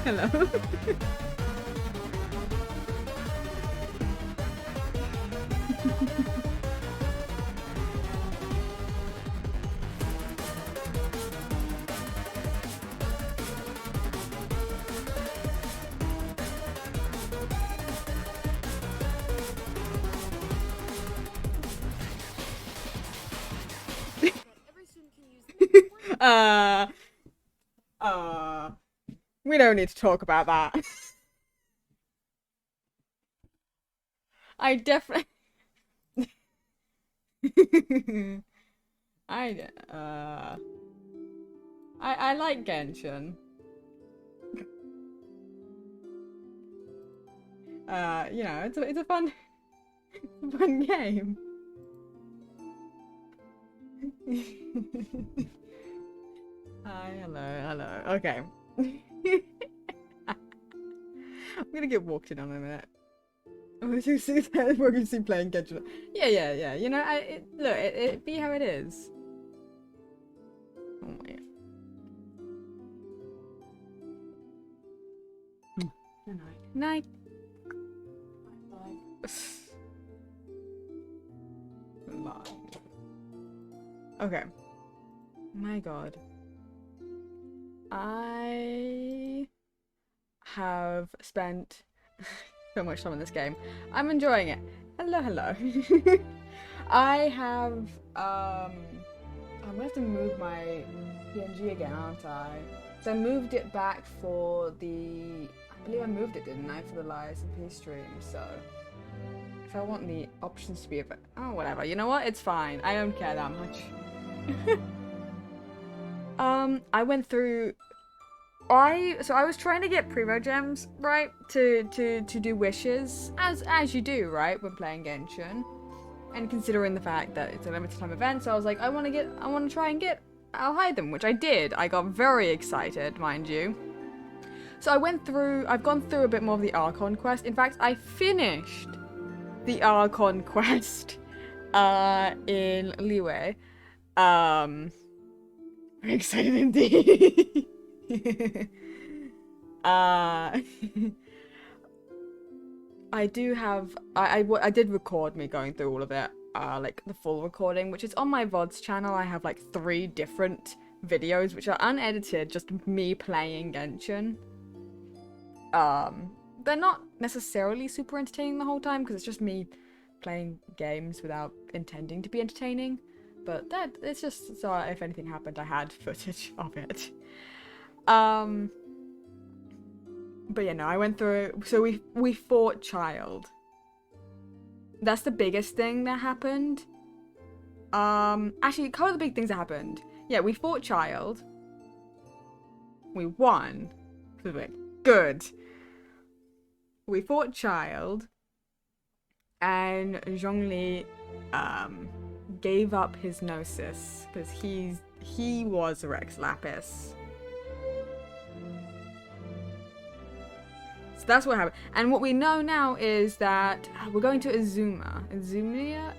Hello. uh, uh, we don't need to talk about that. I definitely. I uh, I like Genshin. You know, it's a fun fun game. Hi, hello. Okay. I'm gonna get walked in on in a minute. We're gonna see playing Genshin. Yeah. You know, look, it be how it is. Oh my. Good night. Night. Okay. My God. I have spent so much time in this game. I'm enjoying it. Hello. I have I'm gonna have to move my PNG again, aren't I? So I moved it back for the I believe I moved it, didn't I, for the Lies and Peace stream, so if I want the options to be a bit whatever. You know what? It's fine. I don't care that much. I went through I was trying to get primo gems, right, to do wishes, as you do, right, when playing Genshin, and considering the fact that it's a limited time event, so I was like, I want to try and get Alhaitham, which I did. I got very excited, mind you. So I've gone through a bit more of the Archon quest. In fact, I finished the Archon quest in Liyue. Very excited indeed. I do have I did record me going through all of it, like the full recording, which is on my VODs channel. I have like 3 different videos which are unedited, just me playing Genshin. They're not necessarily super entertaining the whole time because it's just me playing games without intending to be entertaining, but that it's just so if anything happened I had footage of it. But yeah, no, I went through. So we fought Child. That's the biggest thing that happened. Actually, a couple of the big things that happened. Yeah, we fought Child. We won. Good. We fought Child, and Zhongli gave up his Gnosis because he was Rex Lapis. So that's what happened. And what we know now is that we're going to Izumia.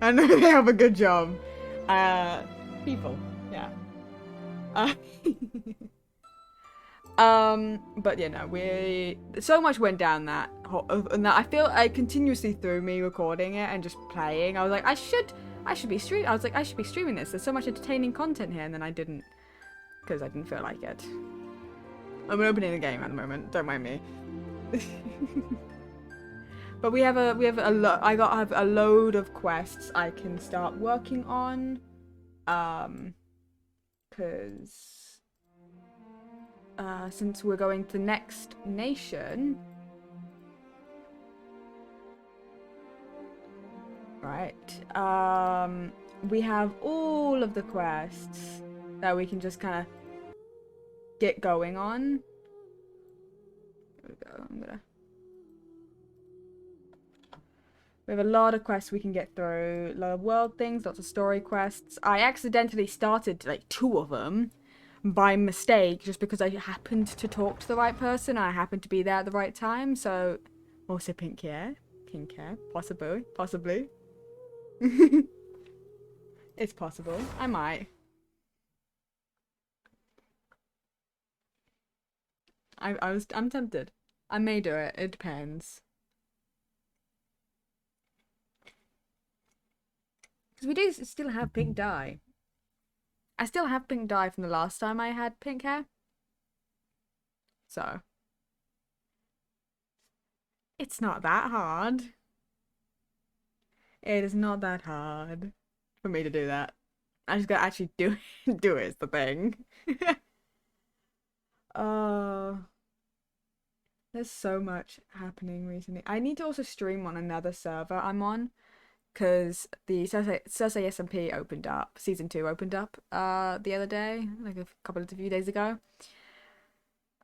I know they have a good job. People, yeah. But yeah, no, so much went down that, and that I feel continuously through me recording it and just playing. I was like, I should be streaming this. There's so much entertaining content here, and then I didn't, because I didn't feel like it. I'm opening the game at the moment. Don't mind me. But I have a load of quests I can start working on, because since we're going to the next nation, right? We have all of the quests that we can just kind of get going on. Here we go. We have a lot of quests we can get through, a lot of world things, lots of story quests. I accidentally started like 2 of them by mistake, just because I happened to talk to the right person. I happened to be there at the right time, so also pink hair, possibly. It's possible. I might. I'm tempted. I may do it. It depends. Because we do still have pink dye. I still have pink dye from the last time I had pink hair. So. It's not that hard. It is not that hard for me to do that. I just gotta actually do do it is the thing. uh there's so much happening recently. I need to also stream on another server I'm on, because the Cersei SMP opened up, season 2 opened up the other day, like a few days ago.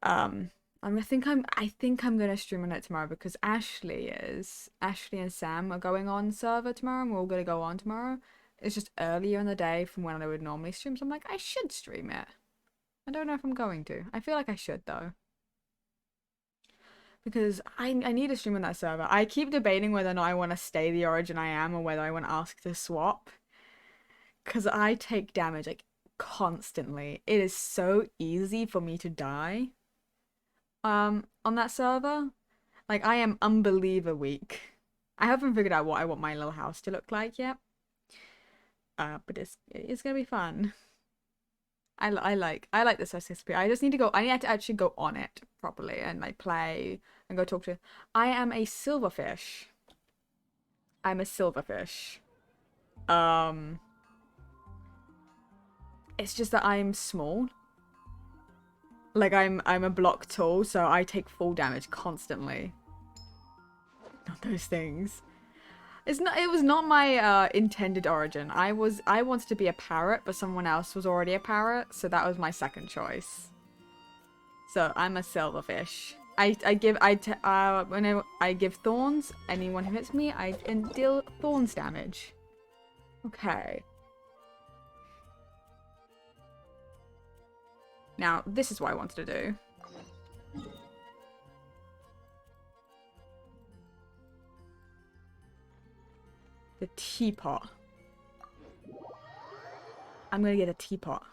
I think I'm gonna stream on it tomorrow because Ashley and Sam are going on server tomorrow, and we're all gonna go on tomorrow. It's just earlier in the day from when I would normally stream, so I'm like, I should stream it. I don't know if I'm going to. I feel like I should though, because I need to stream on that server. I keep debating whether or not I want to stay the origin I am or whether I want to ask to swap, because I take damage like constantly. It is so easy for me to die on that server. Like, I am unbeliever weak. I haven't figured out what I want my little house to look like yet. But it's gonna be fun. I like the SSP. I just need to go. I need to actually go on it properly and like play and go talk to. I am a silverfish. I'm a silverfish. It's just that I'm small. Like, I'm a block tall, so I take full damage constantly. Not those things. It was not my intended origin. I wanted to be a parrot, but someone else was already a parrot, so that was my second choice. So I'm a silverfish. When I give thorns, anyone who hits me, I deal thorns damage. Okay. Now, this is what I wanted to do. The teapot. I'm gonna get a teapot.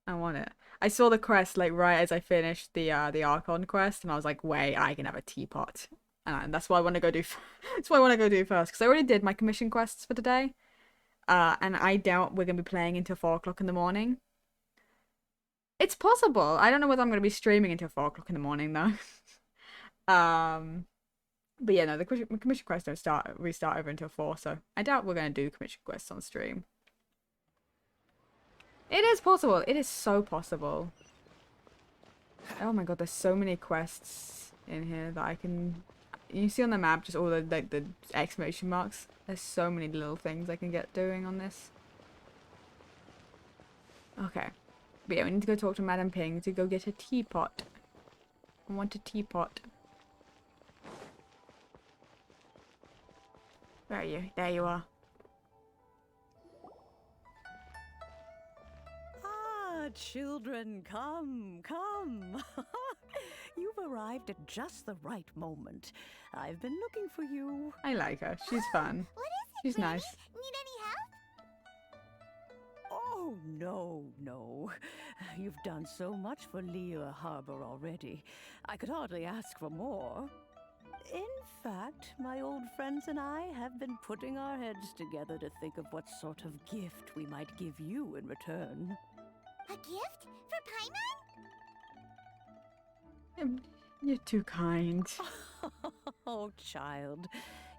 I want it. I saw the quest like right as I finished the Archon quest, and I was like, wait, I can have a teapot. And that's what I want to go do. That's what I want to go do first, because I already did my commission quests for today. And I doubt we're gonna be playing until 4 o'clock in the morning. It's possible. I don't know whether I'm gonna be streaming until 4 o'clock in the morning though. But yeah, no, the commission quests don't restart over until 4, so I doubt we're gonna do commission quests on stream. It is possible. It is so possible. Oh my god, there's so many quests in here that I can. You see on the map just all the like the exclamation marks. There's so many little things I can get doing on this. Okay. But yeah, we need to go talk to Madam Ping to go get a teapot. I want a teapot. Where are you? There you are. Ah, children, come, come. You've arrived at just the right moment. I've been looking for you. I like her. She's fun. What is it, She's Granny? nice. Need any help? Oh, no. You've done so much for Lea Harbor already. I could hardly ask for more. In fact, my old friends and I have been putting our heads together to think of what sort of gift we might give you in return. A gift? For Paimon? You're too kind. Oh, child,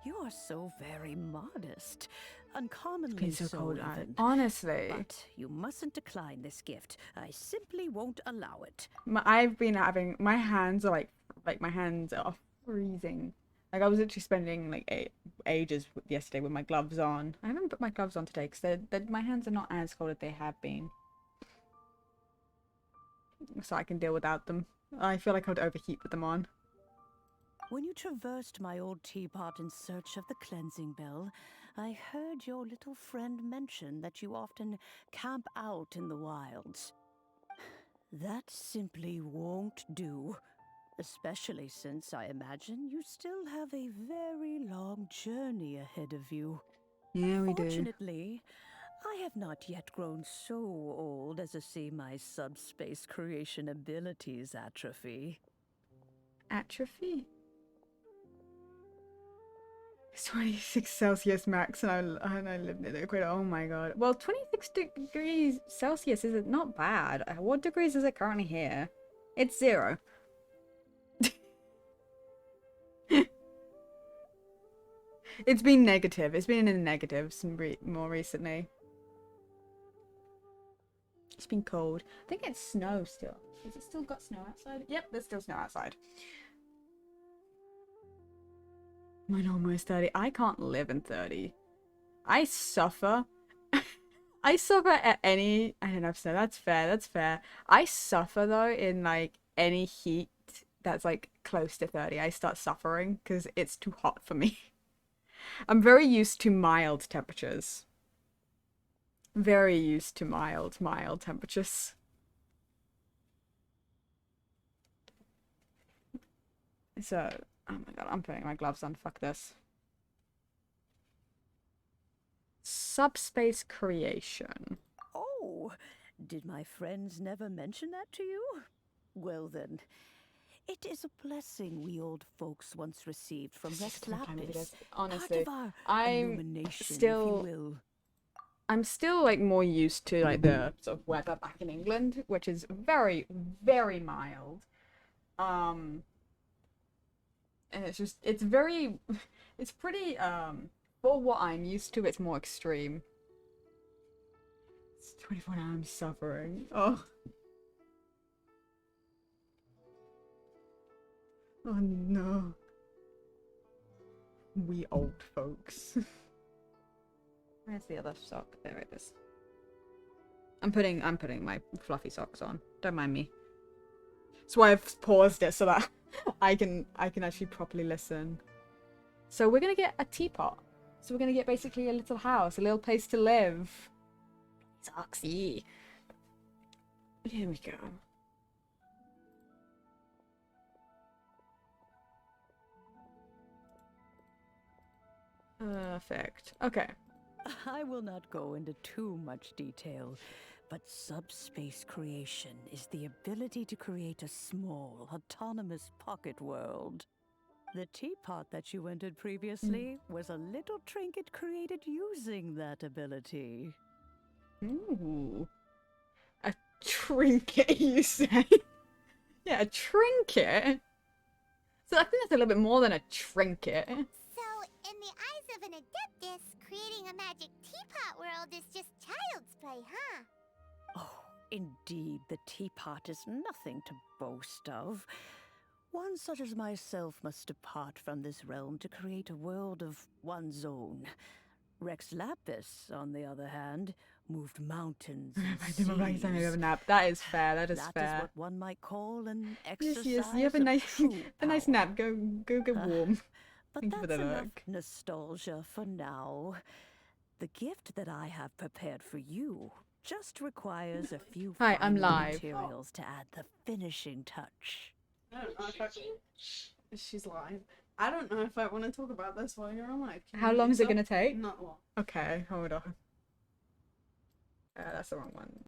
you are so very modest. Uncommonly Been so cold. even. Honestly. But you mustn't decline this gift. I simply won't allow it. I've been having my hands are like my hands are freezing. Like, I was literally spending like ages yesterday with my gloves on. I haven't put my gloves on today because my hands are not as cold as they have been. So I can deal without them. I feel like I would overheat with them on. When you traversed my old teapot in search of the cleansing bell, I heard your little friend mention that you often camp out in the wilds. That simply won't do. Especially since I imagine you still have a very long journey ahead of you. Yeah, we do. Fortunately, I have not yet grown so old as to see my subspace creation abilities atrophy. Atrophy? It's 26 Celsius max and I live near the equator. Oh my god. Well, 26 degrees Celsius is not bad. What degrees is it currently here? It's 0. It's been negative. It's been in the negatives more recently. It's been cold. I think it's snow still. Has it still got snow outside? Yep, there's still snow outside. Mine almost 30. I can't live in 30. I suffer. I suffer at any... I don't know, so that's fair. That's fair. I suffer, though, in, like, any heat that's, like, close to 30. I start suffering because it's too hot for me. I'm very used to mild temperatures. Very used to mild temperatures. So, oh my god, I'm putting my gloves on. Fuck this. Subspace creation. Oh, did my friends never mention that to you? Well then, it is a blessing we old folks once received from Rex Lapis. Honestly, Part of our I'm illumination, still... if you will. I'm still, like, more used to, like, the sort of weather back in England, which is very, very mild. And it's just, it's very, it's pretty, for what I'm used to, it's more extreme. It's 24 hours, I'm suffering. Oh. Oh no. We old folks. Where's the other sock? There it is. I'm putting my fluffy socks on. Don't mind me. That's why I've paused it so that I can actually properly listen. So we're gonna get a teapot. So we're gonna get basically a little house, a little place to live. Soxy. Here we go. Perfect. Okay. I will not go into too much detail, but subspace creation is the ability to create a small, autonomous pocket world. The teapot that you entered previously was a little trinket created using that ability. Ooh. A trinket, you say? Yeah, a trinket? So I think that's a little bit more than a trinket. So, in the eyes of an adeptus, creating a magic teapot world is just child's play, huh? Oh, indeed, the teapot is nothing to boast of. One such as myself must depart from this realm to create a world of one's own. Rex Lapis, on the other hand, moved mountains and seas. That is fair. That is fair. That is what one might call an exercise Yes, you have a of nice, true a nice power. nap. Go get warm. But Thank you for that's the enough look. nostalgia for now. The gift that I have prepared for you just requires a few Hi, I'm final live. materials to add the finishing touch. I don't know if she's live. I don't know if I want to talk about this while you're on live. How long is it gonna take? Not long. Okay, hold on. That's the wrong one.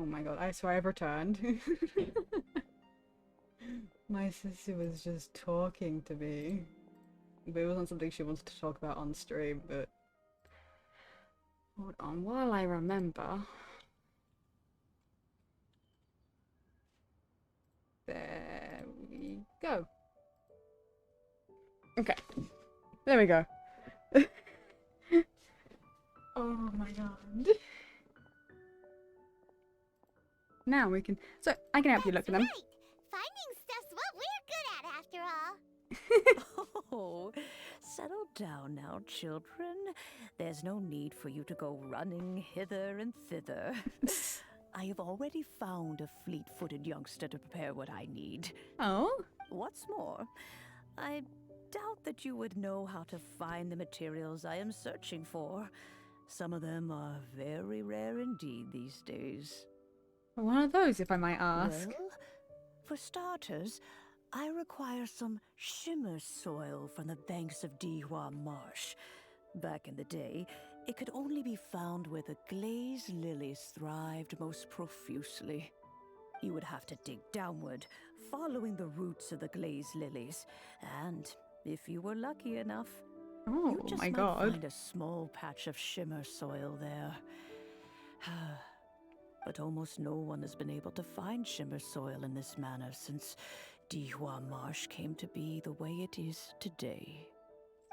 Oh my god, I swear I've returned. My sister was just talking to me. But it wasn't something she wanted to talk about on stream, but... Hold on, while I remember... There we go. Okay. There we go. Oh my god. Now we can... So, I can help you look at them. Right. Finding stuff's what we're good at after all. Oh, settle down now, children. There's no need for you to go running hither and thither. I have already found a fleet-footed youngster to prepare what I need. Oh? What's more, I doubt that you would know how to find the materials I am searching for. Some of them are very rare indeed these days. One of those, if I might ask. Well, for starters, I require some shimmer soil from the banks of Dihua Marsh. Back in the day, it could only be found where the glaze lilies thrived most profusely. You would have to dig downward, following the roots of the glaze lilies, and if you were lucky enough, Oh you just my might god. find a small patch of shimmer soil there. But almost no one has been able to find shimmer soil in this manner since Dihua Marsh came to be the way it is today.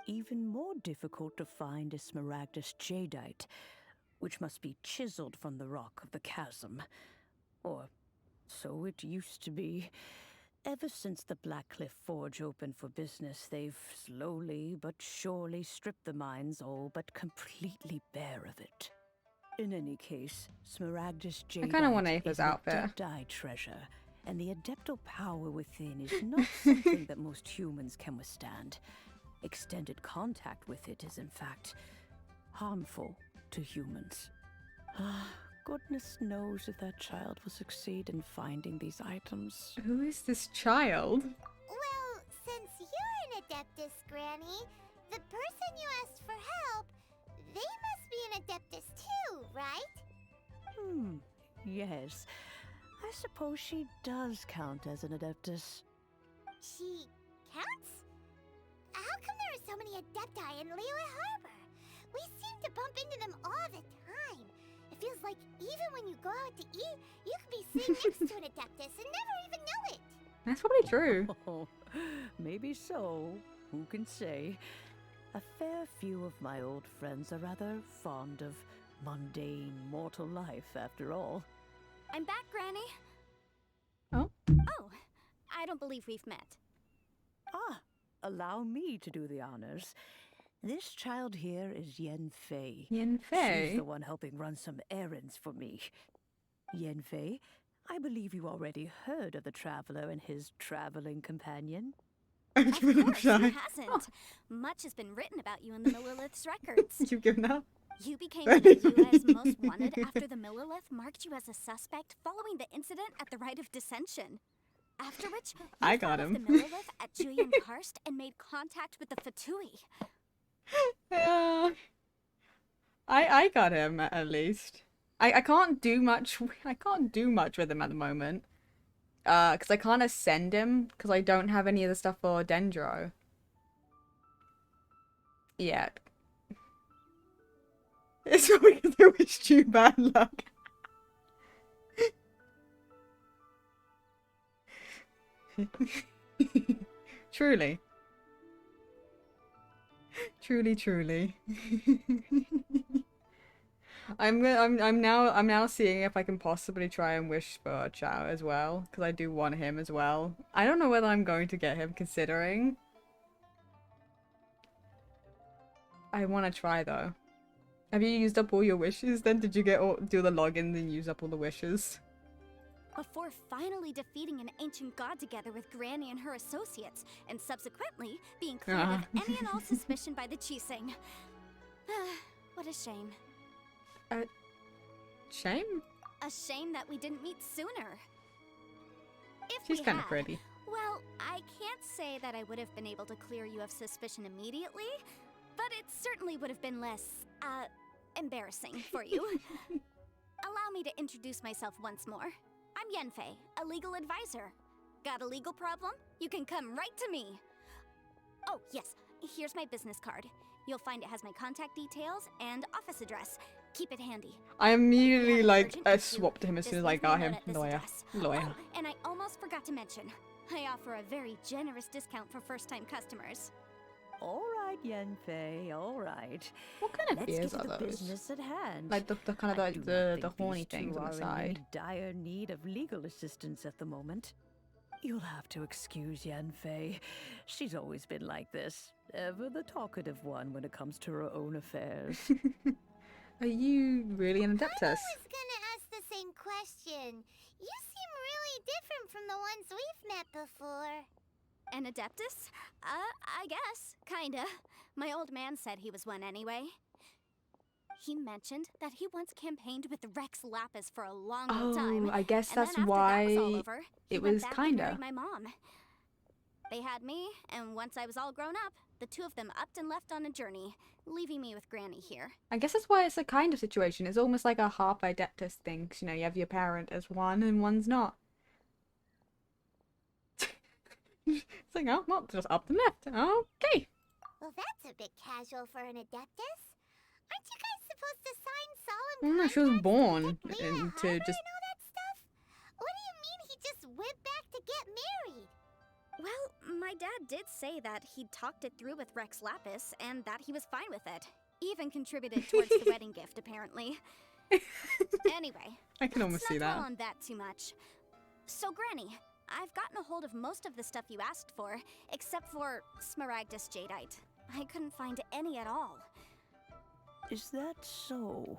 Even more difficult to find is smaragdus jadeite, which must be chiseled from the rock of the chasm. Or so it used to be. Ever since the Blackcliff Forge opened for business, they've slowly but surely stripped the mines all but completely bare of it. In any case, smaragdus jadeite kinda want is Aether's an outfit. Adepti treasure, and the adeptal power within is not something that most humans can withstand. Extended contact with it is, in fact, harmful to humans. Goodness knows if that child will succeed in finding these items. Who is this child? Well, since you're an Adeptus, Granny, the person you asked for help, they must be an Adeptus too, right? Yes. I suppose she does count as an Adeptus. She counts? How come there are so many Adepti in Liyue Harbor? We seem to bump into them all the time. It feels like even when you go out to eat, you could be sitting next to an Adeptus and never even know it. That's probably true. Oh, maybe so. Who can say? A fair few of my old friends are rather fond of mundane mortal life, after all. I'm back, Granny. Oh? Oh, I don't believe we've met. Allow me to do the honors. This child here is Yen Fei. Yen She's Fei? the one helping run some errands for me. Yen Fei, I believe you already heard of the traveler and his traveling companion. I've Of given up course, who shy. hasn't? Much has been written about you in the Millilith's records. You've given up? You became one of the UA's most wanted after the Millilith marked you as a suspect following the incident at the Rite of Dissension. After which, you I got fought off him. the Millilith at Julian Karst and made contact with the Fatui. I got him at least. I can't do much. I can't do much with him at the moment. Because I can't ascend him because I don't have any of the stuff for Dendro. Yet. It's probably because I wished you bad luck. Truly. Truly. I'm now seeing if I can possibly try and wish for Chao as well, because I do want him as well. I don't know whether I'm going to get him, considering. I want to try though. Have you used up all your wishes then? Did you do the login and use up all the wishes? Before finally defeating an ancient god together with Granny and her associates, and subsequently being cleared of any and all suspicion by the Chising. What a shame. Shame? A shame that we didn't meet sooner. If She's we kind of had, pretty. Well, I can't say that I would have been able to clear you of suspicion immediately, but it certainly would have been less, embarrassing for you. Allow me to introduce myself once more. I'm Yenfei, a legal advisor. Got a legal problem? You can come right to me. Oh, yes, here's my business card. You'll find it has my contact details and office address. Keep it handy. I immediately, like, Urgent I issue, swapped him as soon as just I leave me got a him. note at this Lawyer. address. Lawyer. Oh, and I almost forgot to mention, I offer a very generous discount for first-time customers. All right, Yenfei, all right. What kind of Let's ears get are to the those? business at hand. Like the kind of I like do not the think horny these things two on the are in any side. dire need of legal assistance at the moment. You'll have to excuse Yenfei. She's always been like this. Ever the talkative one when it comes to her own affairs. Are you really an adeptus? I was gonna ask the same question. You seem really different from the ones we've met before. An adeptus? I guess. Kinda. My old man said he was one anyway. He mentioned that he once campaigned with Rex Lapis for a long old time. Oh, I guess and that's then after why that was all over, he it went was back and kinda. married my mom. They had me, and once I was all grown up, the two of them upped and left on a journey, leaving me with Granny here. I guess that's why it's a kind of situation. It's almost like a half adeptus thing. 'Cause, you know, you have your parent as one and one's not. It's like, oh, well, just up and left. Okay. Well, that's a bit casual for an Adeptus. Aren't you guys supposed to sign solemn Well, no, she was contracts born to protect Leah into Harbor just. and all that stuff? What do you mean he just went back to get married? Well, my dad did say that he'd talked it through with Rex Lapis, and that he was fine with it. Even contributed towards the wedding gift, apparently. Anyway, I can almost see let's not that. dwell on that too much. So, Granny, I've gotten a hold of most of the stuff you asked for, except for Smaragdus Jadeite. I couldn't find any at all. Is that so?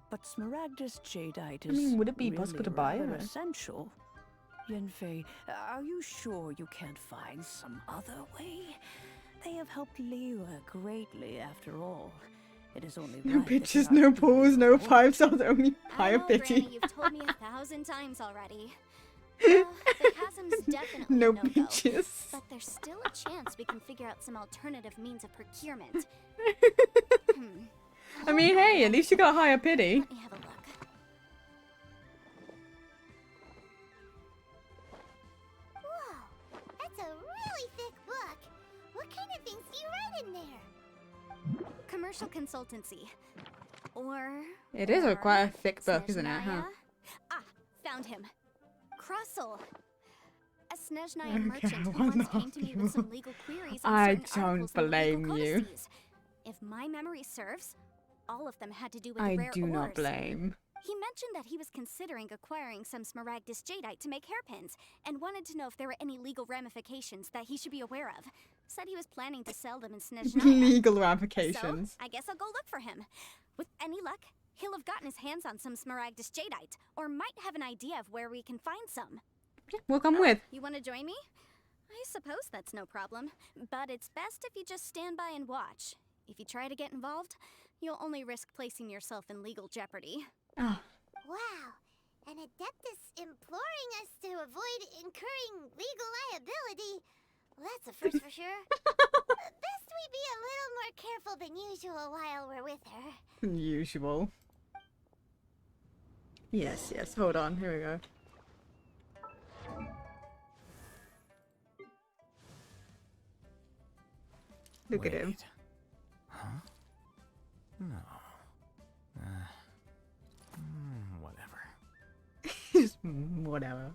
But Smaragdus Jadeite is mean, would it be possible to buy rather it? essential. Yenfei, are you sure you can't find some other way? They have helped Lewa greatly, after all. It is only No right that they pictures, are no to be pause, no rewarded. 5 stars, only I higher know, pity. Granny, you've told me 1,000 times already. The chasm's definitely No a no-go, pictures. but there's still a chance we can figure out some alternative means of procurement. I mean, hey, at least you got higher pity. Let me have a look. Whoa, that's a really thick book. What kind of things do you write in there? Commercial consultancy. Or... It is or quite a thick book, isn't it? Huh? Snezhnaya? Ah, found him. Crossel. A Snezhnaya merchant who one once of came to me with you. some legal queries on I certain don't articles in the legal blame you. codices. If my memory serves, all of them had to do with I rare do not ores. blame. He mentioned that he was considering acquiring some Smaragdus Jadeite to make hairpins, and wanted to know if there were any legal ramifications that he should be aware of. Said he was planning to sell them in Snezhnaya. Legal So, ramifications. I guess I'll go look for him. With any luck, he'll have gotten his hands on some Smaragdus Jadeite, or might have an idea of where we can find some. Yeah, we'll come with. You want to join me? I suppose that's no problem, but it's best if you just stand by and watch. If you try to get involved, you'll only risk placing yourself in legal jeopardy. Oh, Wow, an Adeptus imploring us to avoid incurring legal liability. Well, that's a first for sure. Best we be a little more careful than usual while we're with her. usual. Yes, yes. Hold on. Here we go. Look at him. Wait. Huh? No. Whatever. Just whatever.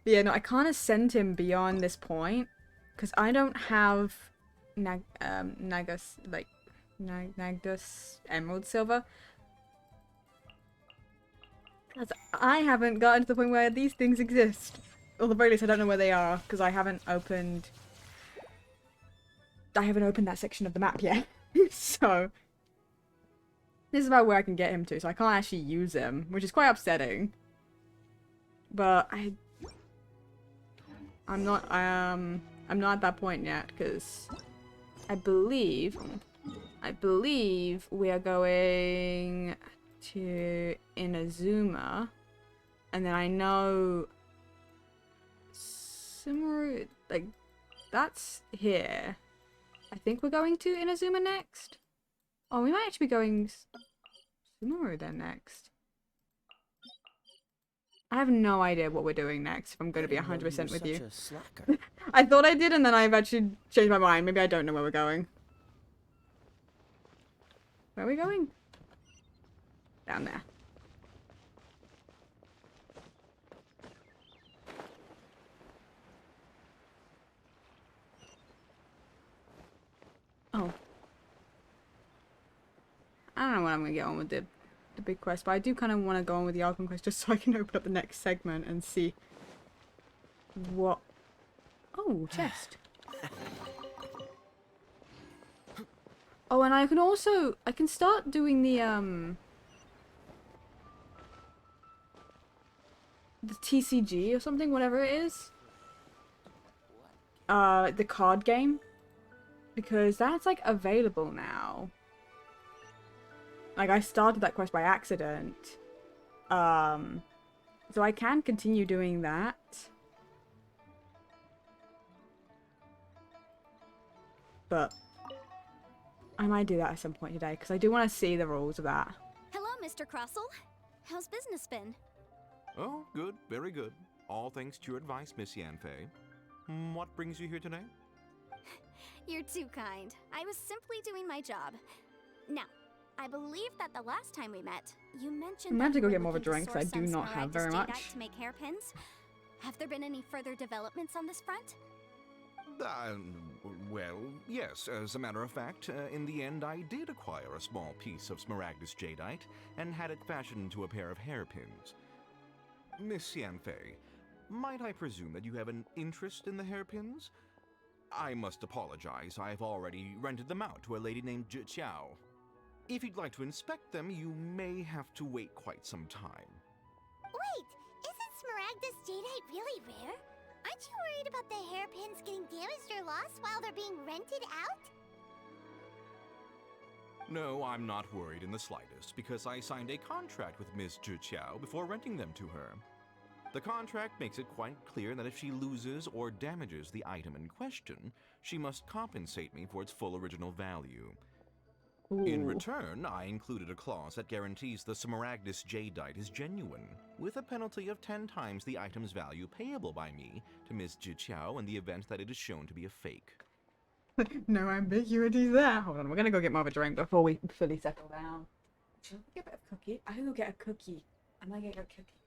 But yeah, no, I can't ascend him beyond this point because I don't have Nagus Nagdus Emerald Silver. 'Cause I haven't gotten to the point where these things exist. Or at the very least, I don't know where they are because I haven't opened that section of the map yet. So this is about where I can get him to, so I can't actually use him, which is quite upsetting. But I'm not at that point yet because I believe we are going to Inazuma, and then I know somewhere like that's here. I think we're going to Inazuma next. Oh, we might actually be going Sumaru then next. I have no idea what we're doing next, if I'm going to be 100% with you. Such a slacker. I thought I did, and then I've actually changed my mind. Maybe I don't know where we're going. Where are we going? Down there. Oh. I don't know when I'm going to get on with the big quest, but I do kind of want to go on with the Arkham quest just so I can open up the next segment and see what... Oh, chest. Oh, and I can also... I can start doing the TCG or something, whatever it is. The card game. Because that's, like, available now. Like, I started that quest by accident. So I can continue doing that. But I might do that at some point today, because I do want to see the rules of that. Hello, Mr. Crossell. How's business been? Oh, good, very good. All thanks to your advice, Miss Yanfei. What brings you here today? You're too kind. I was simply doing my job. Now, I believe that the last time we met, you mentioned I'm gonna have that to go you were get more of a looking to drink, 'cause I source do some not have Smaragdus very jadeite much. to make hairpins. Have there been any further developments on this front? Well, yes. As a matter of fact, in the end, I did acquire a small piece of Smaragdus jadeite and had it fashioned into a pair of hairpins. Miss Yanfei, might I presume that you have an interest in the hairpins? I must apologize. I've already rented them out to a lady named Chiao. If you'd like to inspect them, you may have to wait quite some time. Wait, isn't Smaragdus jadeite really rare? Aren't you worried about the hairpins getting damaged or lost while they're being rented out? No, I'm not worried in the slightest, because I signed a contract with Ms. Chiao before renting them to her. The contract makes it quite clear that if she loses or damages the item in question, she must compensate me for its full original value. In Ooh. return, I included a clause that guarantees the Smaragdus jadeite is genuine, with a penalty of 10 times the item's value payable by me to Ms. Chiao in the event that it is shown to be a fake. No ambiguity there. Hold on, we're gonna go get more of a drink before we fully settle down. Should I get a bit of cookie? I can go get a cookie. I might get a cookie.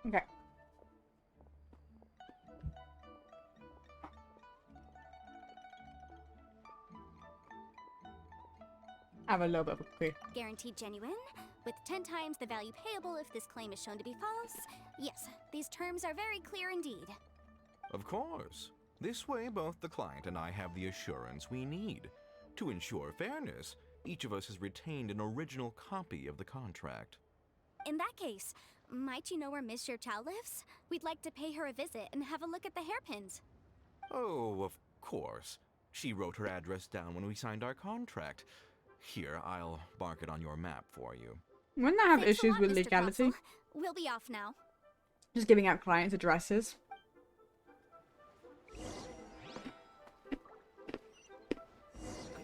Okay. Have a little bit of a cookie. Guaranteed genuine, with 10 times the value payable if this claim is shown to be false. Yes, these terms are very clear indeed. Of course. This way, both the client and I have the assurance we need. To ensure fairness, each of us has retained an original copy of the contract. In that case, might you know where Miss Chow lives? We'd like to pay her a visit and have a look at the hairpins. Oh, of course. She wrote her address down when we signed our contract. Here, I'll mark it on your map for you. Wouldn't that have Thanks a issues lot, with Mr. legality? Crossell. We'll be off now. Just giving out clients' addresses. I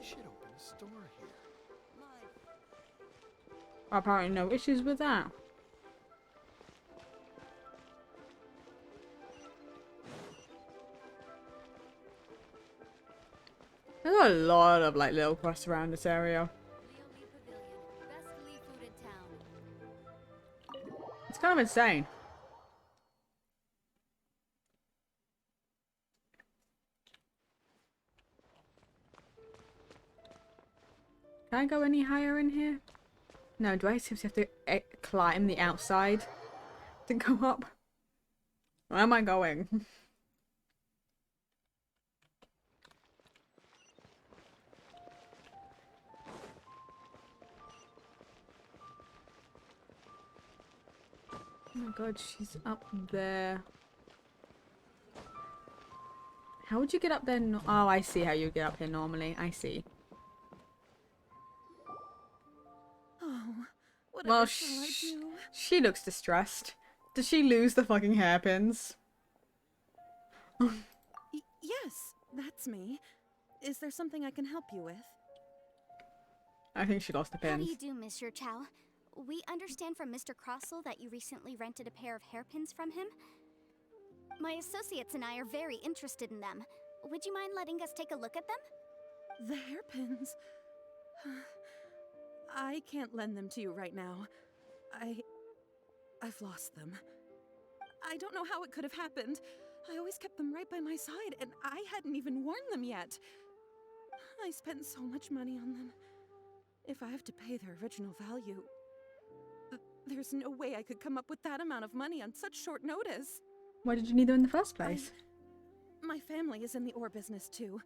should open a store here. Apparently no issues with that. There's a lot of like little quests around this area. It's kind of insane. Can I go any higher in here? No, do I seriously have to climb the outside to go up? Where am I going? Oh my god, she's up there. How would you get up there? Oh, I see how you get up here normally. I see. Oh, whatever Well, shall I do? she looks distressed. Did she lose the fucking hairpins? Yes, that's me. Is there something I can help you with? I think she lost the How do pins. you do, Monsieur Chow? We understand from Mr. Crossell that you recently rented a pair of hairpins from him. My associates and I are very interested in them. Would you mind letting us take a look at them? The hairpins. I can't lend them to you right now. I've lost them. I don't know how it could have happened. I always kept them right by my side, and I hadn't even worn them yet. I spent so much money on them. If I have to pay their original value, there's no way I could come up with that amount of money on such short notice. Why did you need them in the first place? My family is in the ore business too,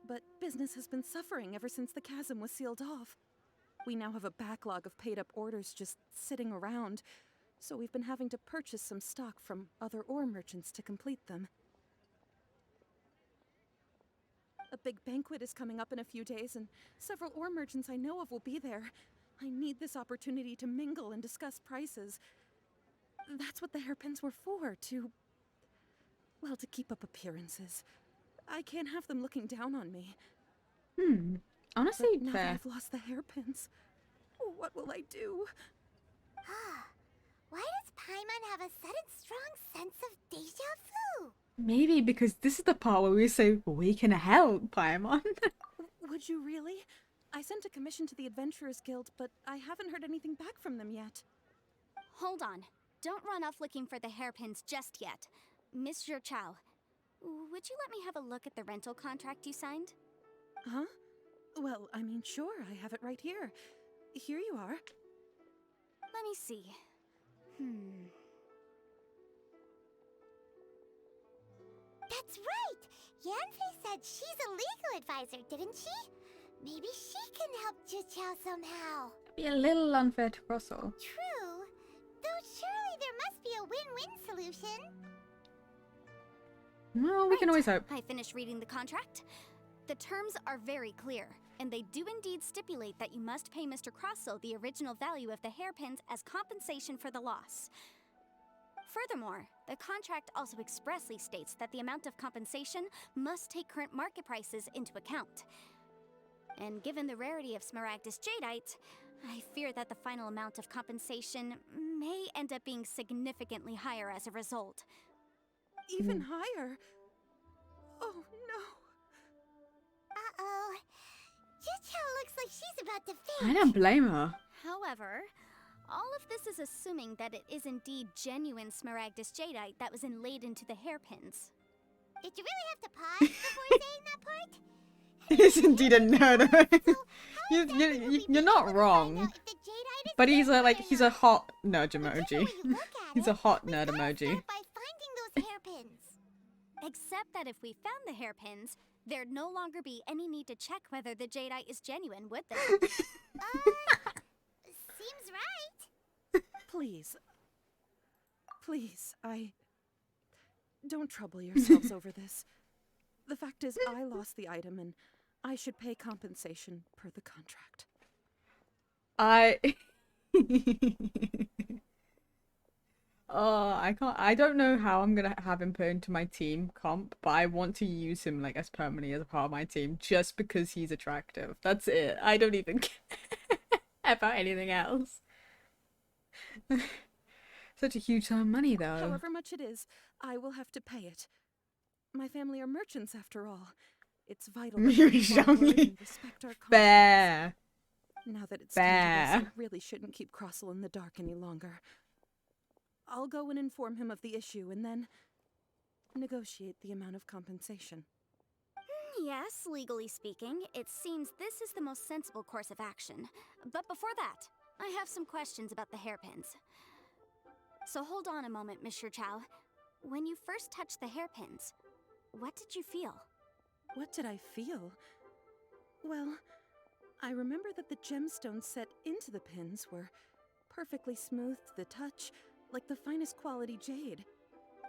but business has been suffering ever since the chasm was sealed off. We now have a backlog of paid-up orders just sitting around, so we've been having to purchase some stock from other ore merchants to complete them. A big banquet is coming up in a few days, and several ore merchants I know of will be there. I need this opportunity to mingle and discuss prices. That's what the hairpins were for, well, to keep up appearances. I can't have them looking down on me. Honestly, But now that fair. I've lost the hairpins, what will I do? Why does Paimon have a sudden strong sense of deja vu? Maybe because this is the part where we say, we can help, Paimon. Would you really? I sent a commission to the Adventurers Guild, but I haven't heard anything back from them yet. Hold on. Don't run off looking for the hairpins just yet. Monsieur Chow, would you let me have a look at the rental contract you signed? Huh? Well, I mean, sure, I have it right here. Here you are. Let me see. That's right! Yanfei said she's a legal advisor, didn't she? Maybe she can help Juqiao somehow. Be a little unfair to Russell. True. Though surely there must be a win-win solution. Well, we can always hope. I finished reading the contract. The terms are very clear, and they do indeed stipulate that you must pay Mr. Crossell the original value of the hairpins as compensation for the loss. Furthermore, the contract also expressly states that the amount of compensation must take current market prices into account. And given the rarity of Smaragdus Jadeite, I fear that the final amount of compensation may end up being significantly higher as a result. Even higher? Oh, no. Uh-oh. Juqiao looks like she's about to I faint. don't blame her. However, all of this is assuming that it is indeed genuine Smaragdus Jadeite that was inlaid into the hairpins. Did you really have to pause before saying that part? It is indeed a nerd. So, how exactly will we You're be not able to find wrong. out if the Jadeite is But he's genuine like, or he's a not? hot nerd Whichever emoji. way you look at He's it, a hot we nerd gotta emoji. start by finding those hairpins. Except that if we found the hairpins, there'd no longer be any need to check whether the Jadeite is genuine, would there? Seems right. Please. Please, don't trouble yourselves over this. The fact is, I lost the item and I should pay compensation per the contract. Oh, I don't know how I'm gonna have him put into my team comp, but I want to use him like as permanently as a part of my team just because he's attractive. That's it. I don't even care about anything else. Such a huge sum of money, though. However much it is, I will have to pay it. My family are merchants, after all. It's vital that we follow and respect our contracts. Fair. Now that it's time to this, I really shouldn't keep Crossel in the dark any longer. I'll go and inform him of the issue and then negotiate the amount of compensation. Yes, legally speaking, it seems this is the most sensible course of action. But before that, I have some questions about the hairpins. So hold on a moment, Mr. Chow. When you first touched the hairpins, what did you feel? What did I feel? Well, I remember that the gemstones set into the pins were perfectly smooth to the touch, like the finest quality jade.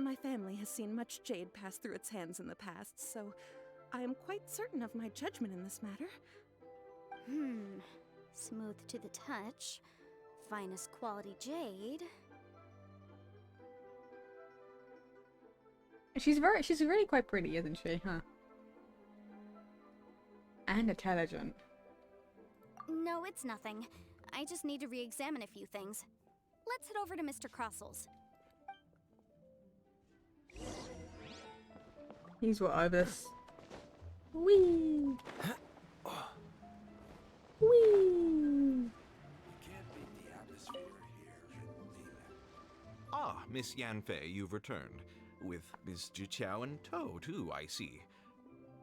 My family has seen much jade pass through its hands in the past, so I am quite certain of my judgment in this matter. Smooth to the touch, finest quality jade. She's really quite pretty, isn't she? Huh? And intelligent. No, it's nothing. I just need to re-examine a few things. Let's head over to Mr. Crossel's. He's what over this. Whee! Whee! Ah, Miss Yanfei, you've returned. With Miss Jiqiao in tow, too, I see.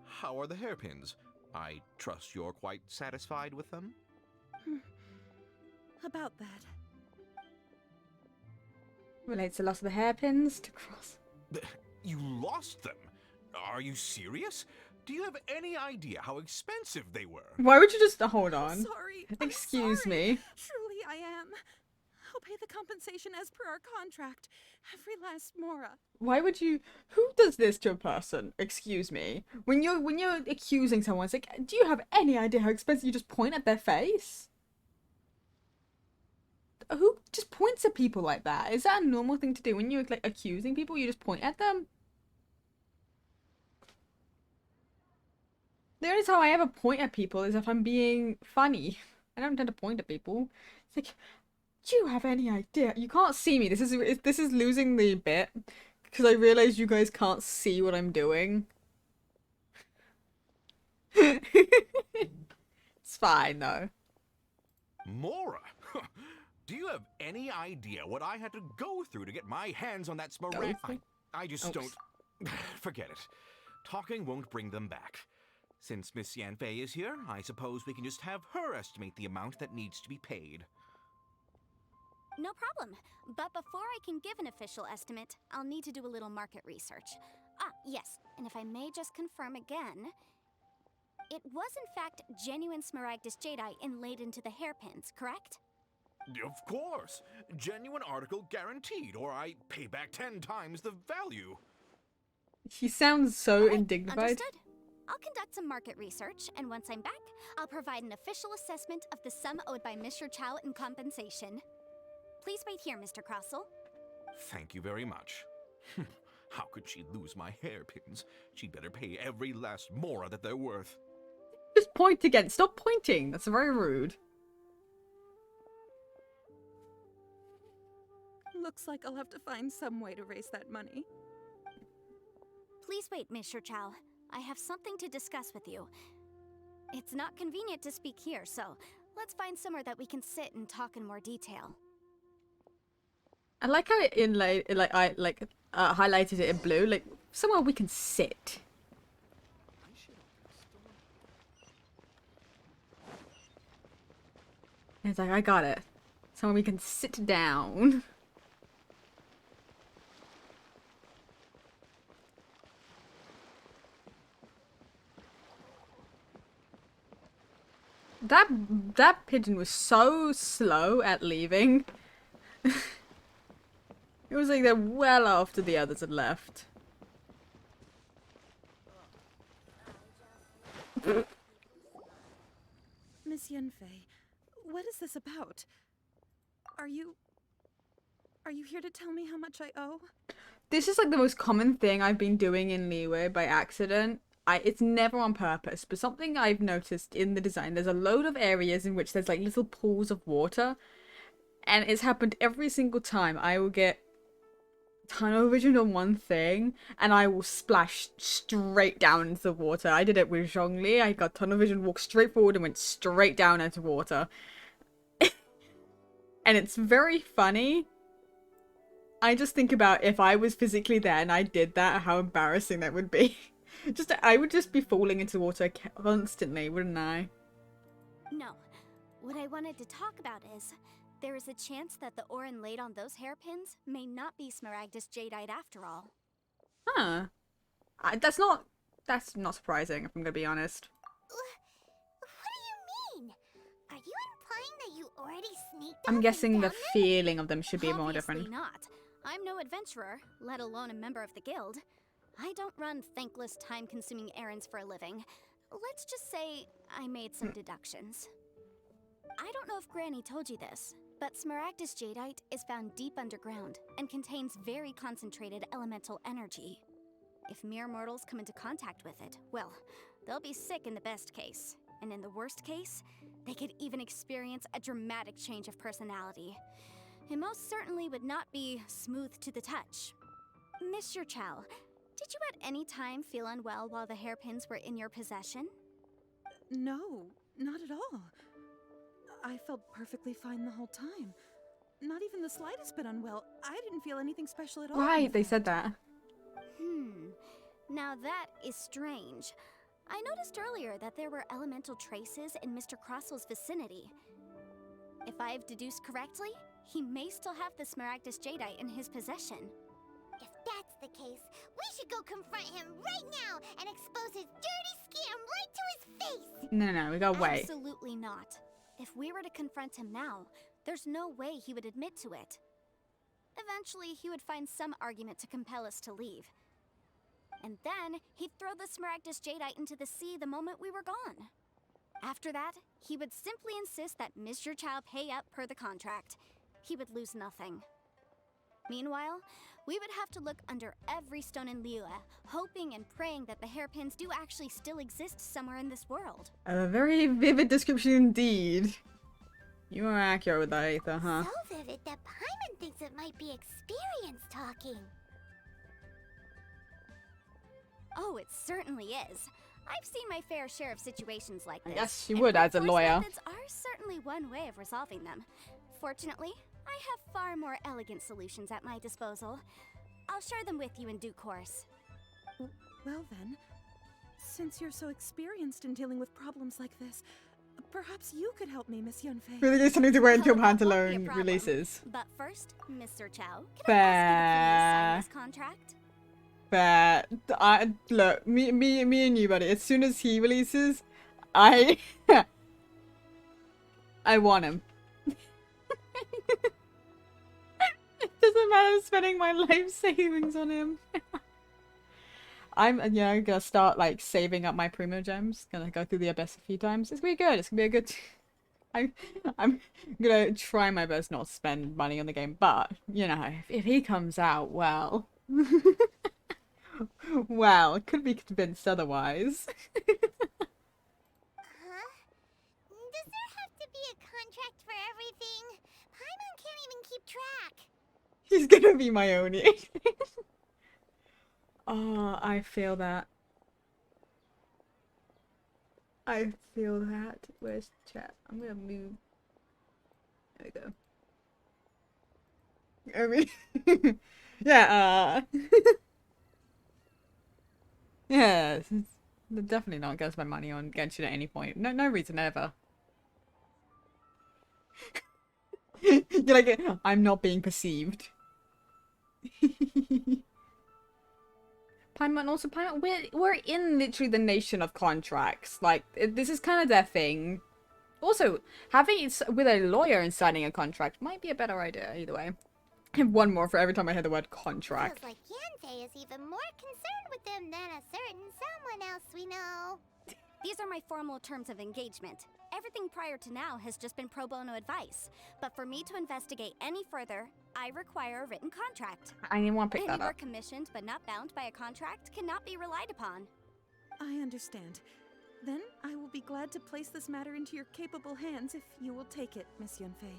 How are the hairpins? I trust you're quite satisfied with them? About that. Relates the loss of the hairpins to Cross. You lost them? Are you serious? Do you have any idea how expensive they were? Why would you just hold on? Sorry. Excuse sorry. me. Truly, I am. I'll pay the compensation as per our contract. Every last mora. Why would you? Who does this to a person? Excuse me. When you're accusing someone, it's like, do you have any idea how expensive? You just point at their face. Who just points at people like that? Is that a normal thing to do when you're like accusing people? You just point at them. The only time I ever point at people is if I'm being funny. I don't tend to point at people. It's like, do you have any idea? You can't see me. This is losing the bit because I realize you guys can't see what I'm doing. It's fine though. Mora? Do you have any idea what I had to go through to get my hands on that smaragd? I just don't... Forget it. Talking won't bring them back. Since Miss Yanfei is here, I suppose we can just have her estimate the amount that needs to be paid. No problem. But before I can give an official estimate, I'll need to do a little market research. Ah, yes. And if I may just confirm again, it was in fact genuine smaragdus jadeite inlaid into the hairpins, correct? Of course. Genuine article guaranteed, or I pay back 10 times the value. He sounds so Alright, indignified. understood. I'll conduct some market research, and once I'm back, I'll provide an official assessment of the sum owed by Mr. Chow in compensation. Please wait here, Mr. Crossel. Thank you very much. How could she lose my hairpins? She'd better pay every last mora that they're worth. Just point again. Stop pointing. That's very rude. Looks like I'll have to find some way to raise that money. Please wait, Mr. Chow. I have something to discuss with you. It's not convenient to speak here, so let's find somewhere that we can sit and talk in more detail. I like how it inlaid, highlighted it in blue, like somewhere we can sit. And it's like, I got it. Somewhere we can sit down. That pigeon was so slow at leaving. It was like they're well after the others had left. Miss Yanfei, what is this about? Are you here to tell me how much I owe? This is like the most common thing I've been doing in Liyue by accident. It's never on purpose, but something I've noticed in the design, there's a load of areas in which there's like little pools of water. And it's happened every single time. I will get tunnel vision on one thing, and I will splash straight down into the water. I did it with Zhongli. I got tunnel vision, walked straight forward, and went straight down into water. And it's very funny. I just think about if I was physically there and I did that, how embarrassing that would be. I would just be falling into water constantly, wouldn't I? No. What I wanted to talk about is, there is a chance that the Orin laid on those hairpins may not be Smaragdus Jadeite after all. Huh. That's not surprising, if I'm gonna be honest. What do you mean? Are you implying that you already sneaked out I'm and guessing the found them? feeling of them should be more Obviously different. not. I'm no adventurer, let alone a member of the guild. I don't run thankless, time-consuming errands for a living. Let's just say I made some deductions. I don't know if Granny told you this, but Smaragdus Jadeite is found deep underground and contains very concentrated elemental energy. If mere mortals come into contact with it, well, they'll be sick in the best case. And in the worst case, they could even experience a dramatic change of personality. It most certainly would not be smooth to the touch. Mr. Chow, did you at any time feel unwell while the hairpins were in your possession? No, not at all. I felt perfectly fine the whole time. Not even the slightest bit unwell. I didn't feel anything special at all. Right, in they fact. said that. Now that is strange. I noticed earlier that there were elemental traces in Mr. Crossel's vicinity. If I've deduced correctly, he may still have the Smaragdus Jadeite in his possession. If that's the case, we should go confront him right now and expose his dirty scam right to his face! No, we gotta wait. Absolutely not. If we were to confront him now, there's no way he would admit to it. Eventually, he would find some argument to compel us to leave. And then, he'd throw the Smaragdus Jadeite into the sea the moment we were gone. After that, he would simply insist that Mr. Chow pay up per the contract. He would lose nothing. Meanwhile, we would have to look under every stone in Liyue, hoping and praying that the hairpins do actually still exist somewhere in this world. A very vivid description indeed. You are accurate with that, Aether, huh? So vivid that Paimon thinks it might be experience talking. Oh, it certainly is. I've seen my fair share of situations like this. Yes, she and would as a brute force lawyer. Methods are certainly one way of resolving them. Fortunately, I have far more elegant solutions at my disposal. I'll share them with you in due course. Well then, since you're so experienced in dealing with problems like this, perhaps you could help me, Miss Yunfei. Really there's something to wait until Oh, that won't be a Pantaloon problem. releases. But first, Mr. Chow, can Fair. I ask you to please sign this contract? But look, me and you, buddy. As soon as he releases, I want him. It doesn't matter spending my life savings on him. I'm gonna start like saving up my primo gems. Gonna go through the abyss a few times. It's gonna be good. It's gonna be a good. I'm gonna try my best not to spend money on the game, but you know, if he comes out, well. Well, could be convinced otherwise. Huh? Does there have to be a contract for everything? Paimon can't even keep track. He's gonna be my Oni. Oh, I feel that. I feel that. Where's chat? I'm gonna move. There we go. I mean, yeah, yeah, it's definitely not gonna spend money on Genshin at any point. No reason ever. You're like, I'm not being perceived. Paimon, also Paimon, we're in literally the nation of contracts. Like, this is kind of their thing. Also, having it with a lawyer and signing a contract might be a better idea either way. I have one more for every time I hear the word contract. Feels like Yanfei is even more concerned with them than a certain someone else we know. These are my formal terms of engagement. Everything prior to now has just been pro bono advice. But for me to investigate any further, I require a written contract. I didn't want to pick Any that work up. commissioned but not bound by a contract cannot be relied upon. I understand. Then I will be glad to place this matter into your capable hands if you will take it, Miss Yunfei.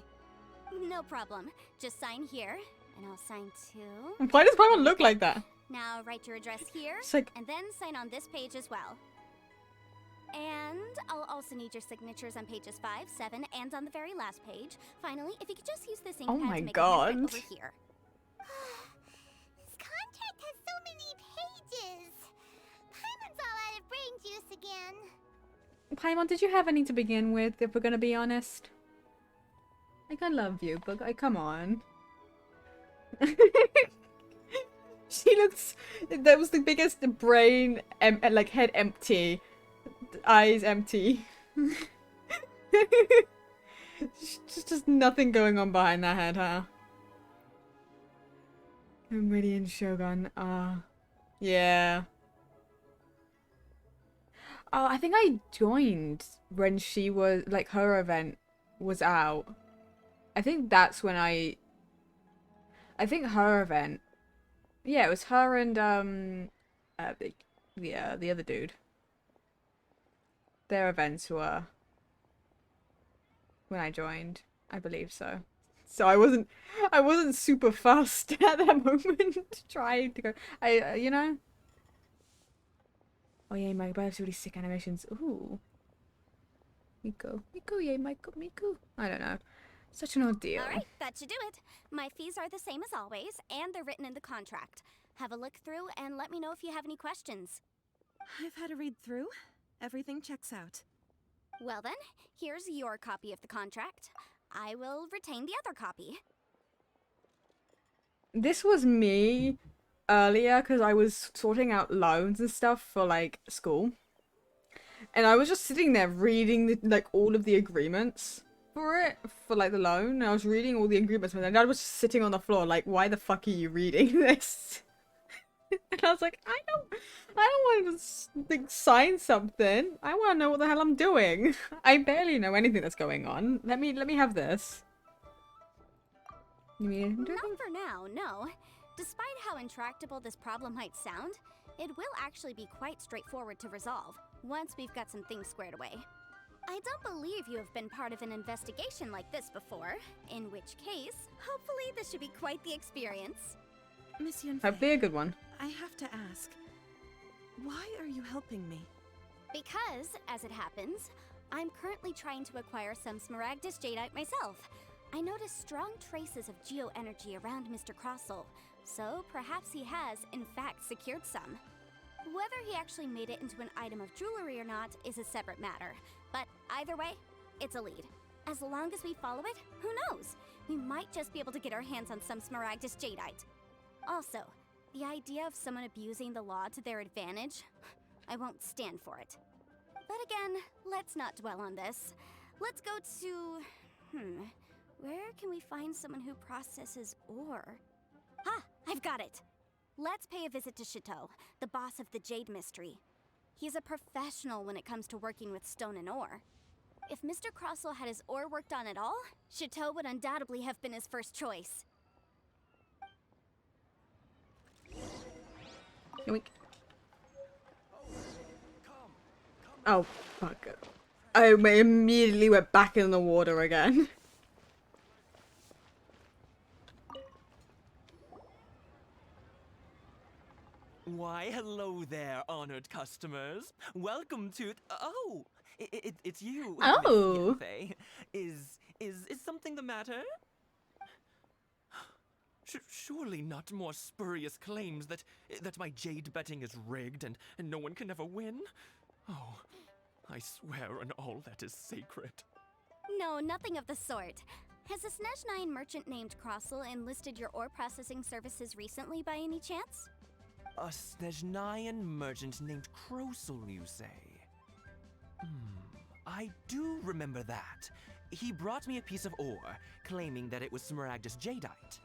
No problem. Just sign here, and I'll sign too. Why does Paimon look like that? Now write your address here, It's like, and then sign on this page as well. And I'll also need your signatures on pages 5, 7, and on the very last page. Finally, if you could just use this ink Oh pad my to make God. a handprint over here. This contract has so many pages. Paimon's all out of brain juice again. Paimon, did you have any to begin with, if we're gonna be honest? Like, I love you, but come on. She looks... That was the biggest brain, like, head empty. Eyes empty. just nothing going on behind that head, huh? Meridian Shogun, yeah. Oh, I think I joined when she was, like, her event was out. I think that's when I think her event. Yeah, it was her and, the other dude. Their events were when I joined, I believe so. So I wasn't super fast at that moment trying to go. You know. Oh yeah, my birds really sick animations. Ooh. Miku, yay, Miku. I don't know. Such an ordeal. Alright, that should do it. My fees are the same as always, and they're written in the contract. Have a look through and let me know if you have any questions. I've had a read through. Everything checks out. Well then, here's your copy of the contract. I will retain the other copy. This was me earlier because I was sorting out loans and stuff for like school. And I was just sitting there reading like all of the agreements for it, for like the loan. And I was reading all the agreements and my dad was just sitting on the floor like, why the fuck are you reading this? And I was like, I don't want to like, sign something. I want to know what the hell I'm doing. I barely know anything that's going on. Let me have this. Not for now, no. Despite how intractable this problem might sound, it will actually be quite straightforward to resolve once we've got some things squared away. I don't believe you have been part of an investigation like this before, in which case, hopefully this should be quite the experience. Miss Yunfei, Hopefully a good one. I have to ask, why are you helping me? Because, as it happens, I'm currently trying to acquire some Smaragdus Jadeite myself. I noticed strong traces of geoenergy around Mr. Crossel, so perhaps he has, in fact, secured some. Whether he actually made it into an item of jewelry or not is a separate matter, but either way, it's a lead. As long as we follow it, who knows? We might just be able to get our hands on some Smaragdus Jadeite. Also, the idea of someone abusing the law to their advantage, I won't stand for it. But again, let's not dwell on this. Let's go to... where can we find someone who processes ore? Ah, I've got it! Let's pay a visit to Chateau, the boss of the Jade Mystery. He's a professional when it comes to working with stone and ore. If Mr. Crossel had his ore worked on at all, Chateau would undoubtedly have been his first choice. Yoink. Oh, fuck. I immediately went back in the water again. Why, hello there, honored customers. Welcome to... Oh, it's you. Oh. Miss Yunfei. Is something the matter? Surely not more spurious claims that my jade betting is rigged and no one can ever win? Oh, I swear on all that is sacred. No, nothing of the sort. Has a Snezhnine merchant named Crossel enlisted your ore processing services recently by any chance? A Snezhnine merchant named Crossel, you say? I do remember that. He brought me a piece of ore, claiming that it was Smaragdus Jadeite.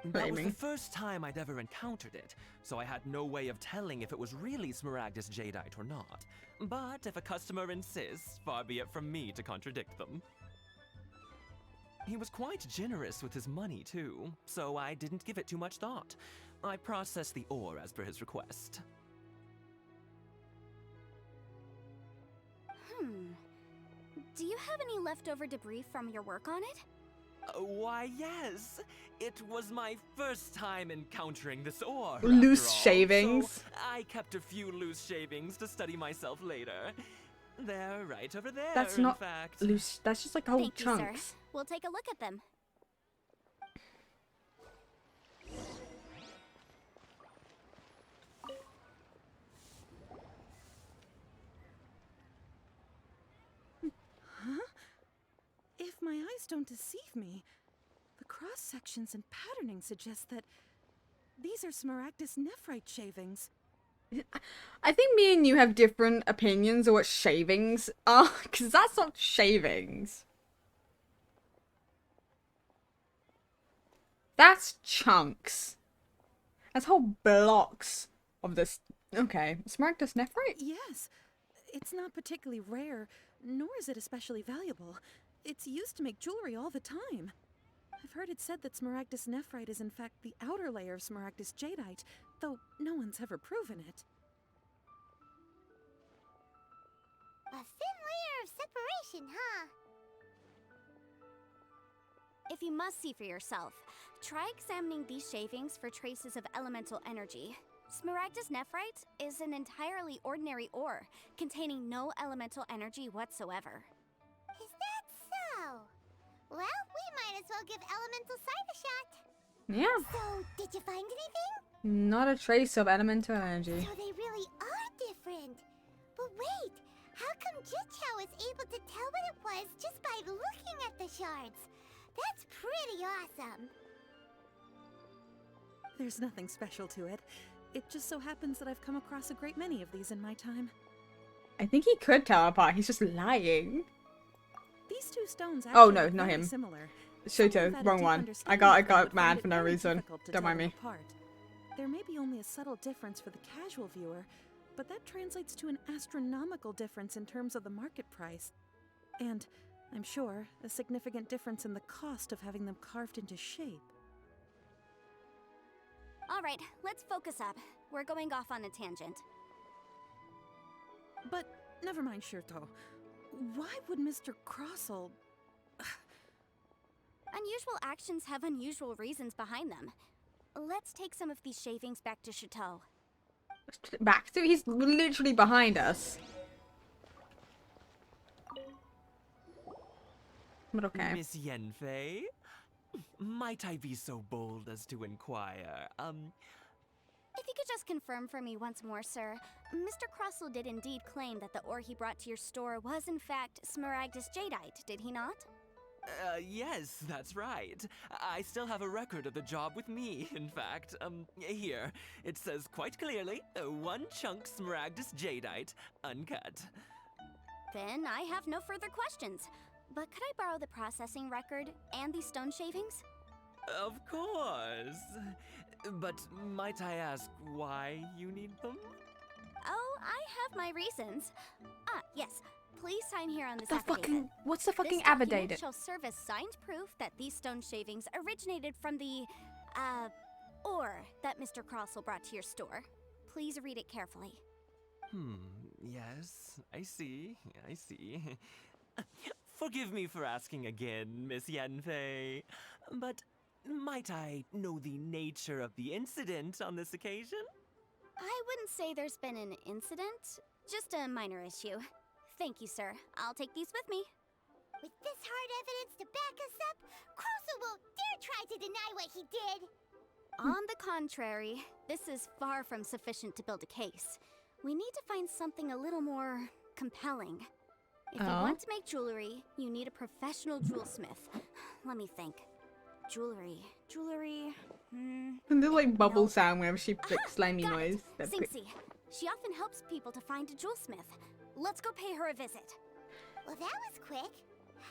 That was the first time I'd ever encountered it, so I had no way of telling if it was really Smaragdus Jadeite or not. But if a customer insists, far be it from me to contradict them. He was quite generous with his money, too, so I didn't give it too much thought. I processed the ore as per his request. Do you have any leftover debris from your work on it? Why, yes. It was my first time encountering this ore. Loose after all, shavings. So I kept a few loose shavings to study myself later. They're right over there, That's in not fact. loose. That's just like whole Thank you, chunks. sir. We'll take a look at them. Huh? If my eyes don't deceive me, the cross sections and patterning suggest that these are Smaragdus nephrite shavings. I think me and you have different opinions of what shavings are, because that's not shavings. That's chunks. That's whole blocks of this. Okay, Smaragdus nephrite? Yes, it's not particularly rare, nor is it especially valuable. It's used to make jewelry all the time. I've heard it said that Smaragdus nephrite is in fact the outer layer of Smaragdus jadeite, though no one's ever proven it. A thin layer of separation, huh? If you must see for yourself, try examining these shavings for traces of elemental energy. Smaragdus nephrite is an entirely ordinary ore, containing no elemental energy whatsoever. Is that so? Well, we might as well give Elemental Sight a shot. Yeah. So, did you find anything? Not a trace of elemental energy. So they really are different. But wait, how come Jichao was able to tell what it was just by looking at the shards? That's pretty awesome. There's nothing special to it. It just so happens that I've come across a great many of these in my time. I think he could tell apart. He's just lying. These two stones Oh, actually no, are not very him. similar. Shuto, Someone had a wrong deep one. I understanding got of them mad would find for it no very reason. difficult to Don't tell mind them me. apart. There may be only a subtle difference for the casual viewer, but that translates to an astronomical difference in terms of the market price. And, I'm sure, a significant difference in the cost of having them carved into shape. Alright, let's focus up. We're going off on a tangent. But, never mind, Shirto. Why would Mr. Crossell... Unusual actions have unusual reasons behind them. Let's take some of these shavings back to Chateau. Back to he's literally behind us. But okay. Miss Yenfei? Might I be so bold as to inquire, If you could just confirm for me once more, sir. Mr. Crossell did indeed claim that the ore he brought to your store was in fact Smaragdus jadeite, did he not? Yes, that's right. I still have a record of the job with me, in fact. Here. It says quite clearly, 1 chunk Smaragdus jadeite, uncut. Then I have no further questions. But could I borrow the processing record and these stone shavings? Of course. But might I ask why you need them? Oh, I have my reasons. Ah, yes. Please sign here on this The affidavit. fucking what's the fucking This document affidavit? shall serve as signed proof that these stone shavings originated from the, ore that Mr. Crossell brought to your store. Please read it carefully. Yes, I see. Forgive me for asking again, Miss Yenfei, but might I know the nature of the incident on this occasion? I wouldn't say there's been an incident, just a minor issue. Thank you, sir. I'll take these with me. With this hard evidence to back us up, Crossell won't dare try to deny what he did. On the contrary, this is far from sufficient to build a case. We need to find something a little more compelling. If you want to make jewelry, you need a professional jewelsmith. Let me think. Jewelry. And the like bubble No. sound whenever she flicks slimy Got noise. it. That quick- Singsi. She often helps people to find a jewelsmith. Let's go pay her a visit. Well, that was quick.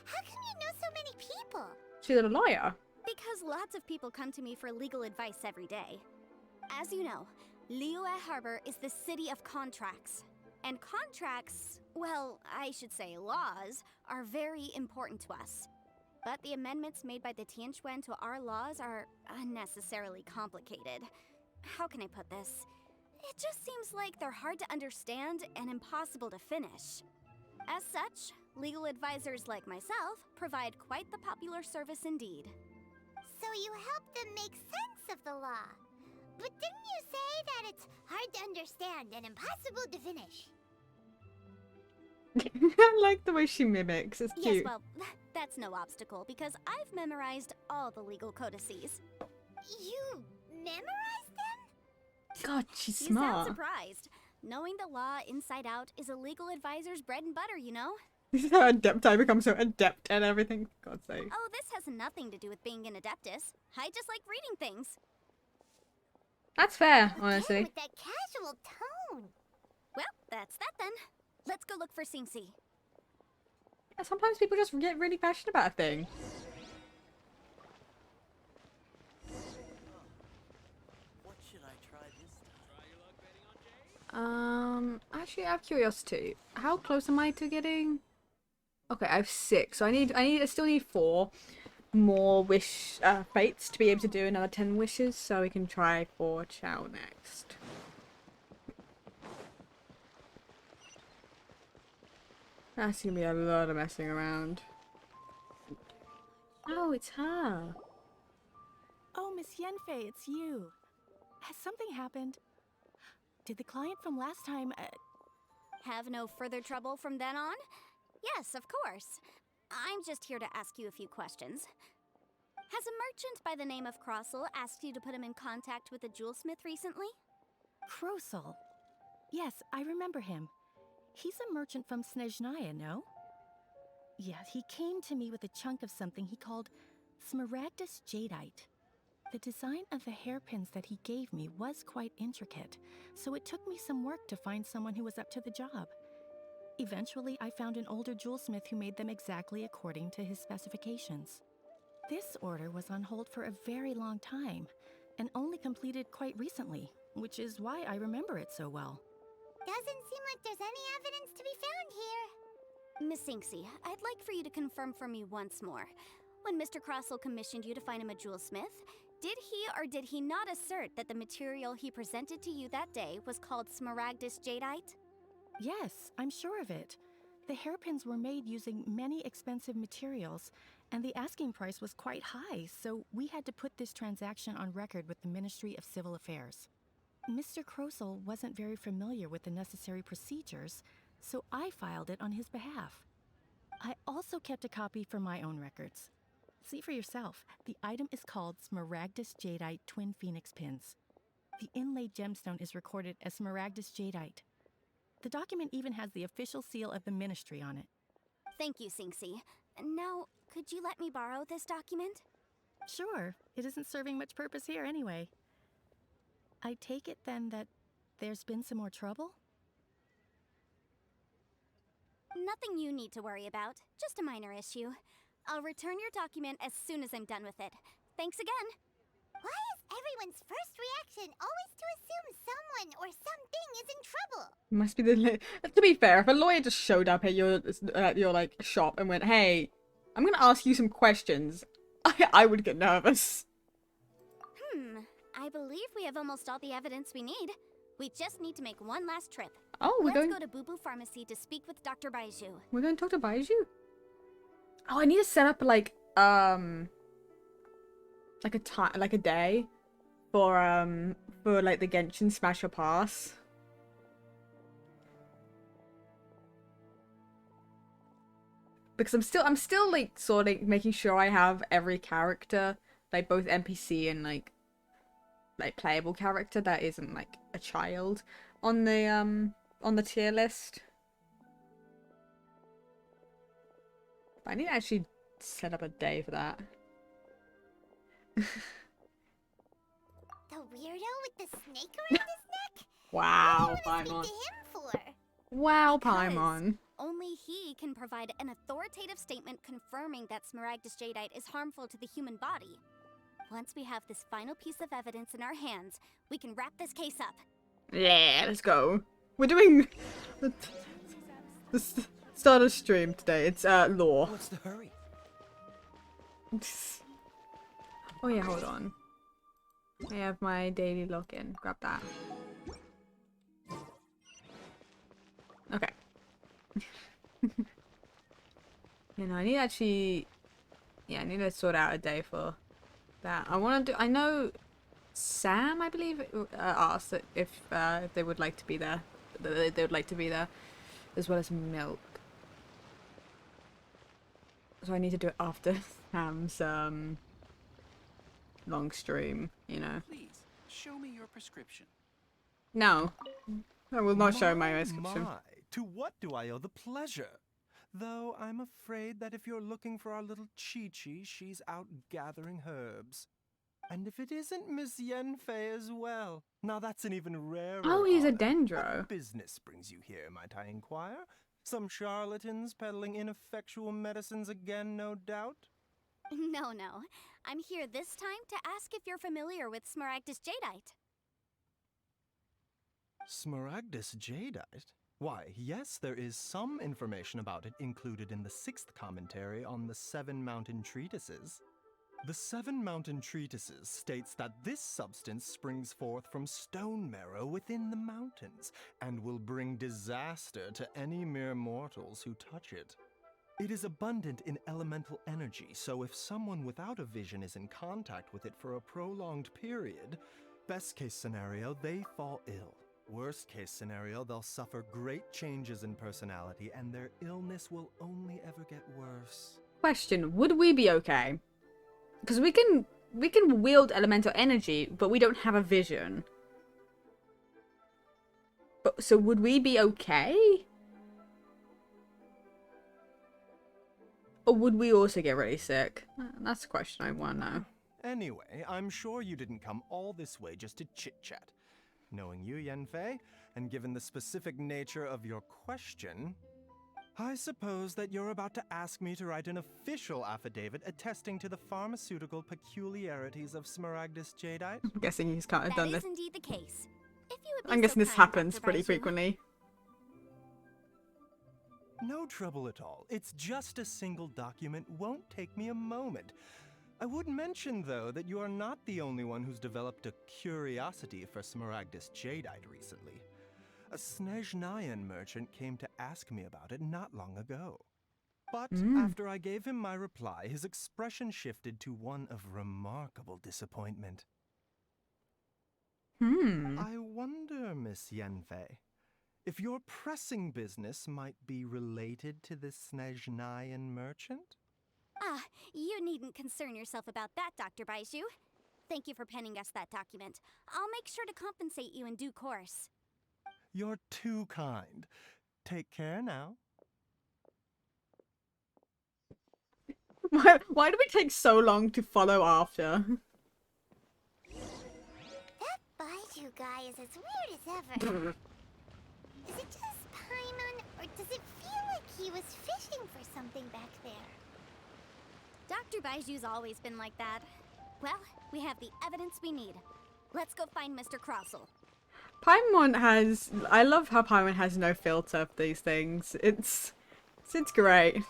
How come you know so many people? She's a lawyer. Because lots of people come to me for legal advice every day. As you know, Liyue Harbor is the city of contracts. And contracts, well, I should say laws, are very important to us. But the amendments made by the Tianquan to our laws are unnecessarily complicated. How can I put this? It just seems like they're hard to understand and impossible to finish. As such, Legal advisors like myself provide quite the popular service indeed. So you help them make sense of the law. But didn't you say that it's hard to understand and impossible to finish? I like the way she mimics. It's Yes, cute. well, that's no obstacle because I've memorized all the legal codices. You memorized them? God, she's You sound smart. surprised. Knowing the law inside out is a legal advisor's bread and butter, you know? This is how adept I become so adept at everything. For God's sake. Oh, this has nothing to do with being an adeptus. I just like reading things. That's fair, Again honestly. with that casual tone. Well, that's that then. Let's go look for Sinxi. Yeah, sometimes people just get really passionate about a thing. What should I try this time? Actually, I have curiosity. How close am I to getting? Okay, I have 6, so I still need 4 more fates to be able to do another 10 wishes, so we can try for Chow next. That's gonna be a lot of messing around. Oh, it's her. Oh, Miss Yenfei, it's you. Has something happened? Did the client from last time, Have no further trouble from then on? Yes, of course. I'm just here to ask you a few questions. Has a merchant by the name of Crossel asked you to put him in contact with a jewelsmith recently? Krosel? Yes, I remember him. He's a merchant from Snezhnaya, no? Yeah, he came to me with a chunk of something he called Smaragdus Jadeite. The design of the hairpins that he gave me was quite intricate, so it took me some work to find someone who was up to the job. Eventually, I found an older jewelsmith who made them exactly according to his specifications. This order was on hold for a very long time, and only completed quite recently, which is why I remember it so well. Doesn't seem like there's any evidence to be found here. Miss Sinxi, I'd like for you to confirm for me once more. When Mr. Crossel commissioned you to find him a jewelsmith, did he or did he not assert that the material he presented to you that day was called Smaragdus Jadeite? Yes, I'm sure of it. The hairpins were made using many expensive materials, and the asking price was quite high, so we had to put this transaction on record with the Ministry of Civil Affairs. Mr. Krosel wasn't very familiar with the necessary procedures, so I filed it on his behalf. I also kept a copy for my own records. See for yourself, the item is called Smaragdus Jadeite Twin Phoenix Pins. The inlaid gemstone is recorded as Smaragdus Jadeite. The document even has the official seal of the ministry on it. Thank you, Sinxi. Now, could you let me borrow this document? Sure, it isn't serving much purpose here anyway. I take it then that there's been some more trouble? Nothing you need to worry about, just a minor issue. I'll return your document as soon as I'm done with it. Thanks again. Why is everyone's first reaction always to assume someone or something is in trouble? Must be the. To be fair, if a lawyer just showed up at your like shop and went, "Hey, I'm gonna ask you some questions," I would get nervous. I believe we have almost all the evidence we need. We just need to make one last trip. Oh, Let's go to Boo Boo Pharmacy to speak with Dr. Baiju. We're going to talk to Baiju? Oh, I need to set up like a day for like the Genshin Smasher Pass. Because I'm still like sort of making sure I have every character, like both NPC and like playable character that isn't like a child on the tier list. But I need to actually set up a day for that. The weirdo with the snake around his neck? Wow, What do you Paimon. want to speak to him for? Wow, Because Paimon. only he can provide an authoritative statement confirming that Smaragdus Jadeite is harmful to the human body. Once we have this final piece of evidence in our hands, we can wrap this case up. Yeah, let's go. We're doing the start of stream today. It's law. What's the hurry? Oh yeah, hold on. I have my daily login. Grab that. Okay. You know, I need to actually... Yeah, I need to sort out a day for that. I want to do... I know Sam, I believe, asked if they would like to be there. They would like to be there. As well as milk. So I need to do it after Sam's long stream, you know. Please, show me your prescription. No. I will not show my prescription. My, to what do I owe the pleasure? Though I'm afraid that if you're looking for our little Chi-Chi, she's out gathering herbs. And if it isn't Miss Yenfei as well. Now that's an even rarer Oh, he's a honor. dendro. What business brings you here, might I inquire? Some charlatans peddling ineffectual medicines again, no doubt? No, no. I'm here this time to ask if you're familiar with Smaragdus Jadeite. Smaragdus Jadeite? Why, yes, there is some information about it included in the 6th commentary on the 7 Mountain Treatises. The 7 Mountain Treatises states that this substance springs forth from stone marrow within the mountains, and will bring disaster to any mere mortals who touch it. It is abundant in elemental energy, so if someone without a vision is in contact with it for a prolonged period, best case scenario, they fall ill. Worst case scenario, they'll suffer great changes in personality, and their illness will only ever get worse. Question, would we be okay? Because we can wield elemental energy, but we don't have a vision. But, so would we be okay? Or would we also get really sick? That's a question I want to know. Anyway, I'm sure you didn't come all this way just to chit-chat. Knowing you, Yenfei, and given the specific nature of your question, I suppose that you're about to ask me to write an official affidavit attesting to the pharmaceutical peculiarities of Smaragdus Jadeite? I'm guessing he's kind of done That is this. indeed the case. If you would be I'm guessing so this kind, happens Dr. pretty Baiju. frequently. No trouble at all. It's just a single document. Won't take me a moment. I would mention, though, that you are not the only one who's developed a curiosity for Smaragdus Jadeite recently. A Snezhnayan merchant came to ask me about it not long ago. But after I gave him my reply, his expression shifted to one of remarkable disappointment. I wonder, Miss Yenfei, if your pressing business might be related to this Snezhnayan merchant? Ah, you needn't concern yourself about that, Dr. Baiju. Thank you for penning us that document. I'll make sure to compensate you in due course. You're too kind. Take care now. Why do we take so long to follow after? That Baiju guy is as weird as ever. Is it just Paimon, or does it feel like he was fishing for something back there? Dr. Baiju's always been like that. Well, we have the evidence we need. Let's go find Mr. Crossel. Paimon has... I love how Paimon has no filter for these things. It's great.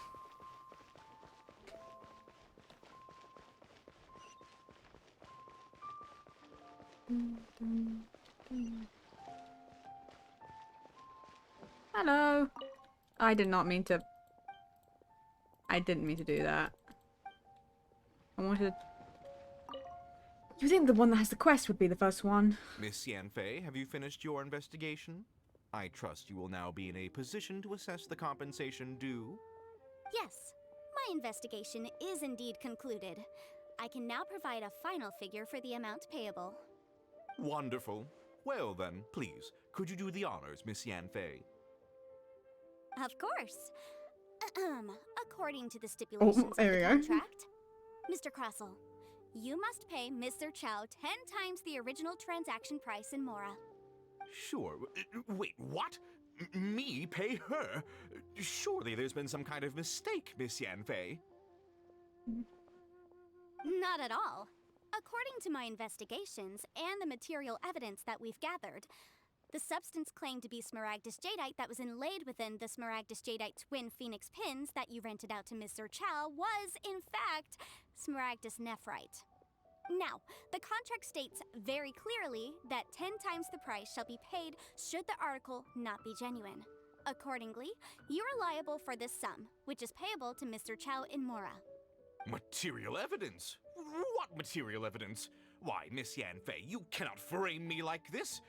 Hello. I did not mean to... I didn't mean to do that. I wanted... You think the one that has the quest would be the first one? Miss Yanfei, have you finished your investigation? I trust you will now be in a position to assess the compensation due. Yes, my investigation is indeed concluded. I can now provide a final figure for the amount payable. Wonderful. Well then, please, could you do the honors, Miss Yanfei? Of course. According to the stipulations of there the we go. contract, Mr. Crossel, you must pay Mr. Chow 10 times the original transaction price in Mora. Sure. Wait, what? Me pay her? Surely there's been some kind of mistake, Miss Yanfei. Not at all. According to my investigations and the material evidence that we've gathered, the substance claimed to be Smaragdus Jadeite that was inlaid within the Smaragdus Jadeite twin phoenix pins that you rented out to Mr. Chow was, in fact, Smaragdus Nephrite. Now, the contract states very clearly that 10 times the price shall be paid should the article not be genuine. Accordingly, you are liable for this sum, which is payable to Mr. Chow in Mora. Material evidence? What material evidence? Why, Miss Yanfei, you cannot frame me like this.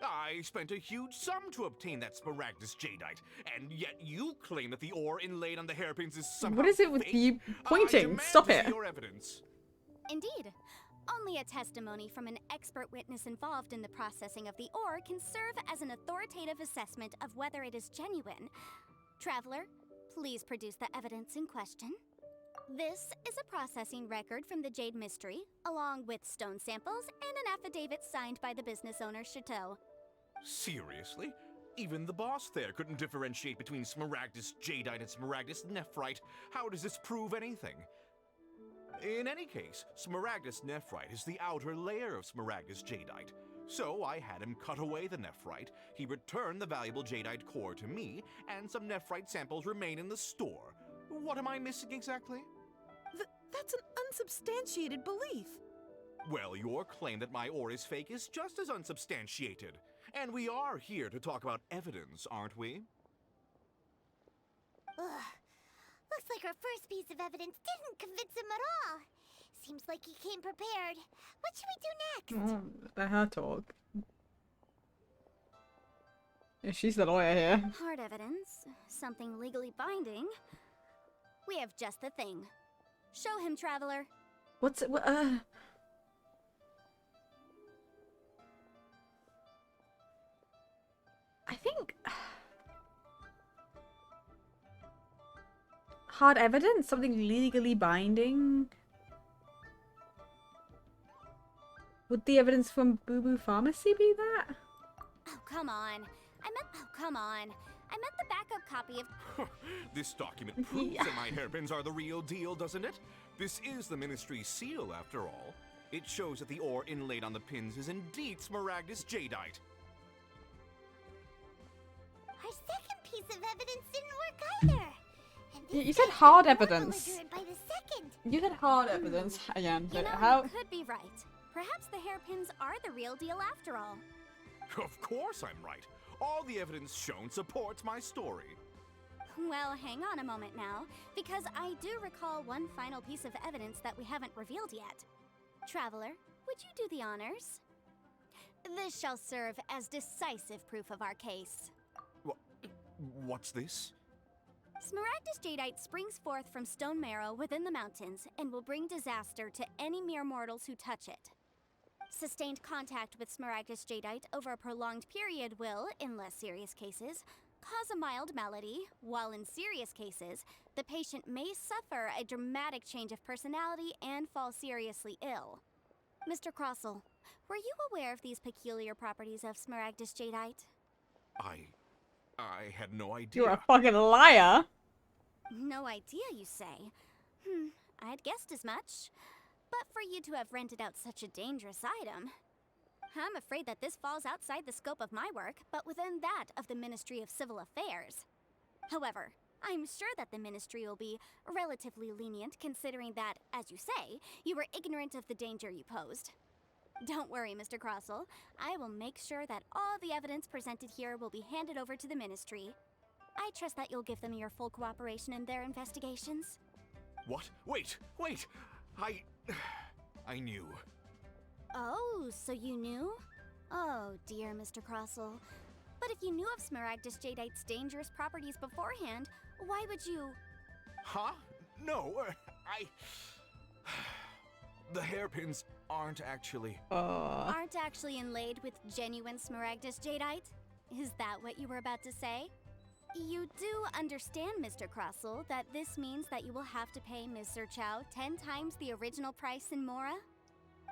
I spent a huge sum to obtain that Smaragdus Jadeite, and yet you claim that the ore inlaid on the hairpins is somehow What is it with fake? you I pointing? demand Stop to it. see your evidence. Indeed. Only a testimony from an expert witness involved in the processing of the ore can serve as an authoritative assessment of whether it is genuine. Traveler, please produce the evidence in question. This is a processing record from the Jade Mystery, along with stone samples and an affidavit signed by the business owner, Chateau. Seriously? Even the boss there couldn't differentiate between Smaragdus Jadeite and Smaragdus Nephrite. How does this prove anything? In any case, Smaragdus Nephrite is the outer layer of Smaragdus Jadeite. So I had him cut away the Nephrite, he returned the valuable Jadeite core to me, and some Nephrite samples remain in the store. What am I missing exactly? That's an unsubstantiated belief. Well, your claim that my ore is fake is just as unsubstantiated. And we are here to talk about evidence, aren't we? Ugh. Looks like our first piece of evidence didn't convince him at all. Seems like he came prepared. What should we do next? Let her talk. Yeah, she's the lawyer here. Hard evidence, something legally binding. We have just the thing. Show him, Traveler. What's it? I think hard evidence, something legally binding. Would the evidence from Boo Boo Pharmacy be that? Oh, come on. I meant the backup copy of... This document proves that my hairpins are the real deal, doesn't it? This is the Ministry's seal, after all. It shows that the ore inlaid on the pins is indeed Smaragdus Jadeite. Our second piece of evidence didn't work either. And You said hard more evidence. belligerent by the second. You said hard evidence again. You know, How? you could be right. Perhaps the hairpins are the real deal after all. Of course I'm right. All the evidence shown supports my story. Well, hang on a moment now, because I do recall one final piece of evidence that we haven't revealed yet. Traveler, would you do the honors? This shall serve as decisive proof of our case. What's this? Smaragdus Jadeite springs forth from stone marrow within the mountains and will bring disaster to any mere mortals who touch it. Sustained contact with Smaragdus Jadeite over a prolonged period will, in less serious cases, cause a mild malady, while in serious cases, the patient may suffer a dramatic change of personality and fall seriously ill. Mr. Crossell, were you aware of these peculiar properties of Smaragdus Jadeite? I had no idea. You're a fucking liar. No idea, you say? I'd guessed as much. But for you to have rented out such a dangerous item, I'm afraid that this falls outside the scope of my work, but within that of the Ministry of Civil Affairs. However, I'm sure that the Ministry will be relatively lenient considering that, as you say, you were ignorant of the danger you posed. Don't worry, Mr. Crossell. I will make sure that all the evidence presented here will be handed over to the Ministry. I trust that you'll give them your full cooperation in their investigations. What? Wait! I knew. Oh, so you knew? Oh, dear Mr. Crossell. But if you knew of Smaragdus Jadeite's dangerous properties beforehand, why would you... Huh? No, The hairpins aren't actually... Aren't actually inlaid with genuine Smaragdus Jadeite? Is that what you were about to say? You do understand, Mr. Crossell, that this means that you will have to pay Mr. Chow 10 times the original price in Mora?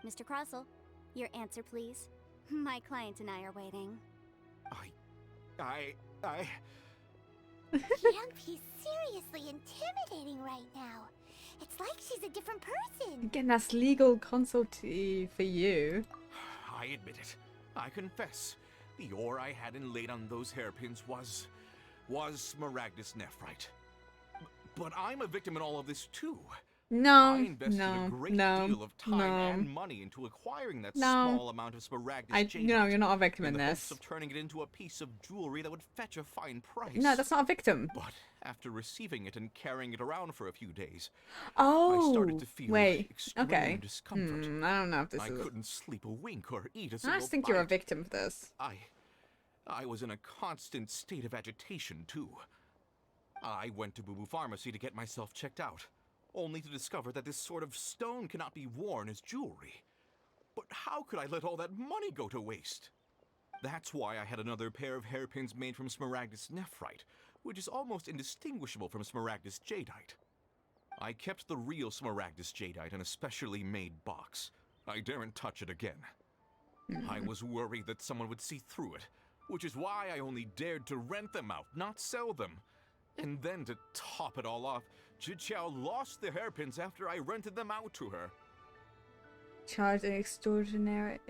Mr. Crossell, your answer, please. My client and I are waiting. Youngpie's seriously intimidating right now. It's like she's a different person. Again, that's legal consultee for you. I admit it. I confess. The ore I had inlaid on those hairpins was Smaragdus Nephrite. But I'm a victim in all of this too. No, I invested a no, great no, deal of time no, and money into acquiring that no. small amount of Smaragdus jadeite. No, you're not a victim in in the hopes this. of turning it into a piece of jewelry that would fetch a fine price. No, that's not a victim. But after receiving it and carrying it around for a few days, Oh, I started to feel extreme okay. discomfort. I don't know if this I is. couldn't sleep a wink or eat a I single just think bite. you're a victim for this. I was in a constant state of agitation, too. I went to Boo Boo Pharmacy to get myself checked out, only to discover that this sort of stone cannot be worn as jewelry. But how could I let all that money go to waste? That's why I had another pair of hairpins made from Smaragdus nephrite, which is almost indistinguishable from Smaragdus jadeite. I kept the real Smaragdus jadeite in a specially made box. I daren't touch it again. I was worried that someone would see through it, which is why I only dared to rent them out, not sell them. And then to top it all off, Chichao lost the hairpins after I rented them out to her. Charged an extortionate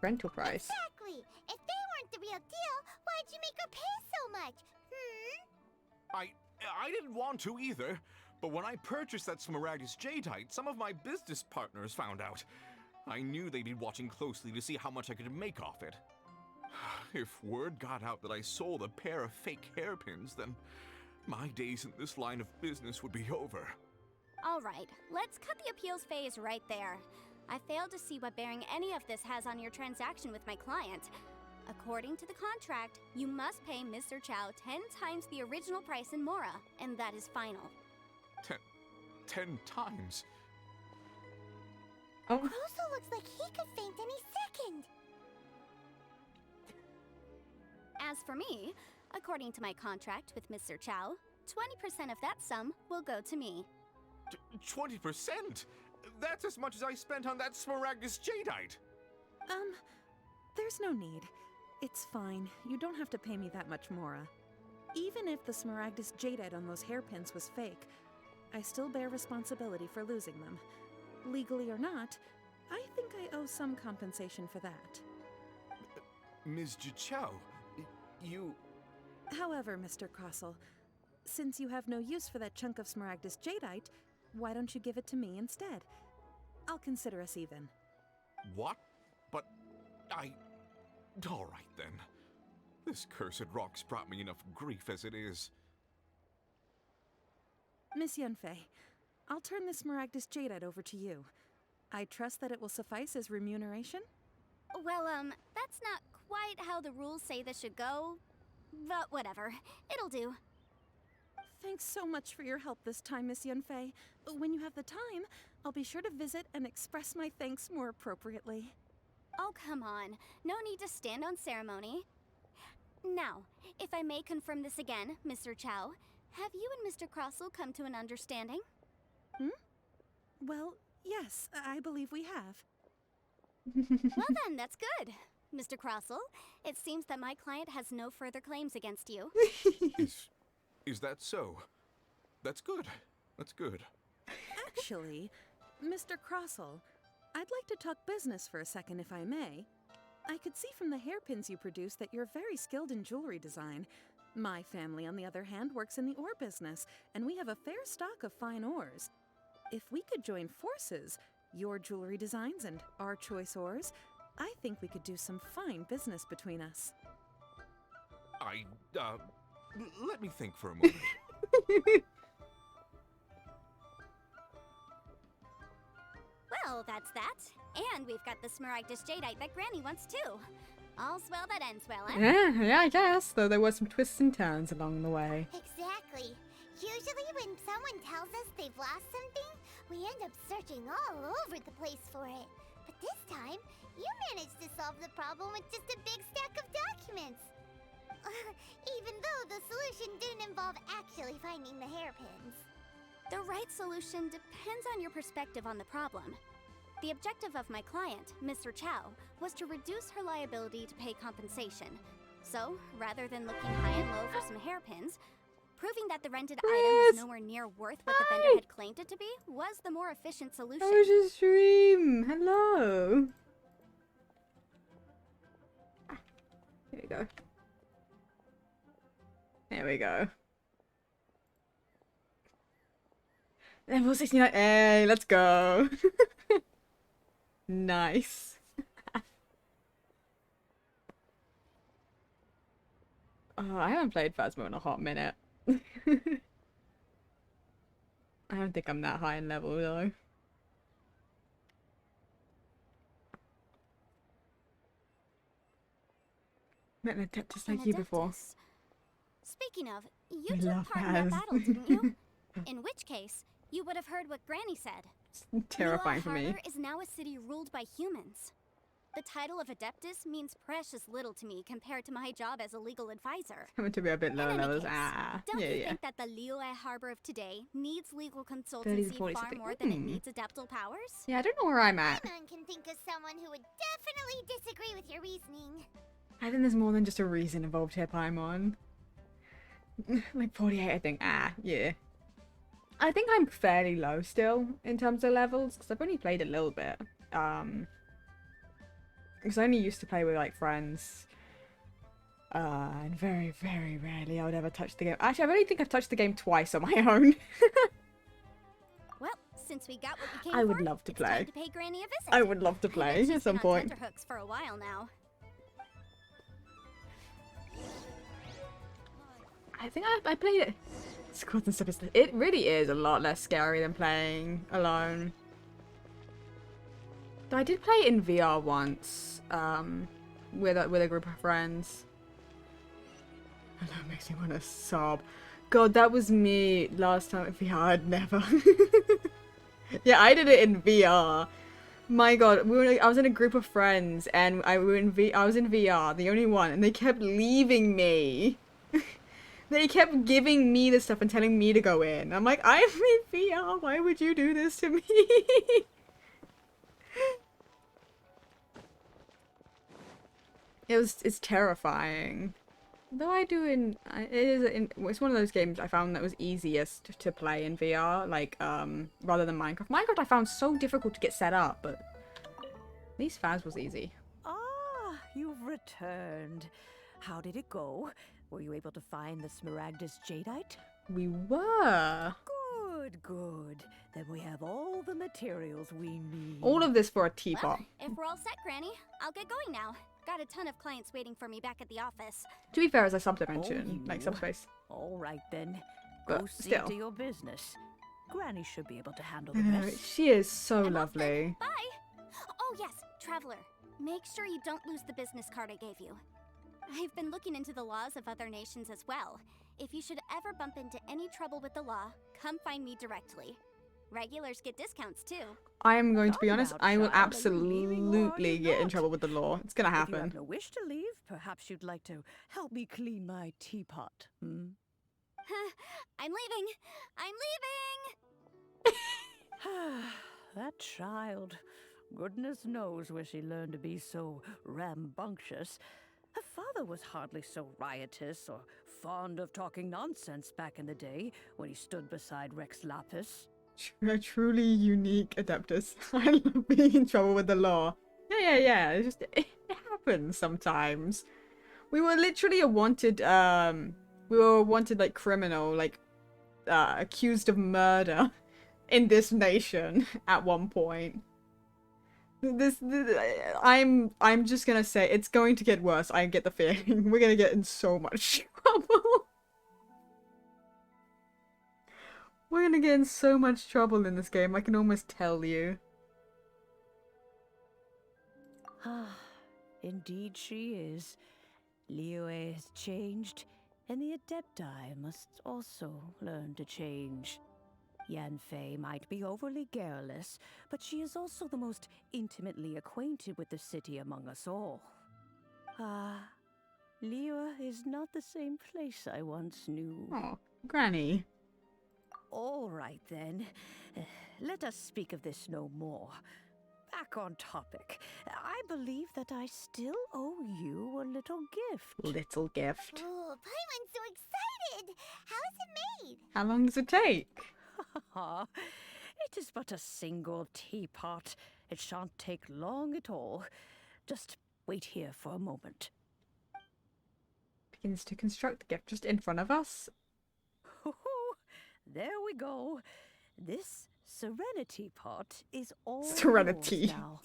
rental price. Exactly. If they weren't the real deal, why'd you make her pay so much? I didn't want to either, but when I purchased that Smaragdus jadeite, some of my business partners found out. I knew they'd be watching closely to see how much I could make off it. If word got out that I sold a pair of fake hairpins, then my days in this line of business would be over. Alright, let's cut the appeals phase right there. I failed to see what bearing any of this has on your transaction with my client. According to the contract, you must pay Mr. Chow 10 times the original price in Mora, and that is final. 10 times? Oh. Kroso looks like he could faint any second. As for me, according to my contract with Mr. Chow, 20% of that sum will go to me. 20%? That's as much as I spent on that Smaragdus jadeite. There's no need. It's fine. You don't have to pay me that much, Mora. Even if the Smaragdus jadeite on those hairpins was fake, I still bear responsibility for losing them. Legally or not, I think I owe some compensation for that. Ms. Jichao, you... However, Mr. Crossell, since you have no use for that chunk of Smaragdus jadeite, why don't you give it to me instead? I'll consider us even. What? But all right then. This cursed rock's brought me enough grief as it is. Miss Yunfei, I'll turn this Smaragdus jadeite over to you. I trust that it will suffice as remuneration? Well, that's not quite how the rules say this should go, but whatever. It'll do. Thanks so much for your help this time, Miss Yunfei. When you have the time, I'll be sure to visit and express my thanks more appropriately. Oh, come on. No need to stand on ceremony. Now, if I may confirm this again, Mr. Chow, have you and Mr. Crossell come to an understanding? Well, yes, I believe we have. Well then, that's good. Mr. Crossell, it seems that my client has no further claims against you. Is that so? That's good. That's good. Actually, Mr. Crossell, I'd like to talk business for a second if I may. I could see from the hairpins you produce that you're very skilled in jewelry design. My family, on the other hand, works in the ore business, and we have a fair stock of fine ores. If we could join forces, your jewelry designs and our choice ores, I think we could do some fine business between us. Let me think for a moment. Well, that's that. And we've got the Smaragdus jadeite that Granny wants too. All's well that ends well, eh? Yeah, I guess. Though there were some twists and turns along the way. Exactly. Usually when someone tells us they've lost something, we end up searching all over the place for it. But this time, you managed to solve the problem with just a big stack of documents. Even though the solution didn't involve actually finding the hairpins. The right solution depends on your perspective on the problem. The objective of my client, Mr. Chow, was to reduce her liability to pay compensation. So, rather than looking high and low for some hairpins, proving that the rented item was nowhere near worth what the vendor had claimed it to be was the more efficient solution. How was your stream? Hello. Here we go. There we go. Level 69. Hey, let's go. Nice. Oh, I haven't played Phasmo in a hot minute. I don't think I'm that high in level though. Met an Adeptus like you before. Speaking of, you We took love part in that Baz. battle, didn't you? In which case, you would have heard what Granny said. Terrifying for me. Harbor is now a city ruled by humans. The title of Adeptus means precious little to me compared to my job as a legal advisor. Coming to be a bit lower In any levels. case, Ah, don't yeah, you yeah. think that the Liyue Harbor of today needs legal 30 to consultancy 40 far something. more than it needs adeptal powers? Yeah, I don't know where I'm at. Paimon can think of someone who would definitely disagree with your reasoning. I think there's more than just a reason involved here, Paimon. Like 48, I think. Ah, yeah. I think I'm fairly low still in terms of levels because I've only played a little bit. Because I only used to play with like friends. And very, very rarely I would ever touch the game. Actually, I only think I've touched the game twice on my own. Well, since we got what we came I would for, love to it's time play. to pay Granny a visit. I would love to I bet play she's at some been on point. tenterhooks for a while now. I think I played it. Squads and stuff. It really is a lot less scary than playing alone. Though I did play it in VR once, with a group of friends. And that makes me want to sob. God, that was me last time in VR. I'd never. Yeah, I did it in VR. My God, I was in a group of friends, and I was in VR, the only one, and they kept leaving me. They kept giving me the stuff and telling me to go in. I'm like, I'm in VR. Why would you do this to me? It's terrifying. Though I do it's one of those games I found that was easiest to play in VR, like rather than Minecraft. Minecraft I found so difficult to get set up, but at least Phas was easy. Ah, you've returned. How did it go? Were you able to find the Smaragdus Jadeite? We were. Good, good. Then we have all the materials we need. All of this for a teapot. Well, if we're all set, Granny, I'll get going now. Got a ton of clients waiting for me back at the office. To be fair, as a subdimension, like you. subspace. All right then. But Go see still. to your business. Granny should be able to handle the rest. She is so I'm off then. lovely. Bye! Oh yes, Traveler. Make sure you don't lose the business card I gave you. I've been looking into the laws of other nations as well. If you should ever bump into any trouble with the law, come find me directly. Regulars get discounts too. I am going to be Find honest, out, I will child, are you leaving or are absolutely you get in not? trouble with the law. It's gonna If you have happen. no wish to leave, perhaps you'd like to help me clean my teapot, hmm? I'm leaving! I'm leaving! That child. Goodness knows where she learned to be so rambunctious. Her father was hardly so riotous or fond of talking nonsense back in the day when he stood beside Rex Lapis. A truly unique Adeptus. I love being in trouble with the law. Yeah. It's just it happens sometimes. We were literally a wanted like criminal, like accused of murder in this nation at one point. I'm just gonna say it's going to get worse. I get the feeling we're gonna get in so much trouble. We're gonna get in so much trouble in this game. I can almost tell you. Ah, indeed she is. Liyue has changed, and the Adepti must also learn to change. Yanfei might be overly garrulous, but she is also the most intimately acquainted with the city among us all. Ah, Liyue is not the same place I once knew. Oh, Granny. All right then. Let us speak of this no more. Back on topic. I believe that I still owe you a little gift. Little gift. Oh, Paimon's so excited! How is it made? How long does it take? It is but a single teapot. It shan't take long at all. Just wait here for a moment. Begins to construct the gift just in front of us. There we go. This Serenity Pot is all Serenity yours now.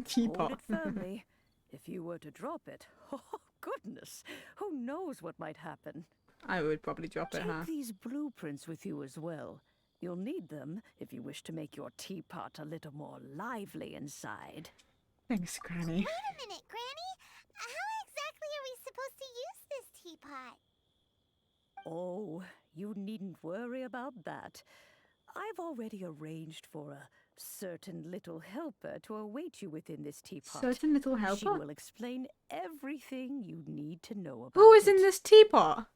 teapot. Hold it firmly. If you were to drop it, oh goodness, who knows what might happen. I would probably drop it, Take huh? these blueprints with you as well. You'll need them if you wish to make your teapot a little more lively inside. Thanks, Granny. Wait a minute, Granny. How exactly are we supposed to use this teapot? Oh, you needn't worry about that. I've already arranged for a certain little helper to await you within this teapot. Certain little She helper? will explain everything you need to know about Who is in it. this teapot?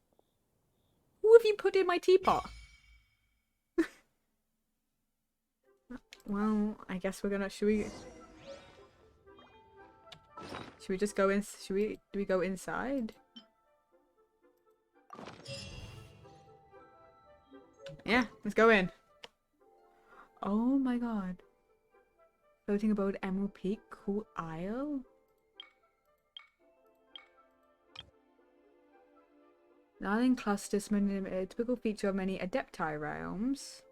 Who have you put in my teapot? Well, I guess we're gonna. Should we just go in? Do we go inside? Yeah, let's go in. Oh my god. Floating above Emerald Peak, cool isle. Darling clusters, a typical feature of many Adepti realms.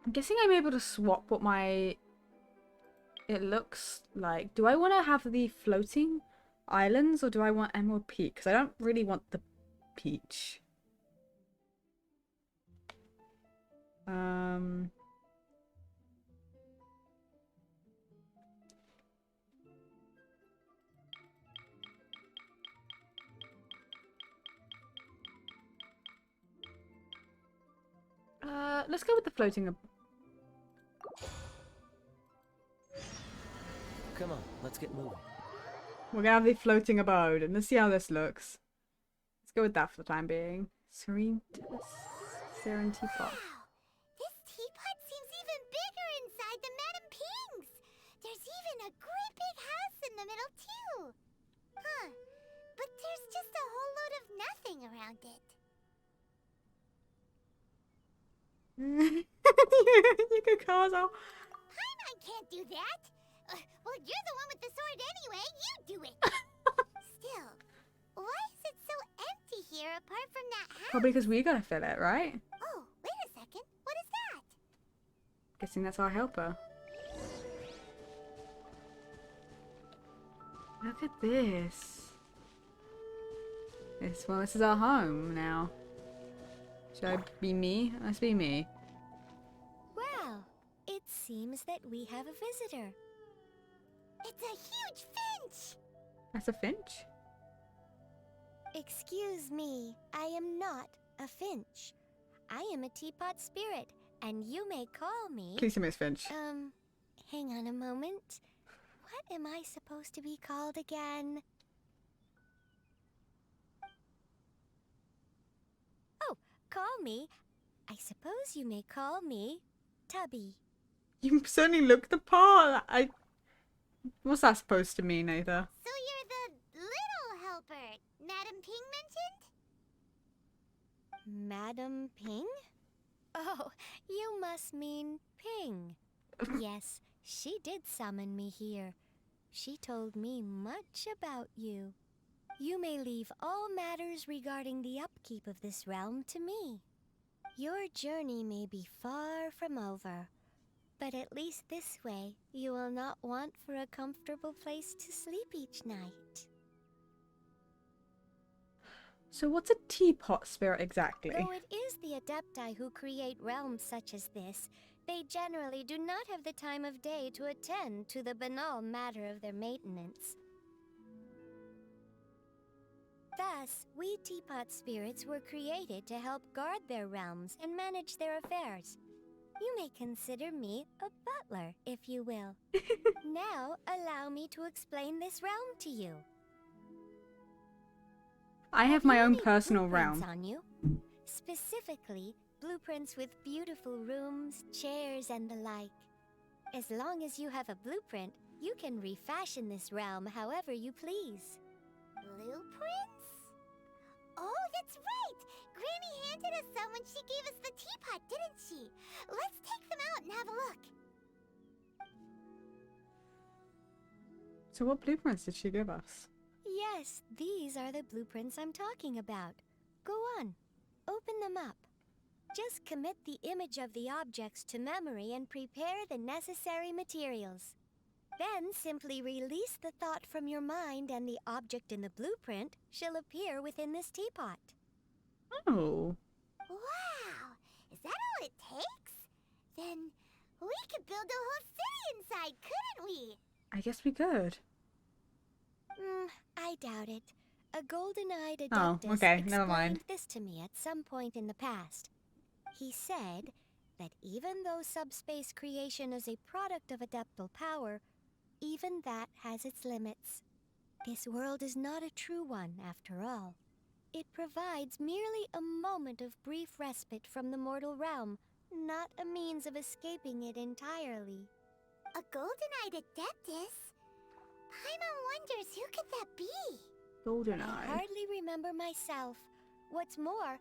I'm guessing I'm able to swap what my... It looks like. Do I want to have the floating islands or do I want Emerald Peak? Because I don't really want the peach. Let's go with the floating. Come on, let's get moving. We're gonna have the floating abode, and let's see how this looks. Let's go with that for the time being. Serenity Pot. Wow, this teapot seems even bigger inside than Madame Ping's. There's even a great big house in the middle too. Huh, but there's just a whole load of nothing around it. You could cause out. I can't do that. Well, you're the one with the sword anyway. You do it. Still, why is it so empty here apart from that house? Probably because we gotta fill it, right? Oh, wait a second. What is that? Guessing that's our helper. Look at this. Well, this is our home now. Should I be me? Let's be me. Well, it seems that we have a visitor. It's a huge finch! That's a finch? Excuse me, I am not a finch. I am a teapot spirit, and you may call me... Please say Miss Finch. Hang on a moment. What am I supposed to be called again? Oh, call me. I suppose you may call me Tubby. You certainly look the part. What's that supposed to mean, either? So you're the little helper Madame Ping mentioned? Madam Ping? Oh, you must mean Ping. Yes, she did summon me here. She told me much about you. You may leave all matters regarding the upkeep of this realm to me. Your journey may be far from over, but at least this way you will not want for a comfortable place to sleep each night. So what's a teapot spirit exactly? Though it is the Adepti who create realms such as this, they generally do not have the time of day to attend to the banal matter of their maintenance. Thus, we teapot spirits were created to help guard their realms and manage their affairs. You may consider me a butler, if you will. Now, allow me to explain this realm to you. I have my own Any personal blueprints realm. on you? Specifically, blueprints with beautiful rooms, chairs, and the like. As long as you have a blueprint, you can refashion this realm however you please. Blueprints? Oh, that's right! Granny handed us some when she gave us the teapot, didn't she? Let's take them out and have a look. So what blueprints did she give us? Yes, these are the blueprints I'm talking about. Go on, open them up. Just commit the image of the objects to memory and prepare the necessary materials. Then simply release the thought from your mind and the object in the blueprint shall appear within this teapot. Oh. Wow! Is that all it takes? Then we could build a whole city inside, couldn't we? I guess we could. I doubt it. A golden-eyed Oh, adeptus okay, never mind. explained this to me at some point in the past. He said that even though subspace creation is a product of adeptal power, even that has its limits. This world is not a true one, after all. It provides merely a moment of brief respite from the mortal realm, not a means of escaping it entirely. A golden-eyed adeptus? Paimon wonders who could that be? I GoldenEye. hardly remember myself. What's more,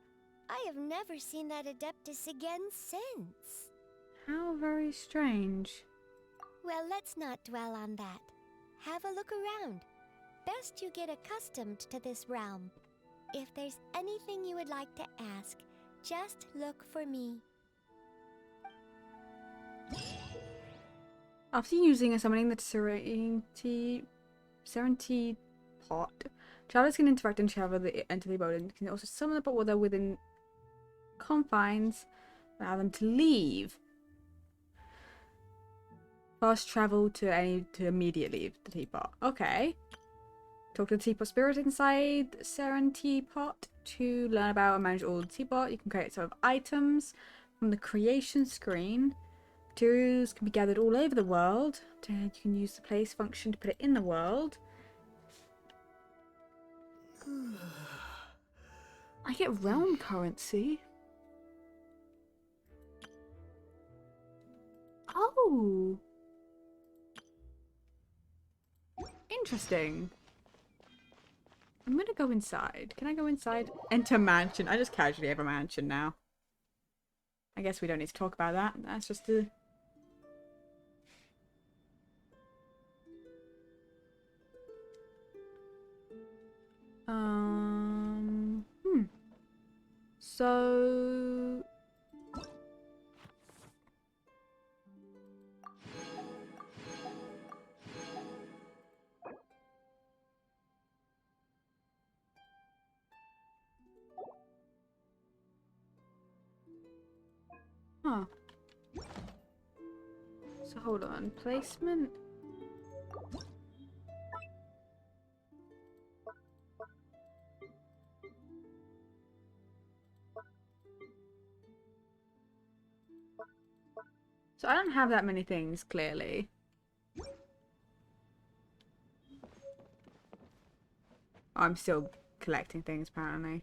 I have never seen that adeptus again since. How very strange. Well, let's not dwell on that. Have a look around. Best you get accustomed to this realm. If there's anything you would like to ask, just look for me. After using and summoning the Serenity Pot, travelers can interact and travel enter the abode and can also summon the pot while they're within confines, allow them to leave. Fast travel to immediately leave the teapot. Okay. Talk to the teapot spirit inside the Serenity Pot to learn about and manage all the teapot. You can create sort of items from the creation screen. Materials can be gathered all over the world. You can use the place function to put it in the world. I get realm currency. Oh. Interesting. I'm gonna go inside. Can I go inside? Enter mansion. I just casually have a mansion now. I guess we don't need to talk about that. That's just a... So... Huh. So hold on. Placement? So I don't have that many things, clearly. I'm still collecting things, apparently.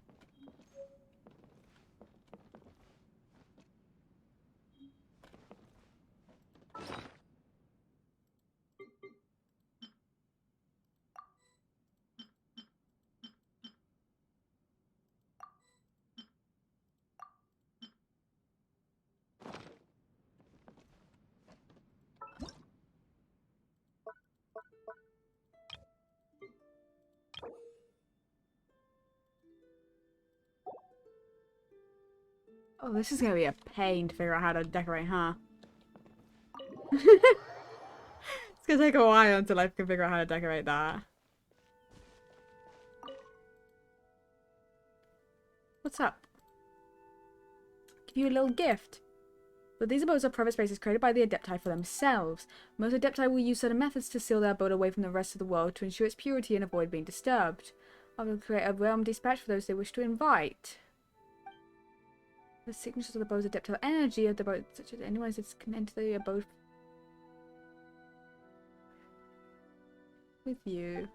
Oh, this is gonna be a pain to figure out how to decorate, huh? It's gonna take a while until I can figure out how to decorate that. What's up? Give you a little gift. But these abodes are private spaces created by the Adepti for themselves. Most Adepti will use certain methods to seal their abode away from the rest of the world to ensure its purity and avoid being disturbed. I will create a realm dispatch for those they wish to invite. The signatures of the abode's adeptal energy of the abode, such as anyone that can enter the abode with you.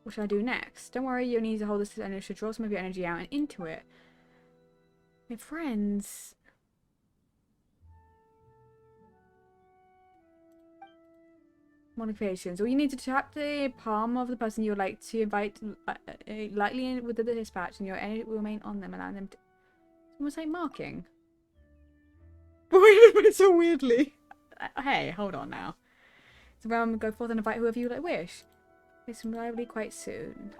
What should I do next? Don't worry, you only need to hold this and it should draw some of your energy out and into it. My friends. Modifications. All you need to tap the palm of the person you would like to invite lightly in with the dispatch, and your energy will remain on them, allowing them to. It's almost like marking. But wait a minute, so weirdly. Hey, hold on now. So go forth and invite whoever you wish. It's arrivally quite soon.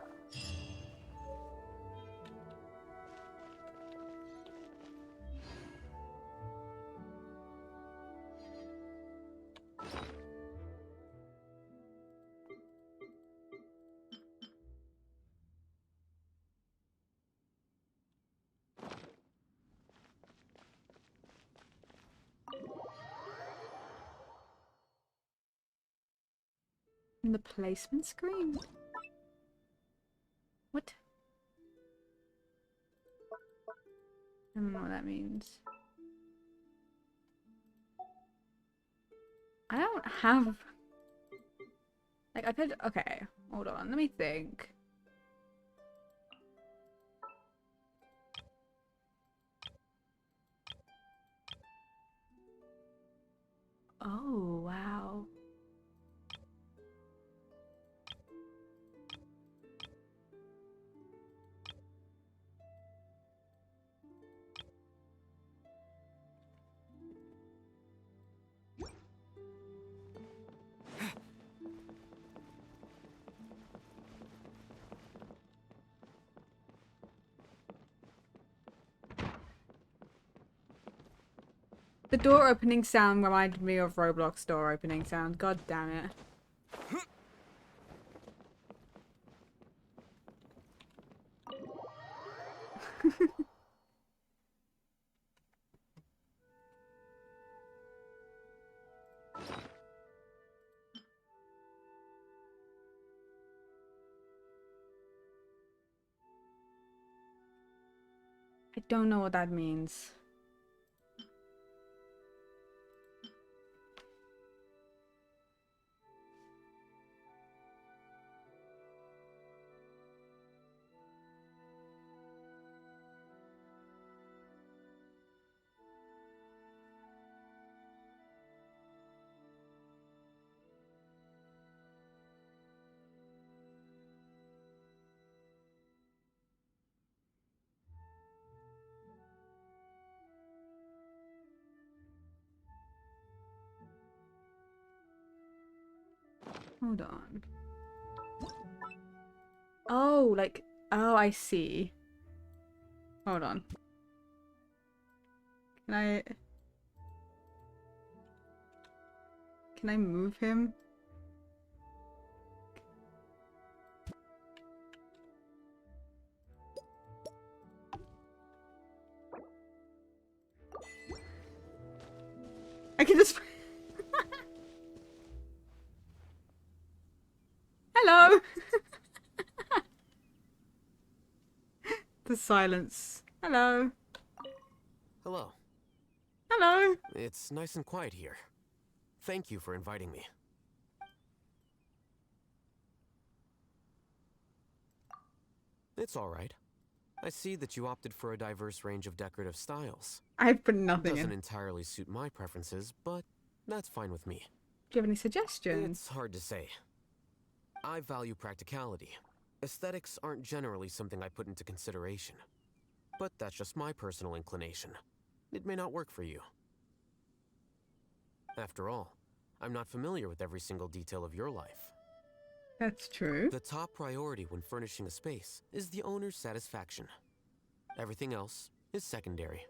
In the placement screen? What? I don't know what that means. I don't have... Like, I could... Okay, hold on. Let me think. Oh, wow. The door opening sound reminded me of Roblox door opening sound. God damn it. I don't know what that means. Hold on. Oh, like... Oh, I see. Hold on. Can I move him? I can just... Hello! The silence. Hello. Hello. Hello. It's nice and quiet here. Thank you for inviting me. It's all right. I see that you opted for a diverse range of decorative styles. I've put nothing Doesn't in. entirely suit my preferences, but that's fine with me. Do you have any suggestions? It's hard to say. I value practicality. Aesthetics aren't generally something I put into consideration. But that's just my personal inclination. It may not work for you. After all, I'm not familiar with every single detail of your life. That's true. The top priority when furnishing a space is the owner's satisfaction. Everything else is secondary.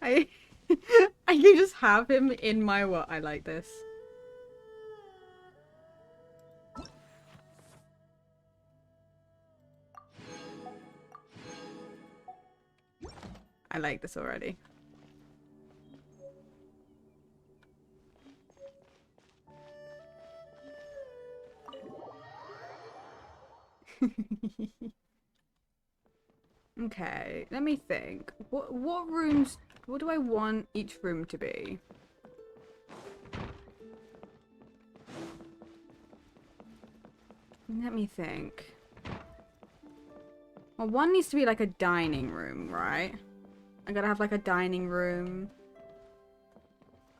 I can just have him in my what? I like this. I like this already. Okay, let me think. What rooms? What do I want each room to be? Let me think. Well, one needs to be like a dining room, right? I gotta have like a dining room.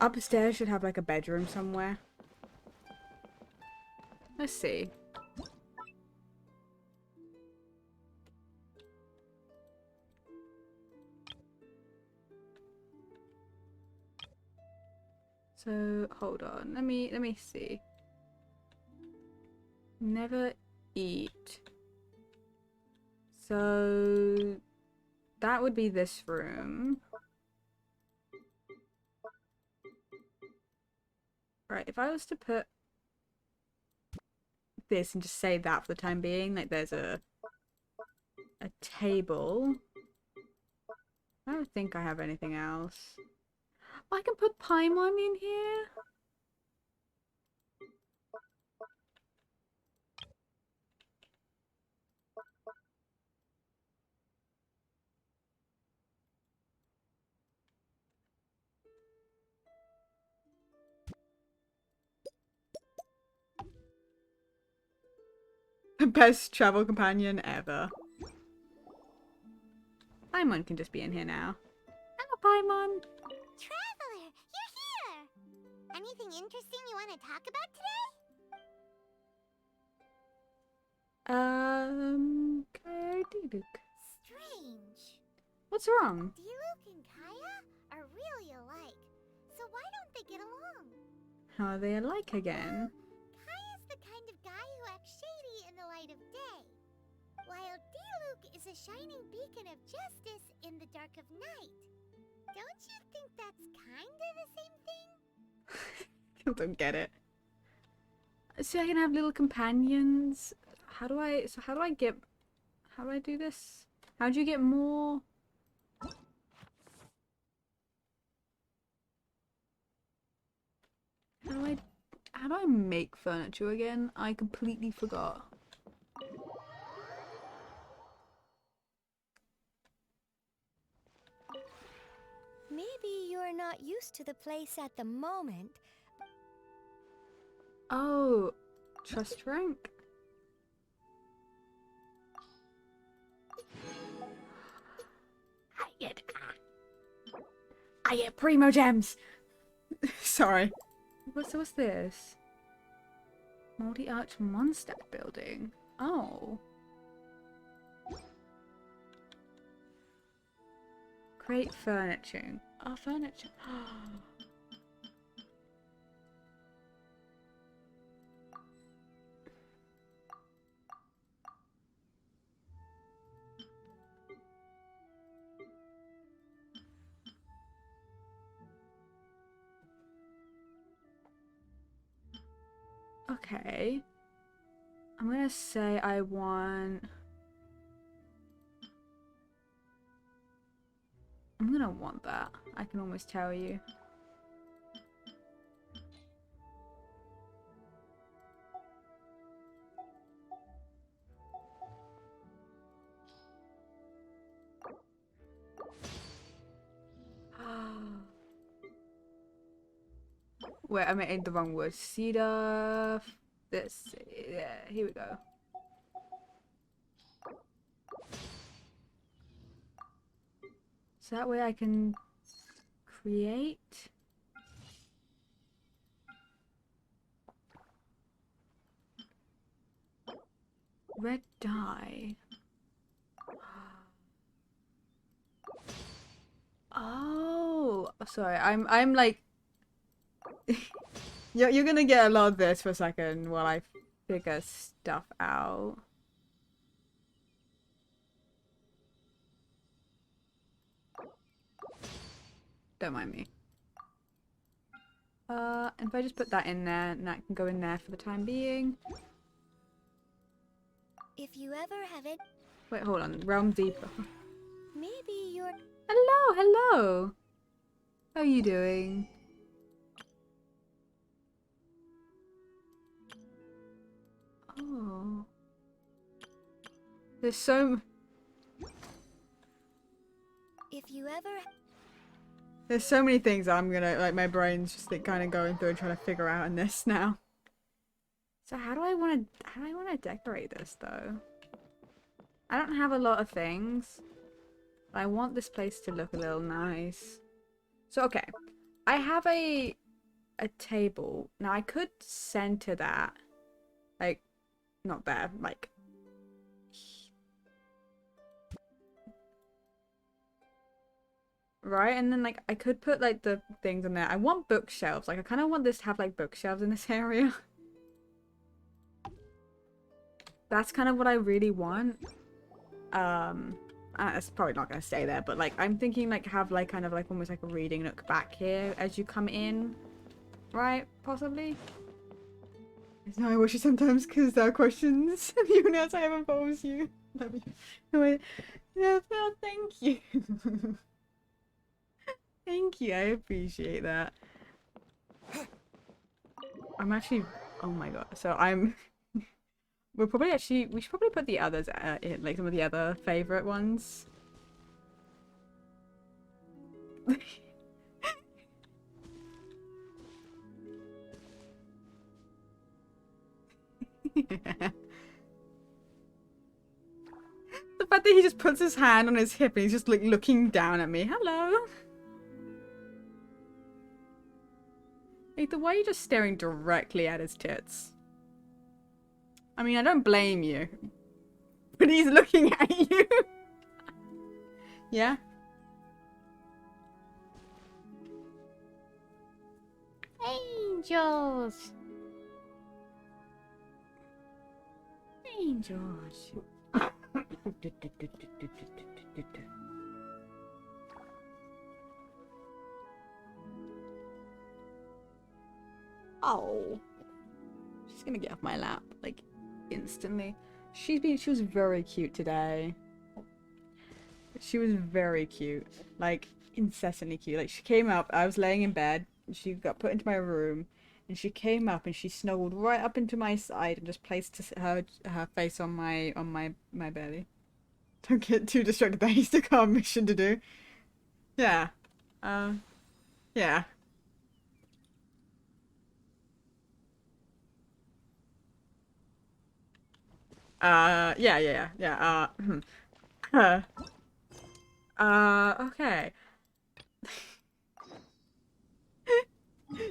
Upstairs should have like a bedroom somewhere. Let's see. So hold on. Let me see. Never eat. So that would be this room. Right, if I was to put this and just save that for the time being, like there's a table. I don't think I have anything else. Oh, I can put Paimon in here. Best travel companion ever. Paimon can just be in here now. Hello, Paimon. Traveler, you're here! Anything interesting you want to talk about today? Okay, Diluc. Strange. What's wrong? Diluc and Kaya are really alike, so why don't they get along? How are they alike again? Kaya's the kind of guy who acts shady in the light of day, while Diluc is a shining beacon of justice in the dark of night. Don't you think that's kinda the same thing? I don't get it. So I can have little companions. How do I do this? How do you get more? How do I make furniture again? I completely forgot. Maybe you're not used to the place at the moment. Oh, trust rank. I get primo gems. Sorry. What's this? Multi-arch monster building. Oh. Create furniture. Oh, furniture. Okay. I'm gonna say I want... I'm gonna want that. I can almost tell you. Wait, I made the wrong word. Cedar... This... Yeah, here we go. So that way I can create... red dye. Oh, sorry. I'm like... you're gonna get a lot of this for a second while I figure stuff out. Don't mind me. And if I just put that in there, and that can go in there for the time being. If you ever have it, Wait, hold on. Realm Deeper. maybe you're... Hello, hello. How are you doing? Oh. There's so... If you ever... There's so many things I'm gonna, like, my brain's just like, kind of going through and trying to figure out in this now. So how do I want to decorate this though? I don't have a lot of things. But I want this place to look a little nice. So okay, I have a table. Now I could center that. Like, not there, like. Right, and then like I could put like the things in there. I want bookshelves. Like I kind of want this to have like bookshelves in this area. That's kind of what I really want. It's probably not gonna stay there, but like I'm thinking like have like kind of like almost like a reading nook back here as you come in, right? Possibly. No, I wish you sometimes because there are questions. Even as I haven't posed you. Love you. No, wait. No, thank you. Thank you. I appreciate that. I'm actually. Oh my god. So I'm. We'll probably actually. We should probably put the others in, like some of the other favorite ones. The fact that he just puts his hand on his hip and he's just like looking down at me. Hello. Ethan, why are you just staring directly at his tits? I mean, I don't blame you. But he's looking at you. Yeah? Angels. Angels. Oh. She's gonna get off my lap, like, instantly. She was very cute today. She was very cute. Like, incessantly cute. Like, she came up, I was laying in bed, and she got put into my room, and she came up and she snuggled right up into my side and just placed her face on my belly. Don't get too distracted. That is the car mission to do. Yeah. Yeah. Yeah. Okay.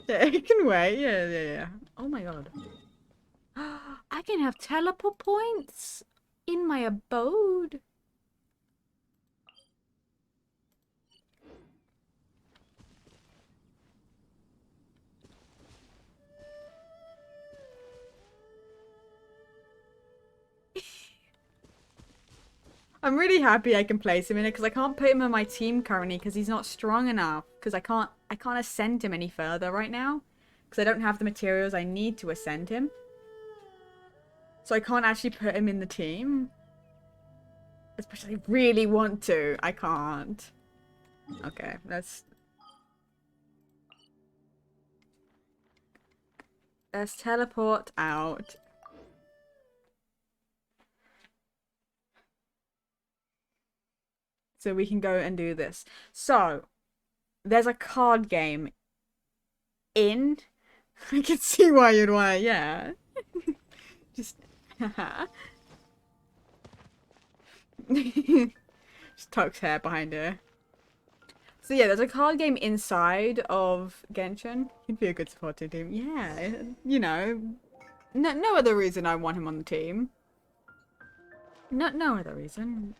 Yeah, it can wait. Yeah. Oh my god. I can have teleport points in my abode. I'm really happy I can place him in it because I can't put him in my team currently because he's not strong enough. Because I can't ascend him any further right now because I don't have the materials I need to ascend him. So I can't actually put him in the team. Especially if I really want to. I can't. Okay, let's teleport out. So we can go and do this. So, there's a card game in. I can see why you'd want it, yeah. Just just tucks hair behind her. So yeah, there's a card game inside of Genshin. He'd be a good supporting team. Yeah, you know. No other reason I want him on the team. No other reason.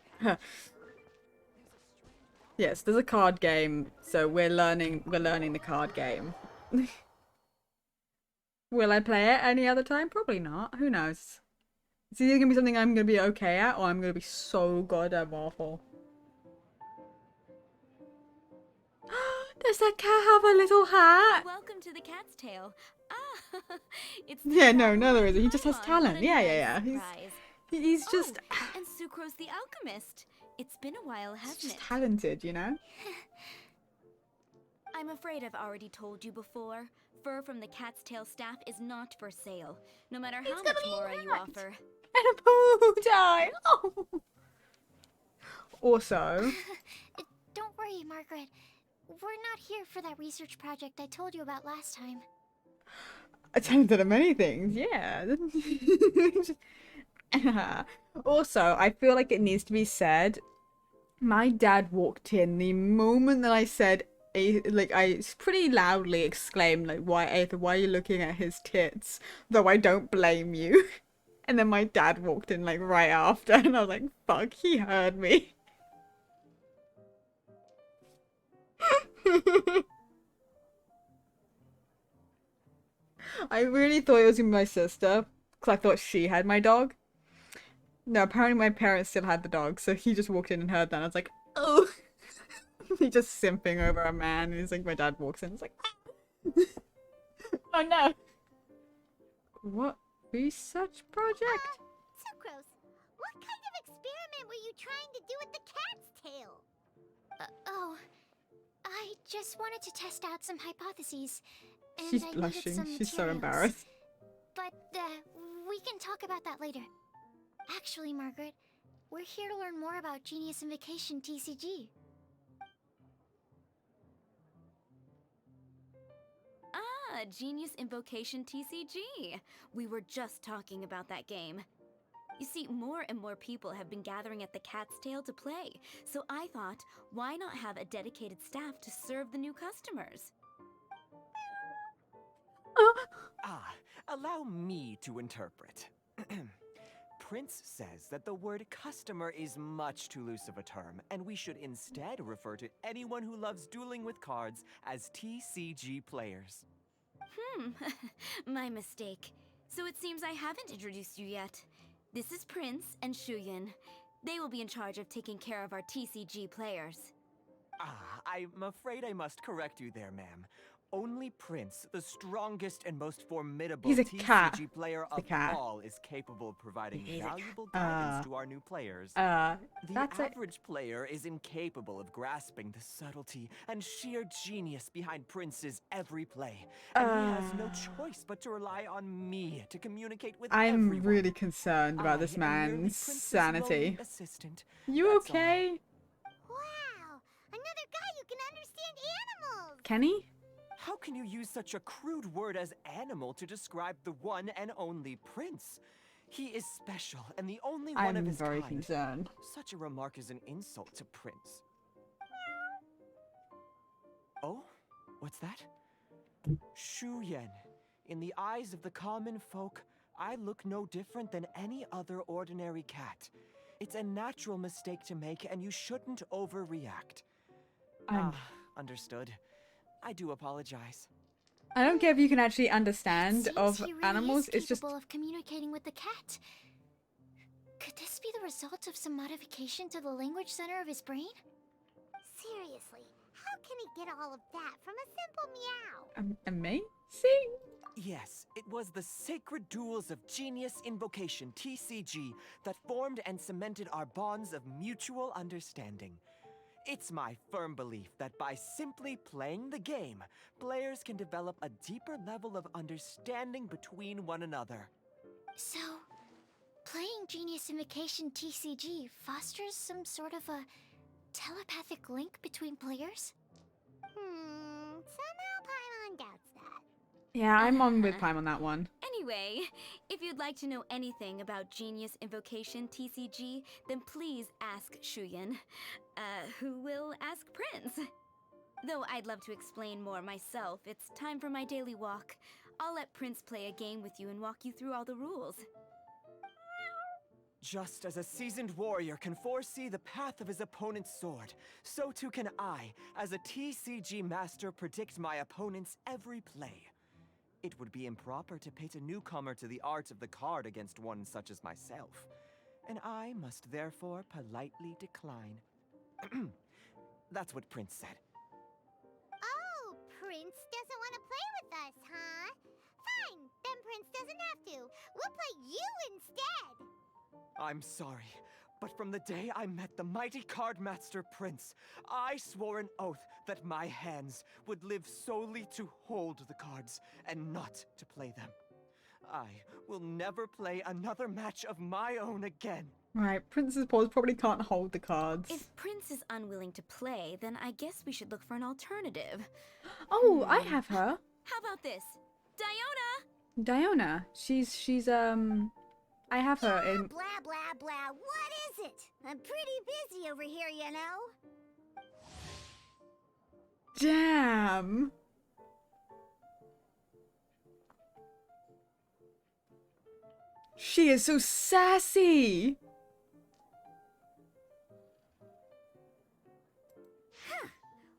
Yes, there's a card game, so we're learning the card game. Will I play it any other time? Probably not. Who knows? It's either gonna be something I'm gonna be okay at, or I'm gonna be so goddamn awful. Does that cat have a little hat? Welcome to the Cat's Tail. Ah, it's no, there isn't. He just has talent. Yeah. He's just and Sucrose the alchemist. It's been a while, hasn't it? He's just talented, you know? I'm afraid I've already told you before. Fur from the Cat's Tail staff is not for sale, no matter how much more you offer. And a poo die. Oh. Also, don't worry, Margaret. We're not here for that research project I told you about last time. Talented at many things, yeah. Also, I feel like it needs to be said, my dad walked in the moment that I said I pretty loudly exclaimed, like, why, Aether, why are you looking at his tits? Though I don't blame you. And then my dad walked in, like, right after, and I was like, fuck, he heard me. I really thought it was gonna be my sister, because I thought she had my dog. No, apparently my parents still had the dog, so he just walked in and heard that, and I was like, oh. He's just simping over a man, and he's like, my dad walks in, it's like, oh no. What research project? Sucrose, what kind of experiment were you trying to do with the cat's tail? Oh, I just wanted to test out some hypotheses. And She's I needed blushing. some She's so materials. embarrassed. But, we can talk about that later. Actually, Margaret, we're here to learn more about Genius Invocation TCG. Ah, Genius Invocation TCG. We were just talking about that game. You see, more and more people have been gathering at the Cat's Tail to play, so I thought, why not have a dedicated staff to serve the new customers? Allow me to interpret. Prince says that the word customer is much too loose of a term, and we should instead refer to anyone who loves dueling with cards as TCG players. My mistake. So it seems I haven't introduced you yet. This is Prince and Shuyan. They will be in charge of taking care of our TCG players. I'm afraid I must correct you there, ma'am. Only Prince, the strongest and most formidable He's a TCG cat. player He's a of cat. all, is capable of providing He's a valuable cat. guidance to our new players. That's The it. average player is incapable of grasping the subtlety and sheer genius behind Prince's every play, and he has no choice but to rely on me to communicate with I'm everyone. really concerned about this I am merely man's Prince's sanity. lowly assistant. You That's all. okay? Wow, another guy who can understand animals! Kenny? How can you use such a crude word as animal to describe the one and only Prince? He is special and the only one of I'm his very kind. concerned. Such a remark is an insult to Prince. Oh? What's that? Shu Yen. In the eyes of the common folk, I look no different than any other ordinary cat. It's a natural mistake to make, and you shouldn't overreact. Understood. I do apologize. I don't care if you can actually understand Seems of he really animals. is It's just capable of communicating with the cat. Could this be the result of some modification to the language center of his brain? Seriously, how can he get all of that from a simple meow? amazing. Yes, it was the sacred duels of Genius Invocation, TCG, that formed and cemented our bonds of mutual understanding. It's my firm belief that by simply playing the game, players can develop a deeper level of understanding between one another. So, playing Genius Invocation TCG fosters some sort of a telepathic link between players? Somehow Paimon doubts that. Yeah, I'm on with Prime on that one. Anyway, if you'd like to know anything about Genius Invocation TCG, then please ask Shuyan, who will ask Prince. Though I'd love to explain more myself, it's time for my daily walk. I'll let Prince play a game with you and walk you through all the rules. Just as a seasoned warrior can foresee the path of his opponent's sword, so too can I, as a TCG master, predict my opponent's every play. It would be improper to pit a newcomer to the art of the card against one such as myself, and I must therefore politely decline. That's what Prince said. Oh, Prince doesn't want to play with us, huh? Fine, then Prince doesn't have to. We'll play you instead. I'm sorry, but from the day I met the mighty card master Prince, I swore an oath that my hands would live solely to hold the cards and not to play them. I will never play another match of my own again. Right, Prince's paws probably can't hold the cards. If Prince is unwilling to play, then I guess we should look for an alternative. Oh, I have her. How about this? Diona! Diona. She's I have her in. Blah, blah, blah. What is it? I'm pretty busy over here, you know. Damn. She is so sassy.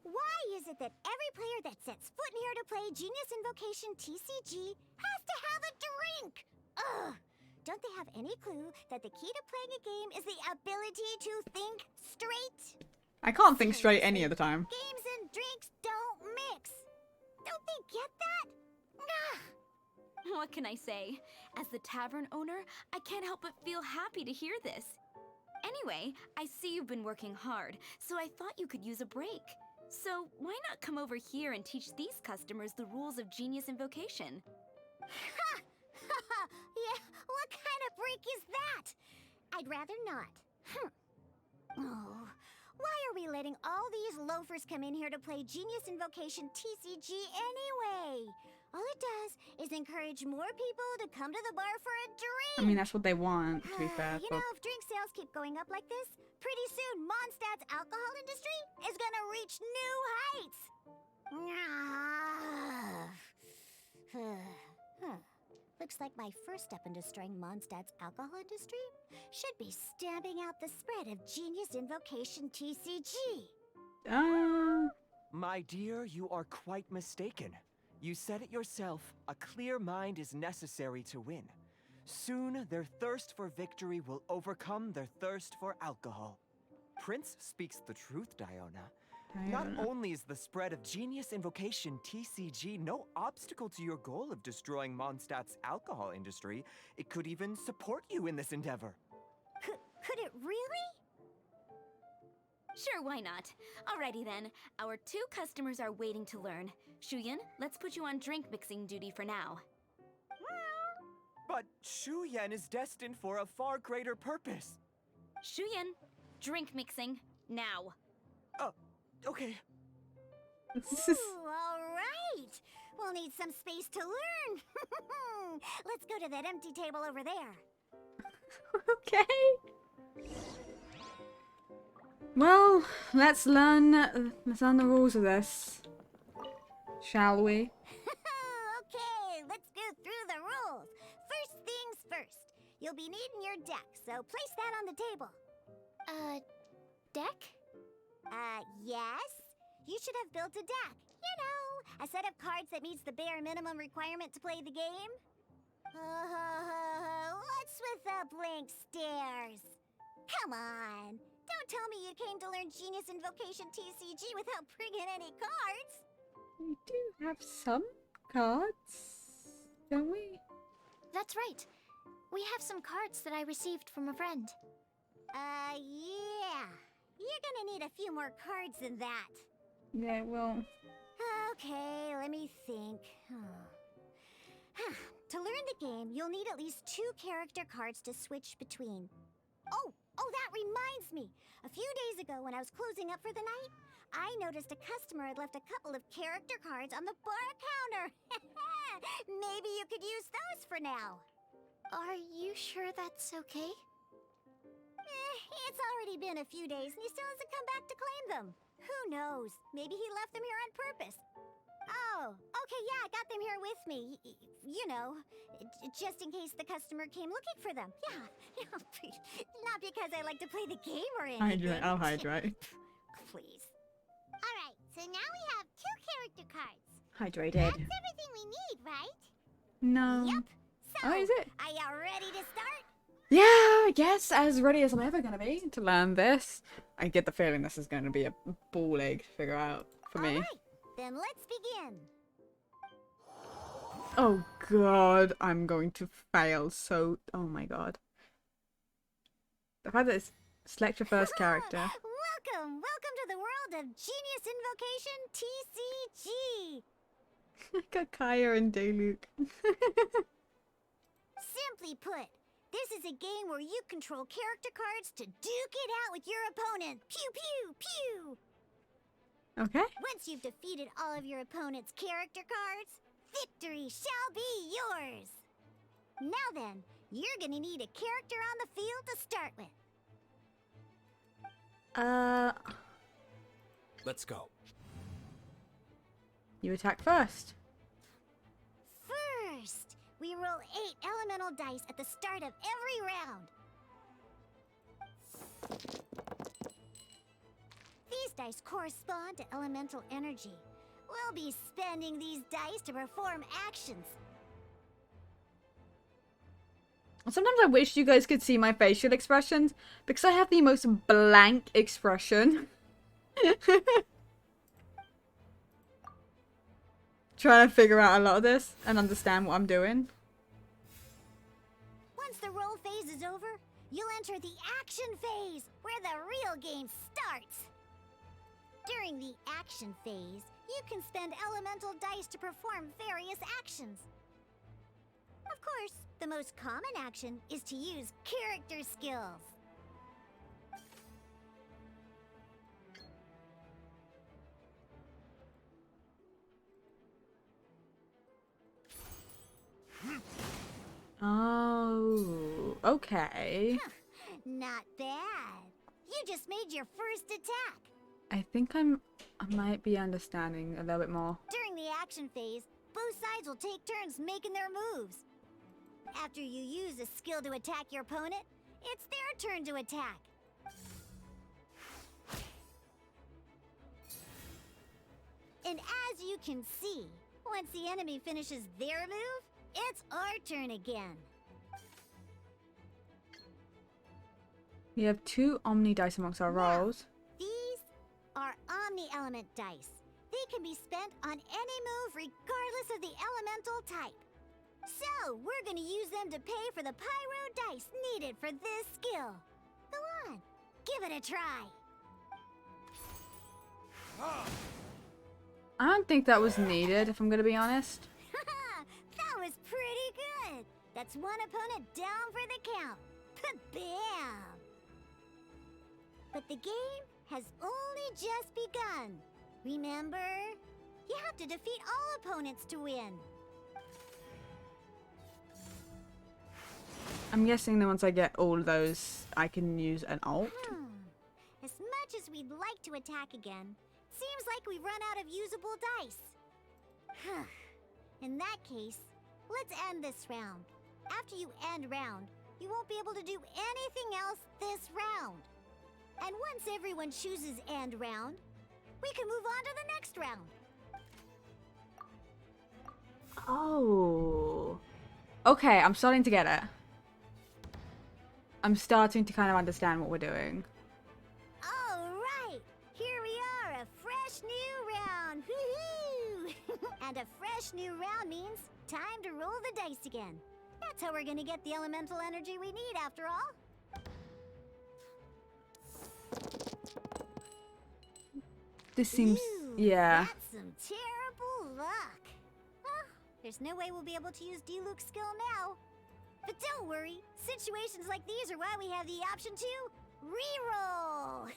Why is it that every player that sets foot in here to play Genius Invocation TCG has to have a drink? Ugh! Don't they have any clue that the key to playing a game is the ability to think straight? I can't think straight any of the time. Games and drinks don't mix. Don't they get that? Ugh. What can I say? As the tavern owner, I can't help but feel happy to hear this. Anyway, I see you've been working hard, so I thought you could use a break. So why not come over here and teach these customers the rules of Genius Invocation? Ha! Yeah, what kind of break is that? I'd rather not. Oh, why are we letting all these loafers come in here to play Genius Invocation TCG anyway? All it does is encourage more people to come to the bar for a drink. I mean, that's what they want, to be fair. You know, if drink sales keep going up like this, pretty soon Mondstadt's alcohol industry is gonna reach new heights. Looks like my first step in destroying Mondstadt's alcohol industry should be stamping out the spread of Genius Invocation TCG. My dear, you are quite mistaken. You said it yourself, a clear mind is necessary to win. Soon, their thirst for victory will overcome their thirst for alcohol. Prince speaks the truth, Diona. Not only is the spread of Genius Invocation TCG no obstacle to your goal of destroying Mondstadt's alcohol industry, it could even support you in this endeavor. Could it really? Sure, why not? Alrighty then, our 2 customers are waiting to learn. Shuyan, let's put you on drink mixing duty for now. But Shuyan is destined for a far greater purpose. Shuyan, drink mixing, now. Okay. All right. We'll need some space to learn. Let's go to that empty table over there. Okay. Well, let's learn the rules of this, shall we? Okay, let's go through the rules. First things first. You'll be needing your deck, so place that on the table. Deck? Yes. You should have built a deck. You know, a set of cards that meets the bare minimum requirement to play the game. What's with the blank stares? Come on. Don't tell me you came to learn Genius Invocation TCG without bringing any cards. We do have some cards, don't we? That's right. We have some cards that I received from a friend. Yeah. You're gonna need a few more cards than that. Yeah, well... Okay, let me think. To learn the game, you'll need at least 2 character cards to switch between. Oh, that reminds me! A few days ago when I was closing up for the night, I noticed a customer had left a couple of character cards on the bar counter. Maybe you could use those for now. Are you sure that's okay? It's already been a few days and he still hasn't come back to claim them. Who knows? Maybe he left them here on purpose. Oh, okay, yeah, I got them here with me. You know, just in case the customer came looking for them. Yeah, not because I like to play the game or anything. Hydrate, I'll hydrate. Please. Alright, so now we have 2 character cards. Hydrated. That's everything we need, right? No. Yep. So, Oh, is it? Are you ready to start? Yeah, I guess as ready as I'm ever going to be to learn this. I get the feeling this is going to be a ball ache to figure out for me. Alright, then let's begin. Oh god, I'm going to fail so... Oh my god. The fact that it's select your first character. Welcome to the world of Genius Invocation TCG. I got Kaya and Dayluk. Simply put, this is a game where you control character cards to duke it out with your opponent. Pew pew pew. Okay. Once you've defeated all of your opponent's character cards, victory shall be yours. Now then, you're gonna need a character on the field to start with. Let's go. You attack first. First, we roll 8 elemental dice at the start of every round. These dice correspond to elemental energy. We'll be spending these dice to perform actions. Sometimes I wish you guys could see my facial expressions because I have the most blank expression. Trying to figure out a lot of this and understand what I'm doing. Once the roll phase is over, you'll enter the action phase, where the real game starts. During the action phase, you can spend elemental dice to perform various actions. Of course, the most common action is to use character skills. Oh, okay. Not bad. You just made your first attack. I think I might be understanding a little bit more. During the action phase, both sides will take turns making their moves. After you use a skill to attack your opponent, it's their turn to attack. And as you can see, once the enemy finishes their move, it's our turn again. We have 2 Omni dice amongst our rolls. These are Omni-Element dice. They can be spent on any move regardless of the elemental type. So, we're gonna use them to pay for the pyro dice needed for this skill. Go on, give it a try. I don't think that was needed, if I'm gonna be honest. That was pretty good. That's one opponent down for the count. Bam! But the game has only just begun. Remember? You have to defeat all opponents to win. I'm guessing that once I get all those, I can use an alt. As much as we'd like to attack again, seems like we've run out of usable dice. In that case, let's end this round. After you end round, you won't be able to do anything else this round. And once everyone chooses end round, we can move on to the next round. Oh. Okay, I'm starting to get it. I'm starting to kind of understand what we're doing. All right, here we are, a fresh new round. Woohoo! And a fresh new round means time to roll the dice again. That's how we're gonna get the elemental energy we need, after all. This seems... yeah. That's some terrible luck. Well, there's no way we'll be able to use D-Luke's skill now. But don't worry, situations like these are why we have the option to re-roll.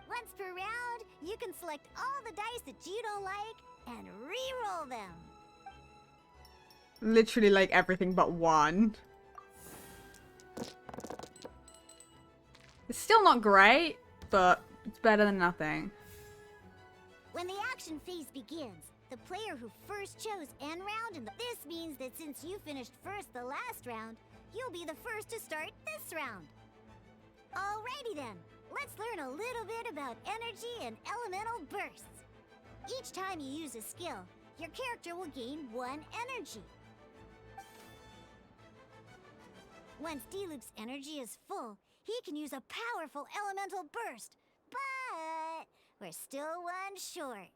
Once per round, you can select all the dice that you don't like and re-roll them. Literally like everything but one. It's still not great, but it's better than nothing. When the action phase begins, the player who first chose end round, this means that since you finished first the last round, you'll be the first to start this round. Alrighty then, let's learn a little bit about energy and elemental bursts. Each time you use a skill, your character will gain 1 energy. Once D-Luke's energy is full, he can use a powerful elemental burst, but we're still 1 short.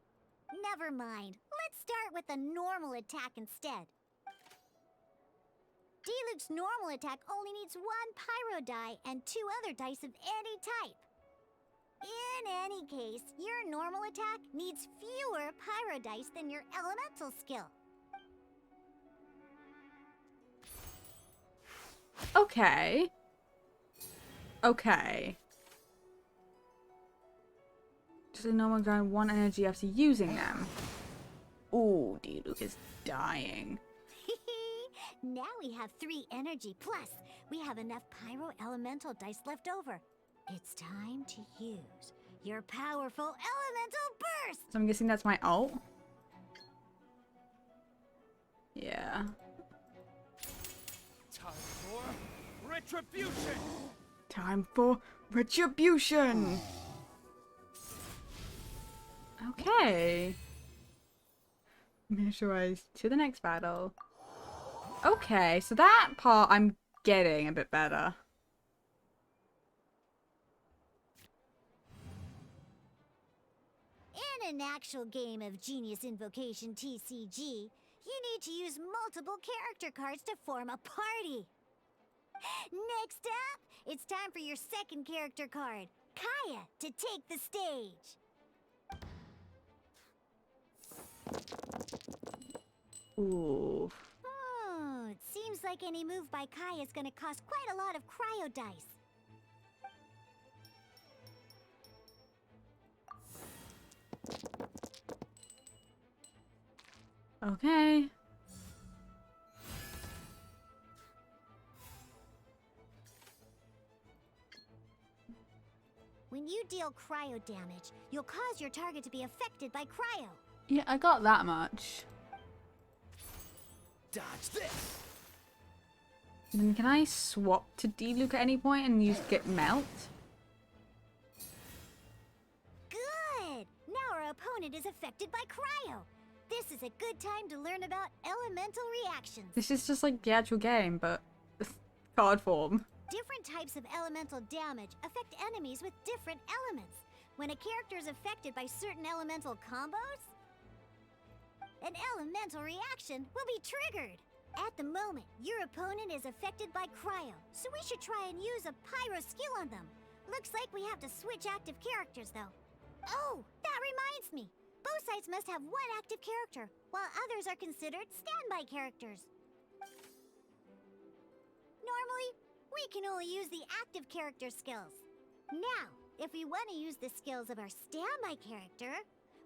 Never mind, let's start with a normal attack instead. D-Luke's normal attack only needs 1 pyro die and 2 other dice of any type. In any case, your normal attack needs fewer pyro dice than your elemental skill. Okay. Okay. Just a normal ground 1 energy after using them. Ooh, D-Luke is dying. Now we have 3 energy, plus we have enough pyro elemental dice left over. It's time to use your powerful elemental burst! So I'm guessing that's my alt. Yeah. Time for retribution! Time for retribution! Okay. Miniaturize to the next battle. Okay, so that part I'm getting a bit better. In an actual game of Genius Invocation TCG, you need to use multiple character cards to form a party. Next up, it's time for your second character card, Kaya, to take the stage. Ooh. Oh, it seems like any move by Kaya is gonna cost quite a lot of cryo dice. Okay. When you deal cryo damage, you'll cause your target to be affected by cryo. Yeah, I got that much. Dodge this! Then can I swap to Diluc at any point and use Get Melt? Good! Now our opponent is affected by cryo. This is a good time to learn about elemental reactions. This is just like the actual game, but card form. Different types of elemental damage affect enemies with different elements. When a character is affected by certain elemental combos, an elemental reaction will be triggered. At the moment, your opponent is affected by cryo, so we should try and use a pyro skill on them. Looks like we have to switch active characters, though. Oh, that reminds me. Both sides must have one active character, while others are considered standby characters. Normally, we can only use the active character skills. Now, if we want to use the skills of our standby character,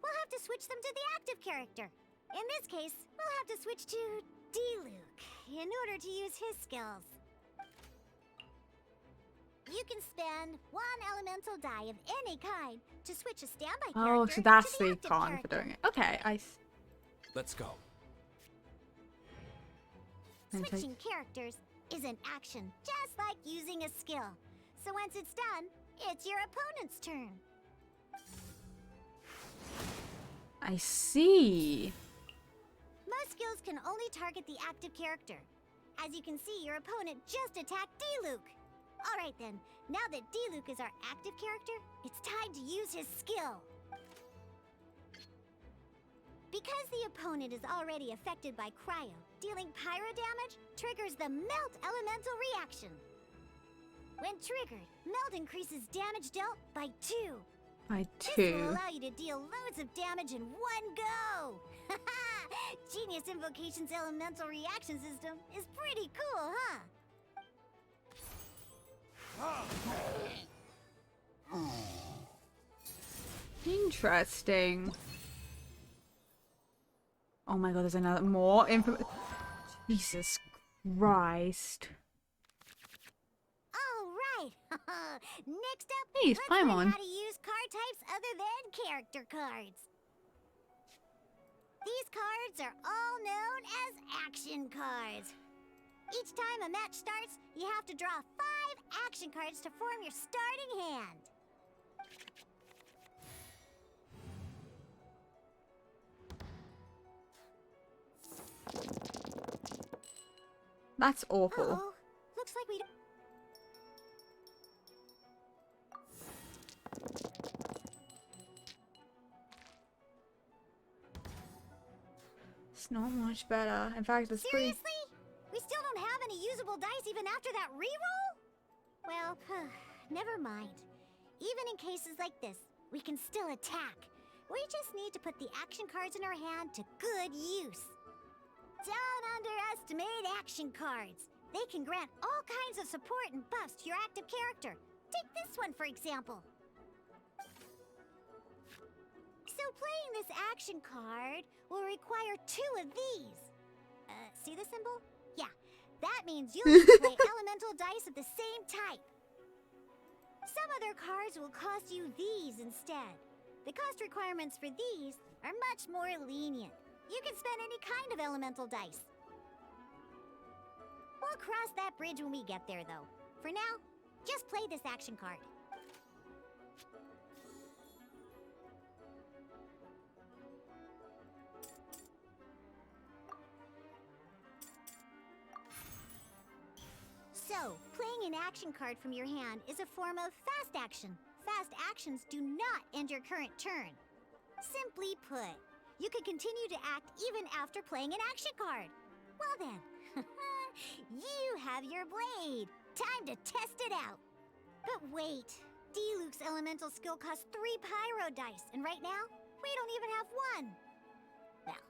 we'll have to switch them to the active character. In this case, we'll have to switch to Diluc in order to use his skills. You can spend one elemental die of any kind to switch a standby character. Oh, so that's to the the active con character. for doing it. Okay, Let's go. Switching characters is an action, just like using a skill. So once it's done, it's your opponent's turn. I see. Most skills can only target the active character. As you can see, your opponent just attacked Diluc. Alright then, now that Diluc is our active character, it's time to use his skill. Because the opponent is already affected by cryo, dealing pyro damage triggers the Melt elemental reaction. When triggered, Melt increases damage dealt by 2. By This will 2. allow you to deal loads of damage in one go! Genius Invocation's elemental reaction system is pretty cool, huh? Interesting. Oh my god, there's another more info. Jesus Christ. Alright! Next up, Hey, let's Paimon. learn how to use card types other than character cards. These cards are all known as action cards. Each time a match starts, you have to draw 5 action cards to form your starting hand. That's awful. Uh-oh. Looks like we don't... It's not much better. In fact, it's pretty. Seriously? We still don't have any usable dice even after that reroll? Well, never mind. Even in cases like this, we can still attack. We just need to put the action cards in our hand to good use. Don't underestimate action cards. They can grant all kinds of support and buffs to your active character. Take this one, for example. So playing this action card will require 2 of these. See the symbol? Yeah, that means you'll need to play elemental dice of the same type. Some other cards will cost you these instead. The cost requirements for these are much more lenient. You can spend any kind of elemental dice. We'll cross that bridge when we get there, though. For now, just play this action card. So, playing an action card from your hand is a form of fast action. Fast actions do not end your current turn. Simply put, you can continue to act even after playing an action card. Well then, you have your blade. Time to test it out. But wait, Diluc's elemental skill costs 3 pyro dice, and right now, we don't even have 1. Well,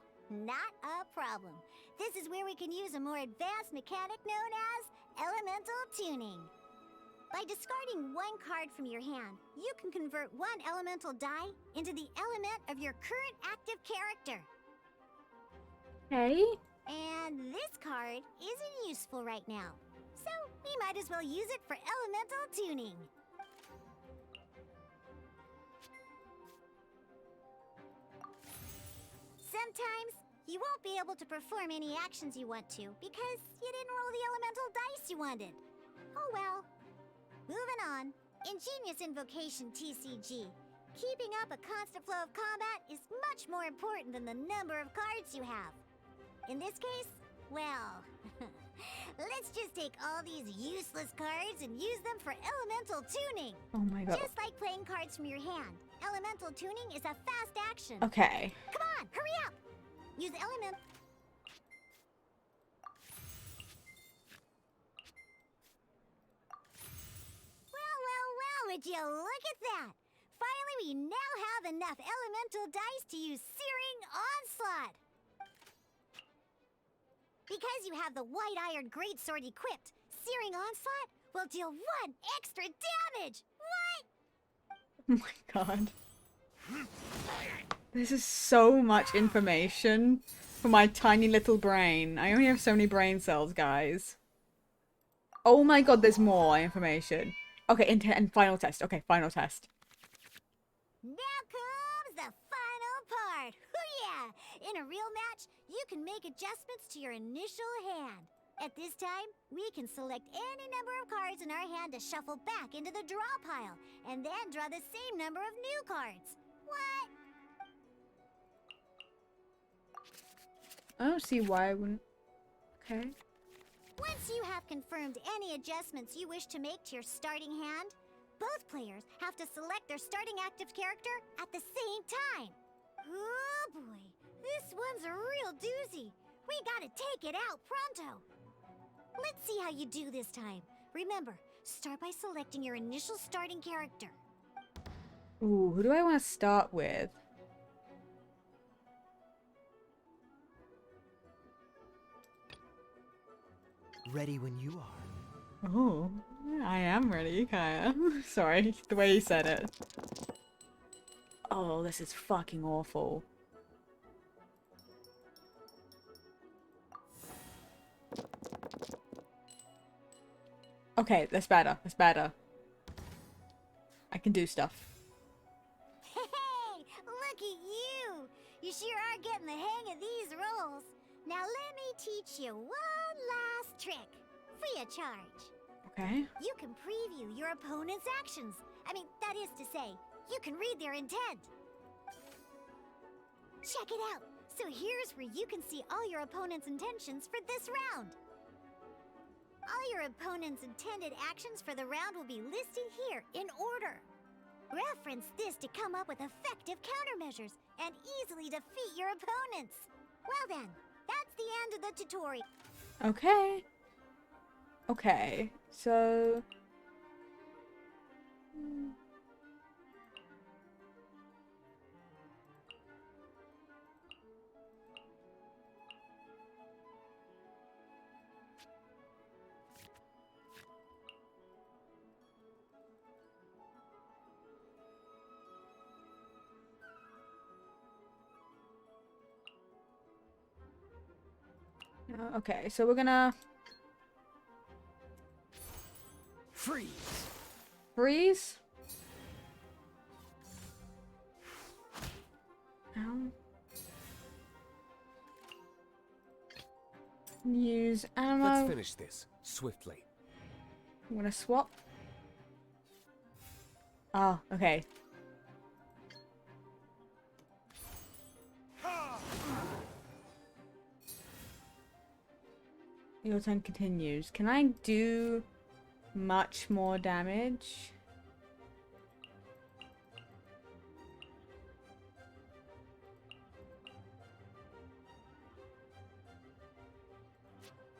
not a problem. This is where we can use a more advanced mechanic known as elemental tuning. By discarding 1 card from your hand, you can convert 1 elemental die into the element of your current active character. Okay. And this card isn't useful right now, so we might as well use it for elemental tuning. Sometimes you won't be able to perform any actions you want to because you didn't roll the elemental dice you wanted. Oh well. Moving on. Ingenious Invocation TCG. Keeping up a constant flow of combat is much more important than the number of cards you have. In this case, well, let's just take all these useless cards and use them for elemental tuning. Oh my god. Just like playing cards from your hand, elemental tuning is a fast action. Okay. Come on, hurry up! Use element... Well, would you look at that? Finally, we now have enough elemental dice to use Searing Onslaught. Because you have the White Iron Greatsword equipped, Searing Onslaught will deal 1 extra damage! What? Oh my god. This is so much information for my tiny little brain. I only have so many brain cells, guys. Oh my god, there's more information. Okay, and final test. Okay, final test. Now comes the final part. Hoo-yeah! In a real match, you can make adjustments to your initial hand. At this time, we can select any number of cards in our hand to shuffle back into the draw pile, and then draw the same number of new cards. What? I don't see why I wouldn't... Okay. Once you have confirmed any adjustments you wish to make to your starting hand, both players have to select their starting active character at the same time. Oh boy, this one's a real doozy. We gotta take it out pronto. Let's see how you do this time. Remember, start by selecting your initial starting character. Ooh, who do I want to start with? Ready when you are. Oh, I am ready, Kaya. Sorry, the way you said it. Oh, this is fucking awful. Okay, that's better. That's better. I can do stuff. Hey, look at you! You sure are getting the hang of these rolls. Now let me teach you one last trick, free of charge. Okay. You can preview your opponent's actions. I mean, that is to say, you can read their intent. Check it out. So here's where you can see all your opponent's intentions for this round. All your opponent's intended actions for the round will be listed here in order. Reference this to come up with effective countermeasures and easily defeat your opponents. Well then, that's the end of the tutorial. Okay. Okay, so... Okay, so we're gonna... Freeze! Freeze? Ow. Use ammo. Let's finish this swiftly. I'm gonna swap. Oh, okay. Your turn continues. Can I do much more damage?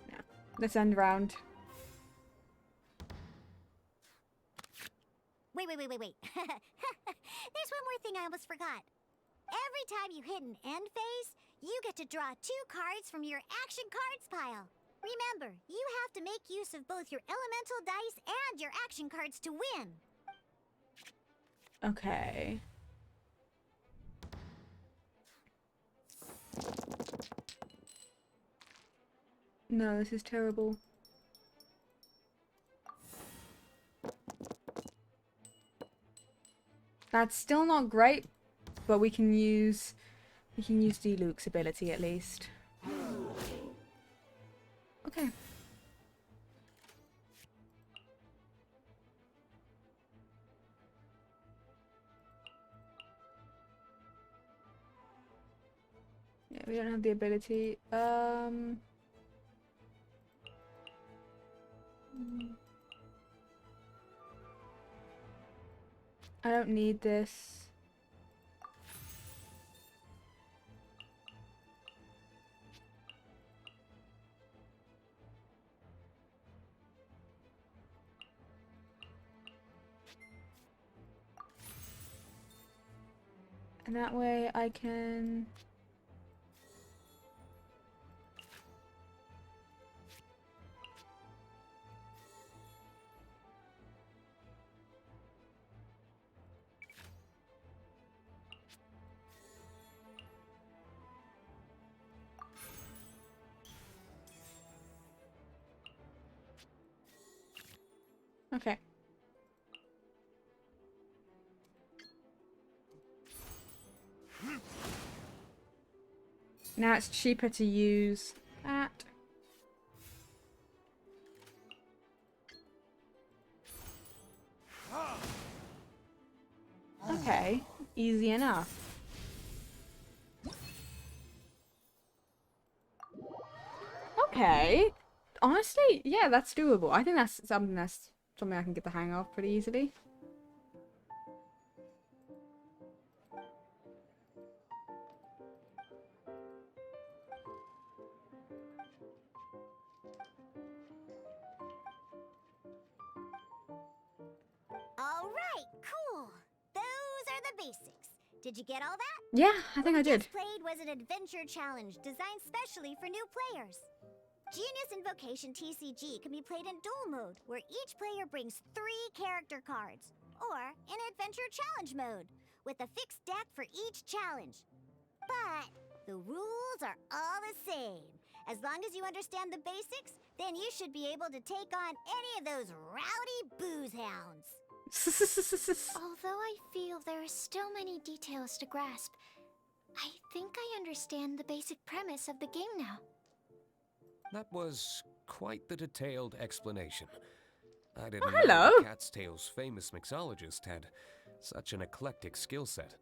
No. Let's end round. Wait. There's one more thing I almost forgot. Every time you hit an end phase, you get to draw 2 cards from your action cards pile. Remember, you have to make use of both your elemental dice and your action cards to win. Okay. No, this is terrible. That's still not great, but we can use D-Luke's ability at least. Okay. Yeah, we don't have the ability. I don't need this. And that way I can... Okay. Now it's cheaper to use that. Okay, easy enough. Okay. Honestly, yeah, that's doable. I think that's something I can get the hang of pretty easily. Alright, cool. Those are the basics. Did you get all that? Yeah, I think I did. What played was an adventure challenge designed specially for new players. Genius Invocation TCG can be played in duel mode, where each player brings 3 character cards, or in adventure challenge mode, with a fixed deck for each challenge. But the rules are all the same. As long as you understand the basics, then you should be able to take on any of those rowdy booze hounds. Although I feel there are still many details to grasp, I think I understand the basic premise of the game now. That was quite the detailed explanation. I didn't hello. know the Cat's Tail's famous mixologist had such an eclectic skill set.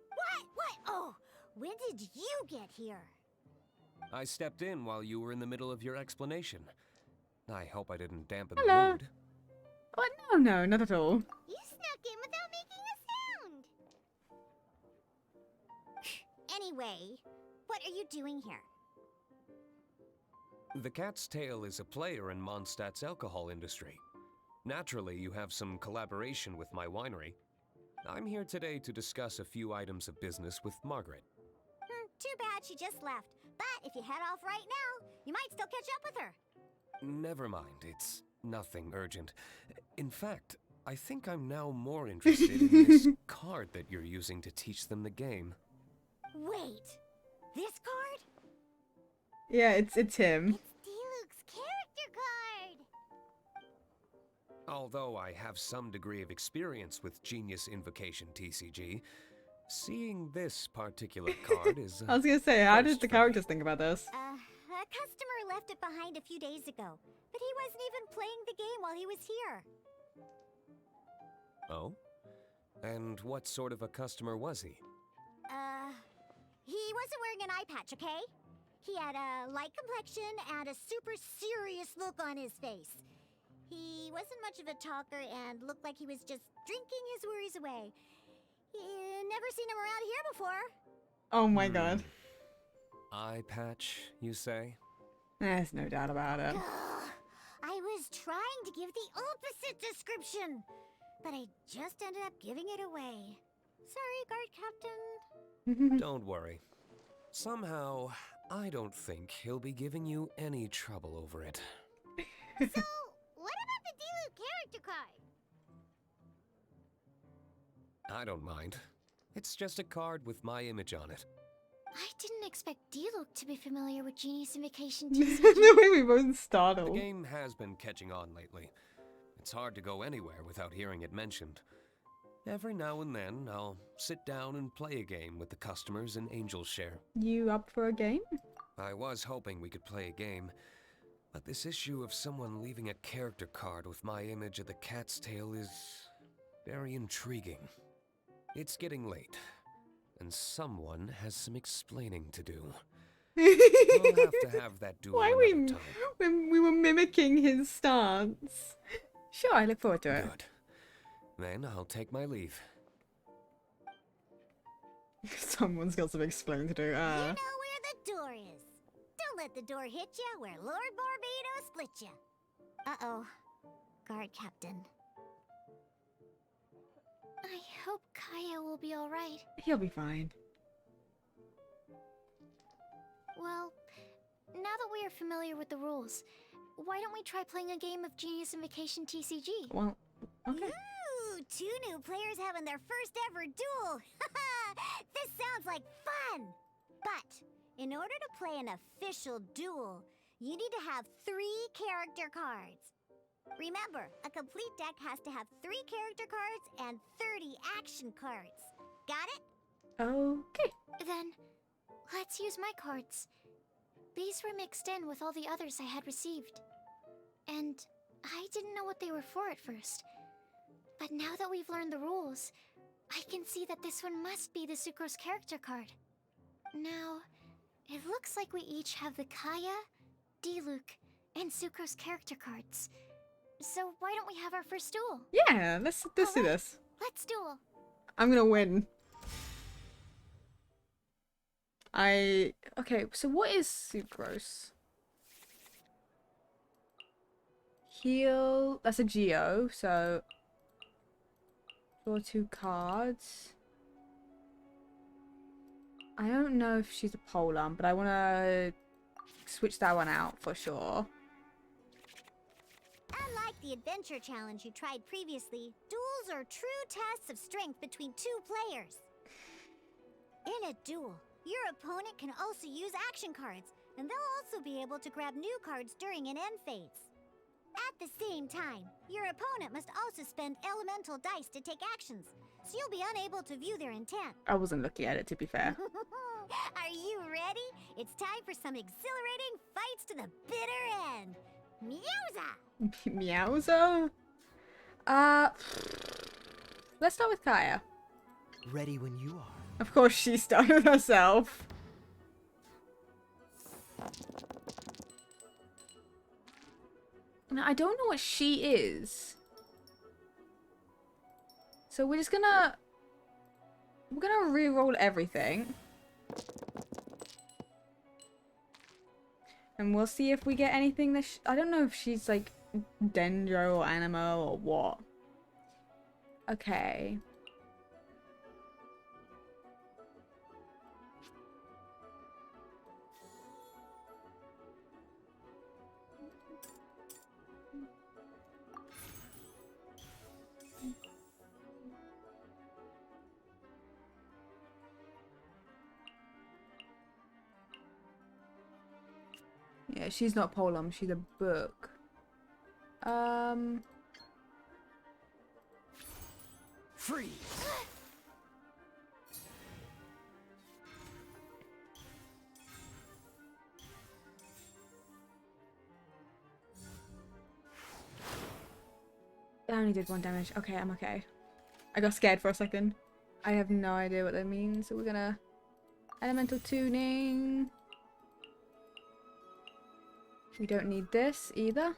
What? Oh, when did you get here? I stepped in while you were in the middle of your explanation. I hope I didn't dampen Hello. the mood. Oh, no, not at all. You snuck in without making a sound. Anyway, what are you doing here? The Cat's Tail is a player in Mondstadt's alcohol industry. Naturally, you have some collaboration with my winery. I'm here today to discuss a few items of business with Margaret. Too bad she just left. But if you head off right now, you might still catch up with her. Never mind, it's nothing urgent. In fact, I think I'm now more interested in this card that you're using to teach them the game. Wait, this card? Yeah, it's him. It's D-Luke's character card! Although I have some degree of experience with Genius Invocation TCG, seeing this particular card is I was gonna say, how did the characters think about this? A customer left it behind a few days ago, but he wasn't even playing the game while he was here. Oh? And what sort of a customer was he? He wasn't wearing an eye patch, okay? He had a light complexion and a super serious look on his face. He wasn't much of a talker and looked like he was just drinking his worries away. Never seen him around here before. Oh my god. Eye patch, you say? There's no doubt about it. I was trying to give the opposite description, but I just ended up giving it away. Sorry, guard captain. Don't worry. Somehow, I don't think he'll be giving you any trouble over it. So, what about the Dilu character card? I don't mind. It's just a card with my image on it. I didn't expect Diluc to be familiar with Genie's Invocation The way we both startled. The game has been catching on lately. It's hard to go anywhere without hearing it mentioned. Every now and then, I'll sit down and play a game with the customers in Angel's Share. You up for a game? I was hoping we could play a game, but this issue of someone leaving a character card with my image of the cat's tail is very intriguing. It's getting late, and someone has some explaining to do. We'll have to have that duel Why another time. when we were mimicking his stance? Sure, I look forward to it. Good. Then I'll take my leave. Someone's got some explaining to do. You know where the door is. Don't let the door hit you where Lord Barbados split you. Uh-oh. Guard captain. I hope Kaya will be alright. He'll be fine. Well, now that we are familiar with the rules, why don't we try playing a game of Genie's Invocation TCG? Well, okay. Ooh, 2 new players having their first ever duel. This sounds like fun. But in order to play an official duel, you need to have 3 character cards. Remember, a complete deck has to have 3 character cards and 30 action cards. Got it? Okay. Then, let's use my cards. These were mixed in with all the others I had received. And I didn't know what they were for at first. But now that we've learned the rules, I can see that this one must be the Sucrose character card. Now, it looks like we each have the Kaya, Diluc, and Sucrose character cards. So why don't we have our first duel? Yeah, let's do this. Let's duel. I'm gonna win. Okay, so what is Sucrose? Heal, that's a Geo, so draw 2 cards. I don't know if she's a Polearm, but I wanna switch that one out for sure. Unlike the adventure challenge you tried previously, duels are true tests of strength between 2 players. In a duel, your opponent can also use action cards, and they'll also be able to grab new cards during an end phase. At the same time, your opponent must also spend elemental dice to take actions, so you'll be unable to view their intent. I wasn't looking at it, to be fair. Are you ready? It's time for some exhilarating fights to the bitter end. Meowza! Meowza? Let's start with Kaya. Ready when you are. Of course she started herself. Now, I don't know what she is. So we're gonna re-roll everything. And we'll see if we get anything that I don't know if she's like Dendro or Animo or what. Okay. Yeah, she's not Polearm, she's a book. Freeze! only did 1 damage. Okay, I'm okay. I got scared for a second. I have no idea what that means. So we're gonna elemental tuning. We don't need this either.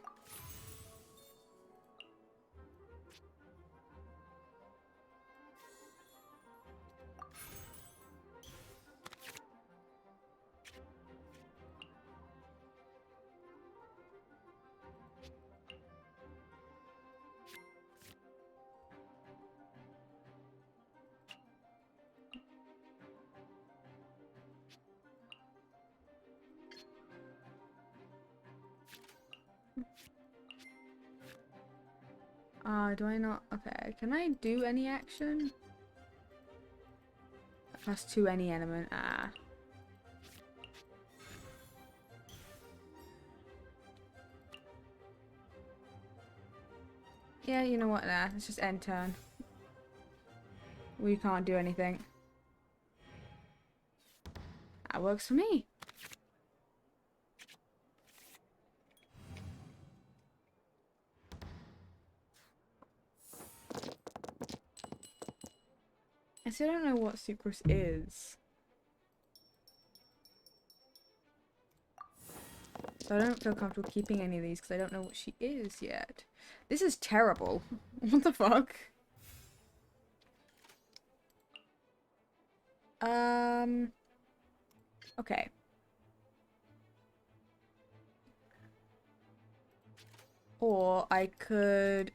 Do I not? Okay, can I do any action? +2 any element. Yeah, you know what? Nah, let's just end turn. We can't do anything. That works for me. I still don't know what Sucrose is. So I don't feel comfortable keeping any of these because I don't know what she is yet. This is terrible. What the fuck? Okay. Or I could...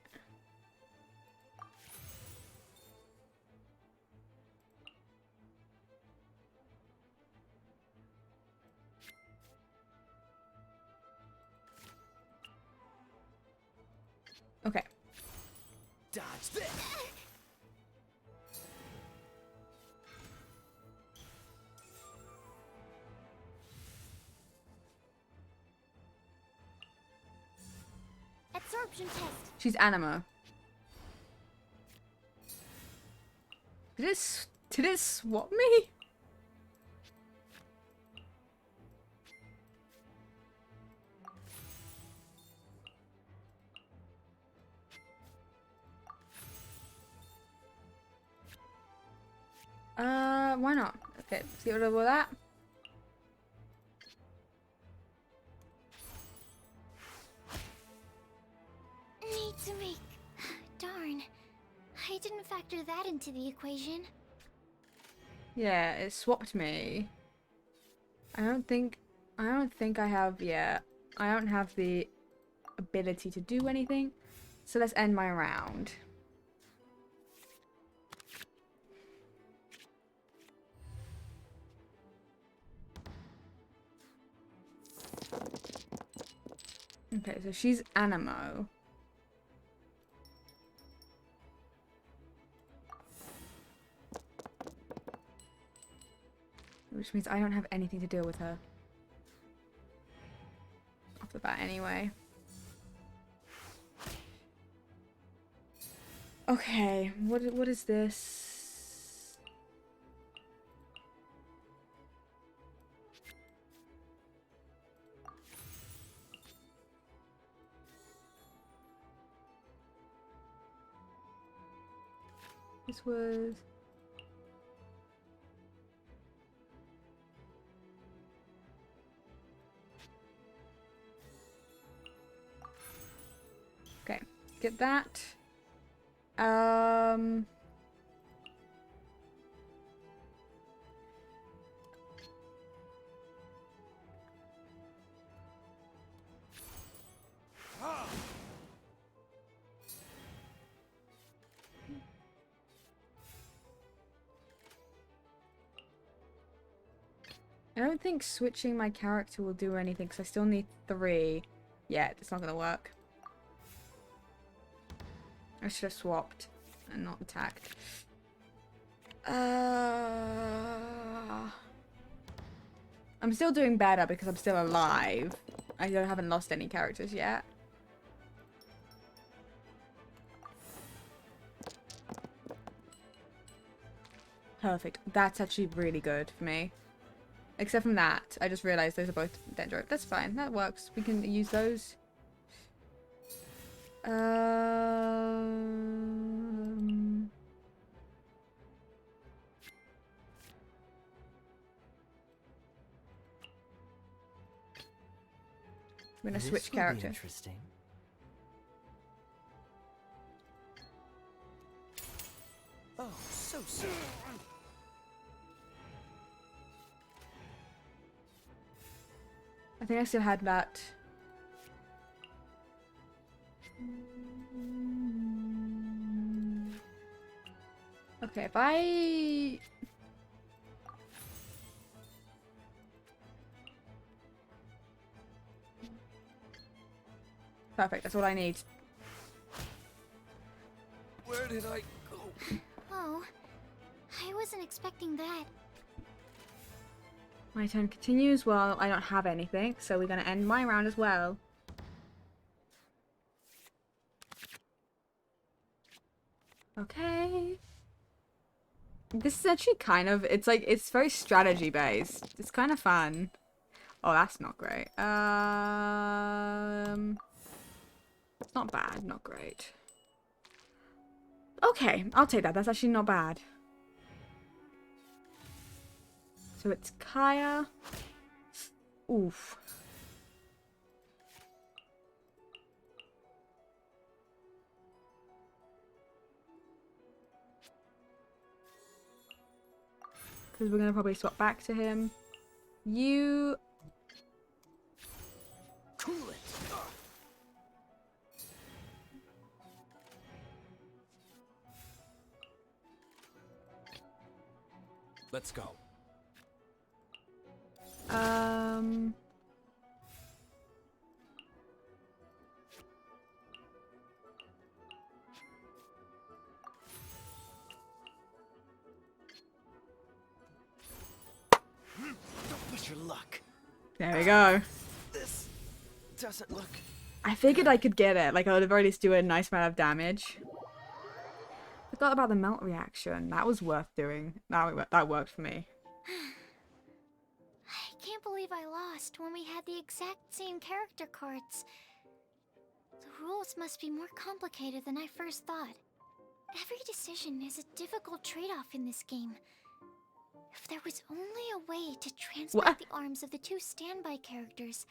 Okay. Dodge this. Absorption test. She's Anima. Did it swap me? Why not? Okay, let's get rid of all that. Need to make... Darn. I didn't factor that into the equation. Yeah, it swapped me. I don't think I have, yeah. I don't have the ability to do anything. So let's end my round. Okay, so she's Animo. Which means I don't have anything to deal with her. Off the bat anyway. Okay, what is this? This was... Okay, get that. I don't think switching my character will do anything because I still need 3. Yeah, it's not gonna work. I should have swapped and not attacked. I'm still doing better because I'm still alive. I haven't lost any characters yet. Perfect. That's actually really good for me. Except from that, I just realized those are both Dendro. That's fine. That works. We can use those. I'm gonna This switch will be character. interesting. Oh, so soon. I think I still had that. Okay, if I... Perfect, that's all I need. Where did I go? Oh, I wasn't expecting that. My turn continues. Well, I don't have anything, so we're gonna end my round as well. Okay. This is actually kind of, it's like, it's very strategy based. It's kind of fun. Oh, that's not great. It's not bad, not great. Okay, I'll take that. That's actually not bad. So it's Kaya. Oof. Because we're going to probably swap back to him. You... Cool it. Let's go. Don't push your luck. There we go. This doesn't look... I figured I could get it. Like, I would have already do a nice amount of damage. Forgot about the melt reaction. That was worth doing. That worked for me. I can't believe I lost when we had the exact same character cards. The rules must be more complicated than I first thought. Every decision is a difficult trade-off in this game. If there was only a way to transplant the arms of the two standby characters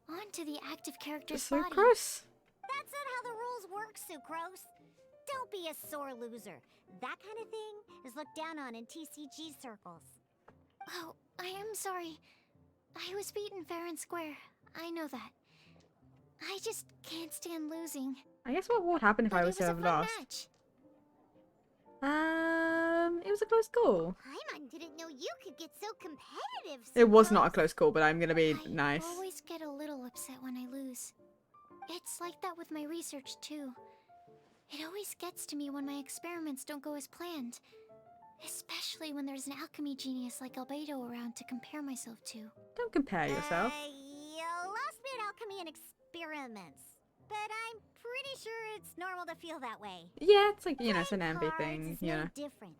onto the active character's body. Sucrose? That's not how the rules work, Sucrose. Don't be a sore loser. That kind of thing is looked down on in TCG circles. Oh, I am sorry. I was beaten fair and square. I know that. I just can't stand losing. I guess what would happen if I was to have lost? Match. It was a close call. Paimon didn't know you could get so competitive. It was not a close call, but I'm gonna be I nice. always get a little upset when I lose. It's like that with my research too. It always gets to me when my experiments don't go as planned. Especially when there's an alchemy genius like Albedo around to compare myself to. Don't compare yourself. You lost me at alchemy and experiments. But I'm pretty sure it's normal to feel that way. Yeah, it's like, you know, it's an envy Cards thing, is you no know. different.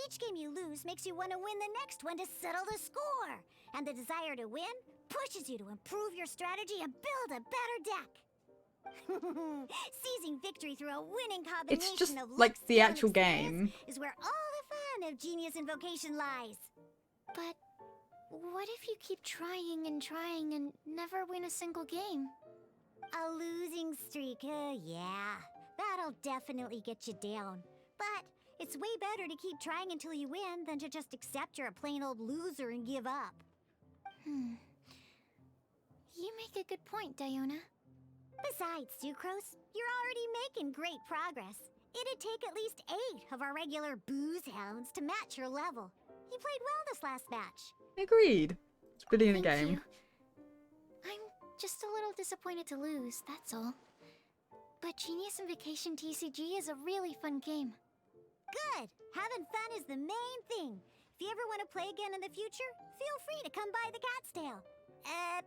Each game you lose makes you want to win the next one to settle the score. And the desire to win pushes you to improve your strategy and build a better deck. Seizing victory through a winning combination It's just of luck, like the skill, and actual experience game. is where all the fun of Genius Invocation lies. But what if you keep trying and never win a single game? A losing streak, yeah. That'll definitely get you down. But it's way better to keep trying until you win than to just accept you're a plain old loser and give up. You make a good point, Diona. Besides, Sucrose, you're already making great progress. It'd take at least 8 of our regular booze hounds to match your level. You played well this last match. Agreed. It's pretty in a Thank game. you. I'm just a little disappointed to lose, that's all. But Genius Invocation TCG is a really fun game. Good! Having fun is the main thing. If you ever want to play again in the future, feel free to come by the Cat's Tail.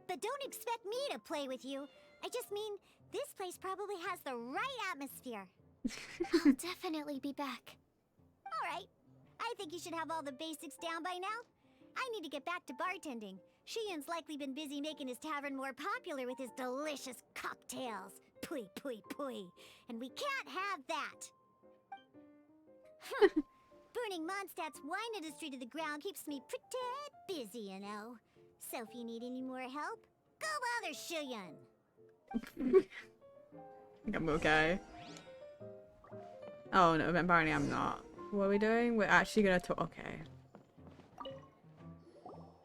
But don't expect me to play with you. I just mean, this place probably has the right atmosphere. I'll definitely be back. Alright. I think you should have all the basics down by now. I need to get back to bartending. Shian's likely been busy making his tavern more popular with his delicious cocktails. Pui, pui, pui. And we can't have that. Burning Mondstadt's wine industry to the ground keeps me pretty busy, you know. So if you need any more help, go bother Shuyun. I think I'm okay. Oh no, apparently I'm not. What are we doing? We're actually gonna talk. Okay.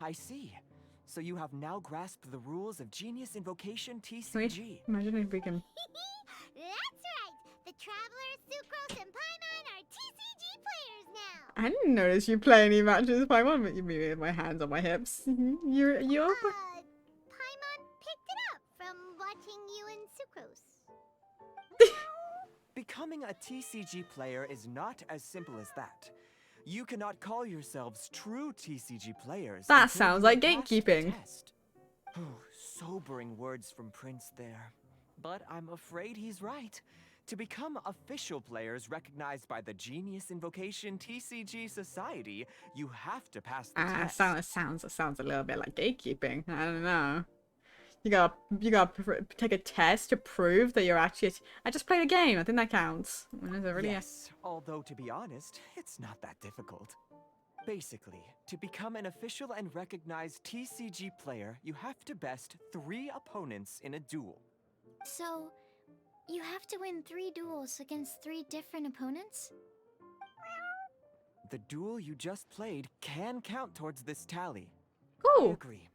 I see. So you have now grasped the rules of Genius Invocation Can TCG. we imagine if we can. That's right. The Travelers, Sucrose, and Paimon are TCG players now. I didn't notice you play any matches with Paimon, but you made me with my hands on my hips. You're. Paimon picked it up from watching you and Sucrose. Becoming a TCG player is not as simple as that. You cannot call yourselves true TCG players. That until sounds you like pass the gatekeeping. test. Sobering words from Prince there. But I'm afraid he's right. To become official players recognized by the Genius Invocation TCG Society, you have to pass the test. Sounds a little bit like gatekeeping. I don't know. You gotta take a test to prove that you're actually. I just played a game. I think that counts. Is it really? Yes, although to be honest, it's not that difficult. Basically, to become an official and recognized TCG player, you have to best 3 opponents in a duel. So, you have to win 3 duels against 3 different opponents? The duel you just played can count towards this tally. Cool. I agree.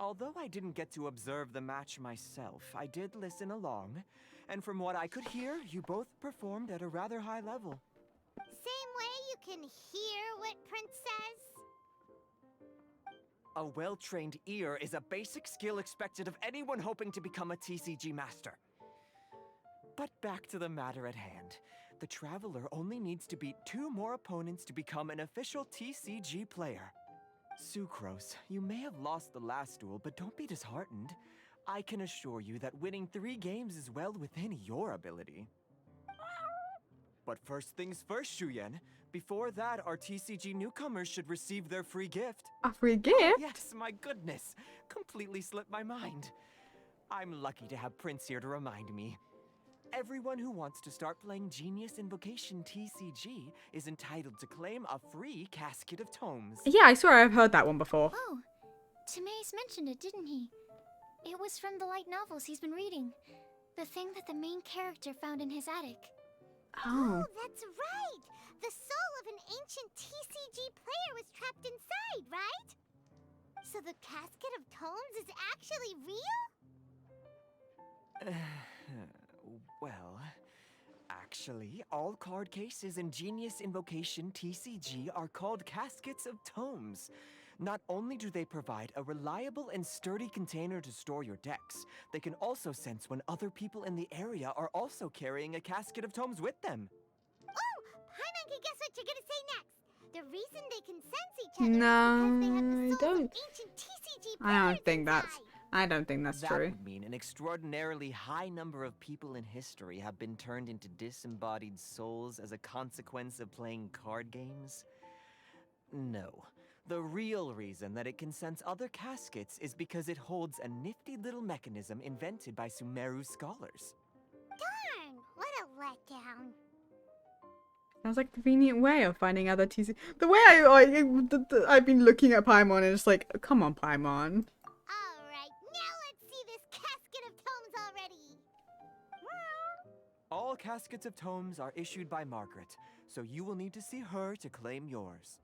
Although I didn't get to observe the match myself, I did listen along, and from what I could hear, you both performed at a rather high level. Same way you can hear what Prince says. A well-trained ear is a basic skill expected of anyone hoping to become a TCG master. But back to the matter at hand. The Traveler only needs to beat 2 more opponents to become an official TCG player. Sucrose, you may have lost the last duel, but don't be disheartened. I can assure you that winning 3 games is well within your ability. But first things first, Shuyun. Before that, our TCG newcomers should receive their free gift. A free gift? Yes, my goodness. Completely slipped my mind. I'm lucky to have Prince here to remind me. Everyone who wants to start playing Genius Invocation TCG is entitled to claim a free casket of tomes. Yeah, I swear I've heard that one before. Oh, Timaeus mentioned it, didn't he? It was from the light novels he's been reading. The thing that the main character found in his attic. Oh. That's right! The soul of an ancient TCG player was trapped inside, right? So the casket of tomes is actually real? Well, actually, all card cases in Genius Invocation TCG are called caskets of tomes. Not only do they provide a reliable and sturdy container to store your decks, they can also sense when other people in the area are also carrying a casket of tomes with them. Oh! Paimon can guess what you're gonna say next! The reason they can sense each other No, is because they have the I souls don't. of ancient TCG I players don't think inside. I don't think that's That true. would mean an extraordinarily high number of people in history have been turned into disembodied souls as a consequence of playing card games? No. The real reason that it can sense other caskets is because it holds a nifty little mechanism invented by Sumeru scholars. Darn! What a letdown. Sounds like a convenient way of finding other TC. The way I've been looking at Paimon and it's like, come on, Paimon. Alright, now let's see this casket of tomes already! All caskets of tomes are issued by Margaret, so you will need to see her to claim yours.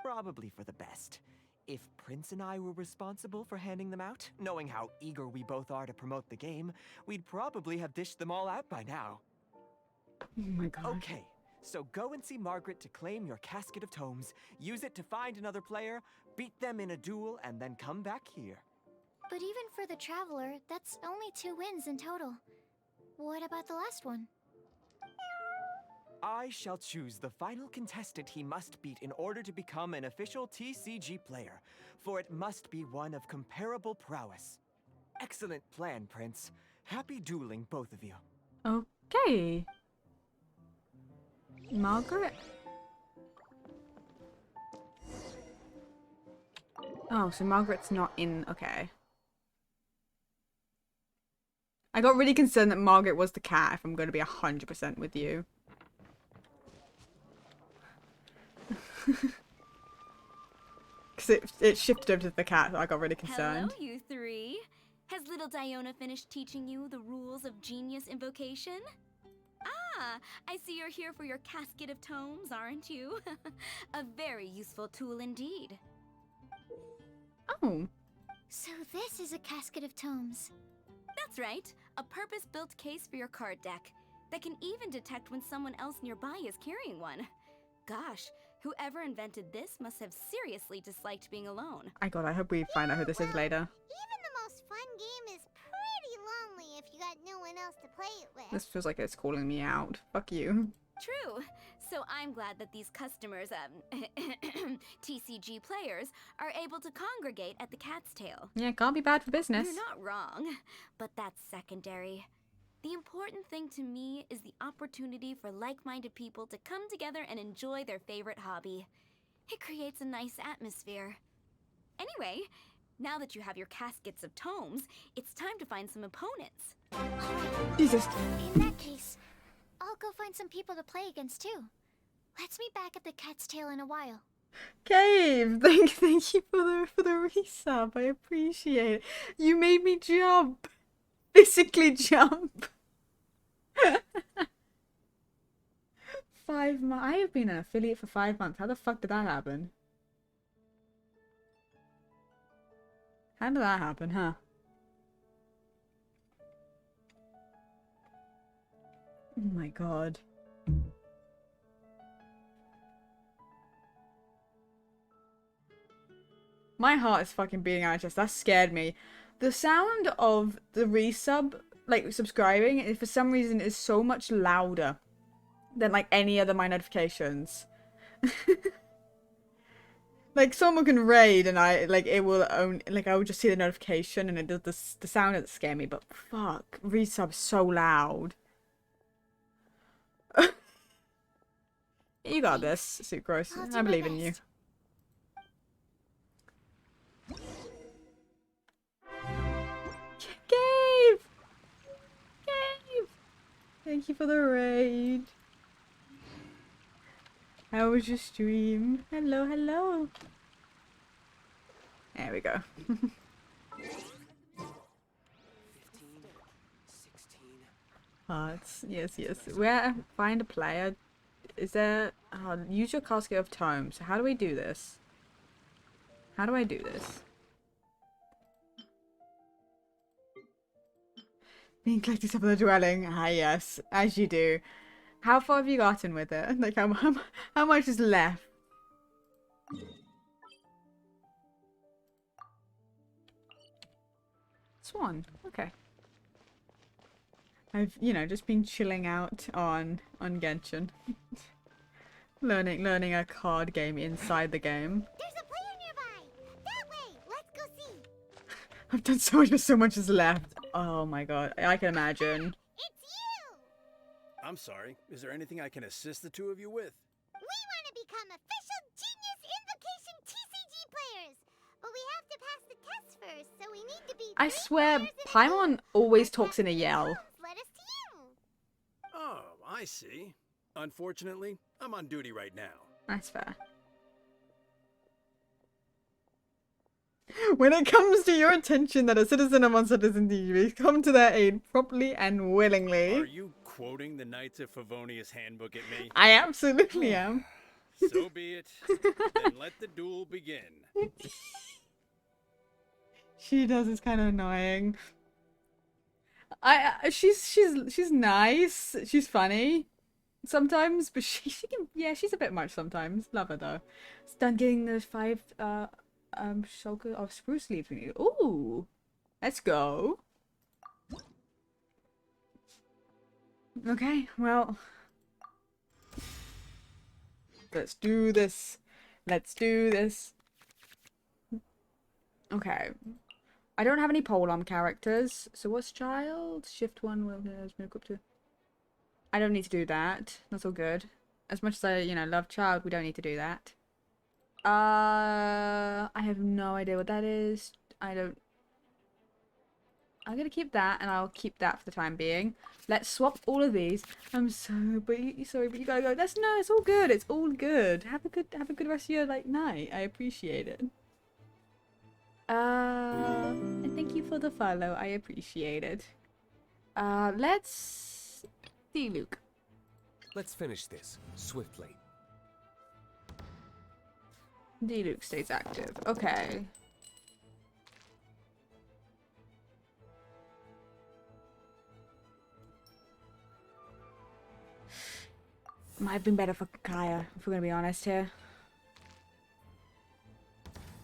Probably for the best. If Prince and I were responsible for handing them out, knowing how eager we both are to promote the game, we'd probably have dished them all out by now. Oh my god. Okay, so go and see Margaret to claim your casket of tomes, use it to find another player, beat them in a duel, and then come back here. But even for the Traveler, that's only 2 wins in total. What about the last one? I shall choose the final contestant he must beat in order to become an official TCG player, for it must be one of comparable prowess. Excellent plan, Prince. Happy dueling, both of you. Okay. Margaret? Oh, so Margaret's not in. Okay. I got really concerned that Margaret was the cat, if I'm going to be 100% with you. Because it shifted over to the cat, so I got really concerned. Hello, you three. Has little Diona finished teaching you the rules of genius invocation? Ah, I see you're here for your casket of tomes, aren't you? A very useful tool indeed. Oh. So this is a casket of tomes. That's right. A purpose-built case for your card deck that can even detect when someone else nearby is carrying one. Gosh, whoever invented this must have seriously disliked being alone. I hope we find out who this is later. Even the most fun game is pretty lonely if you got no one else to play it with. This feels like it's calling me out. Fuck you. True. So I'm glad that these customers, TCG players, are able to congregate at the Cat's Tail. Yeah, can't be bad for business. You're not wrong, but that's secondary. The important thing to me is the opportunity for like-minded people to come together and enjoy their favorite hobby. It creates a nice atmosphere. Anyway, now that you have your caskets of tomes, it's time to find some opponents. Jesus. In that case, I'll go find some people to play against too. Let's meet back at the Cat's Tail in a while. Cave, thank you for the resub. I appreciate it. You made me jump. Physically jump. 5 months. I have been an affiliate for 5 months. How the fuck did that happen? How did that happen, huh? Oh my god. My heart is fucking beating out of my chest. That scared me. The sound of the resub, like subscribing, for some reason is so much louder than like any other of my notifications. Like someone can raid and I like it will own like I will just see the notification and it does the sound doesn't scare me, but fuck, resub so loud. You got this, Sucrose. I believe in you. Gabe! Gabe! Thank you for the raid. How was your stream? Hello, hello. There we go. 15, 16. Hearts. Yes, yes. Where find a player? Is there? Use your casket of tomes. How do we do this? How do I do this? Being collecting stuff for the dwelling. Ah, yes, as you do. How far have you gotten with it? Like, how much is left? Swan. Okay. I've, you know, just been chilling out on Genshin. learning a card game inside the game. There's a player nearby. That way. Let's go see. I've done so much, but so much is left. Oh my god, I can imagine. It's you. I'm sorry. Is there anything I can assist the two of you with? We want to become official Genius Invocation TCG players, but we have to pass the test first, so we need to be. I swear, Paimon always talks in a yell. Let us to you. Oh, I see. Unfortunately, I'm on duty right now. That's fair. When it comes to your attention that a citizen of one citizen TV come to their aid promptly and willingly. Are you quoting the Knights of Favonius handbook at me? I absolutely am. So be it. Then let the duel begin. She does. It's kind of annoying. She's nice. She's funny sometimes, but she can, yeah, she's a bit much sometimes. Love her though. It's done getting the 5 shulker of spruce leaves we need. Ooh, let's go. Okay, well, let's do this. Let's do this. Okay. I don't have any polearm characters. So what's child? Shift 1 will move up to. I don't need to do that. That's all good. As much as I, you know, love child, we don't need to do that. I have no idea what that is. I don't. I'm gonna keep that, and I'll keep that for the time being. Let's swap all of these. I'm so sorry, but you gotta go. No, it's all good. It's all good. Have a good rest of your night. I appreciate it. And thank you for the follow. I appreciate it. Let's see, Luke. Let's finish this swiftly. D-Luke stays active. Okay. Might have been better for Kaya, if we're gonna be honest here.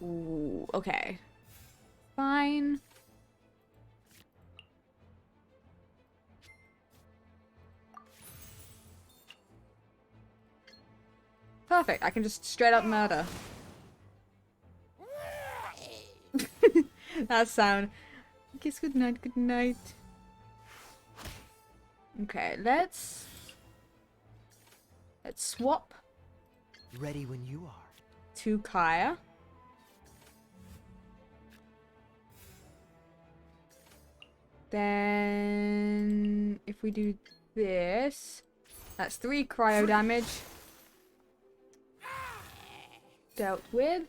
Ooh, okay. Fine. Perfect, I can just straight up murder. That sound. Kiss good night, good night. Okay, let's swap. Ready when you are. To Kaya. Then if we do this, that's 3 cryo damage. Dealt with.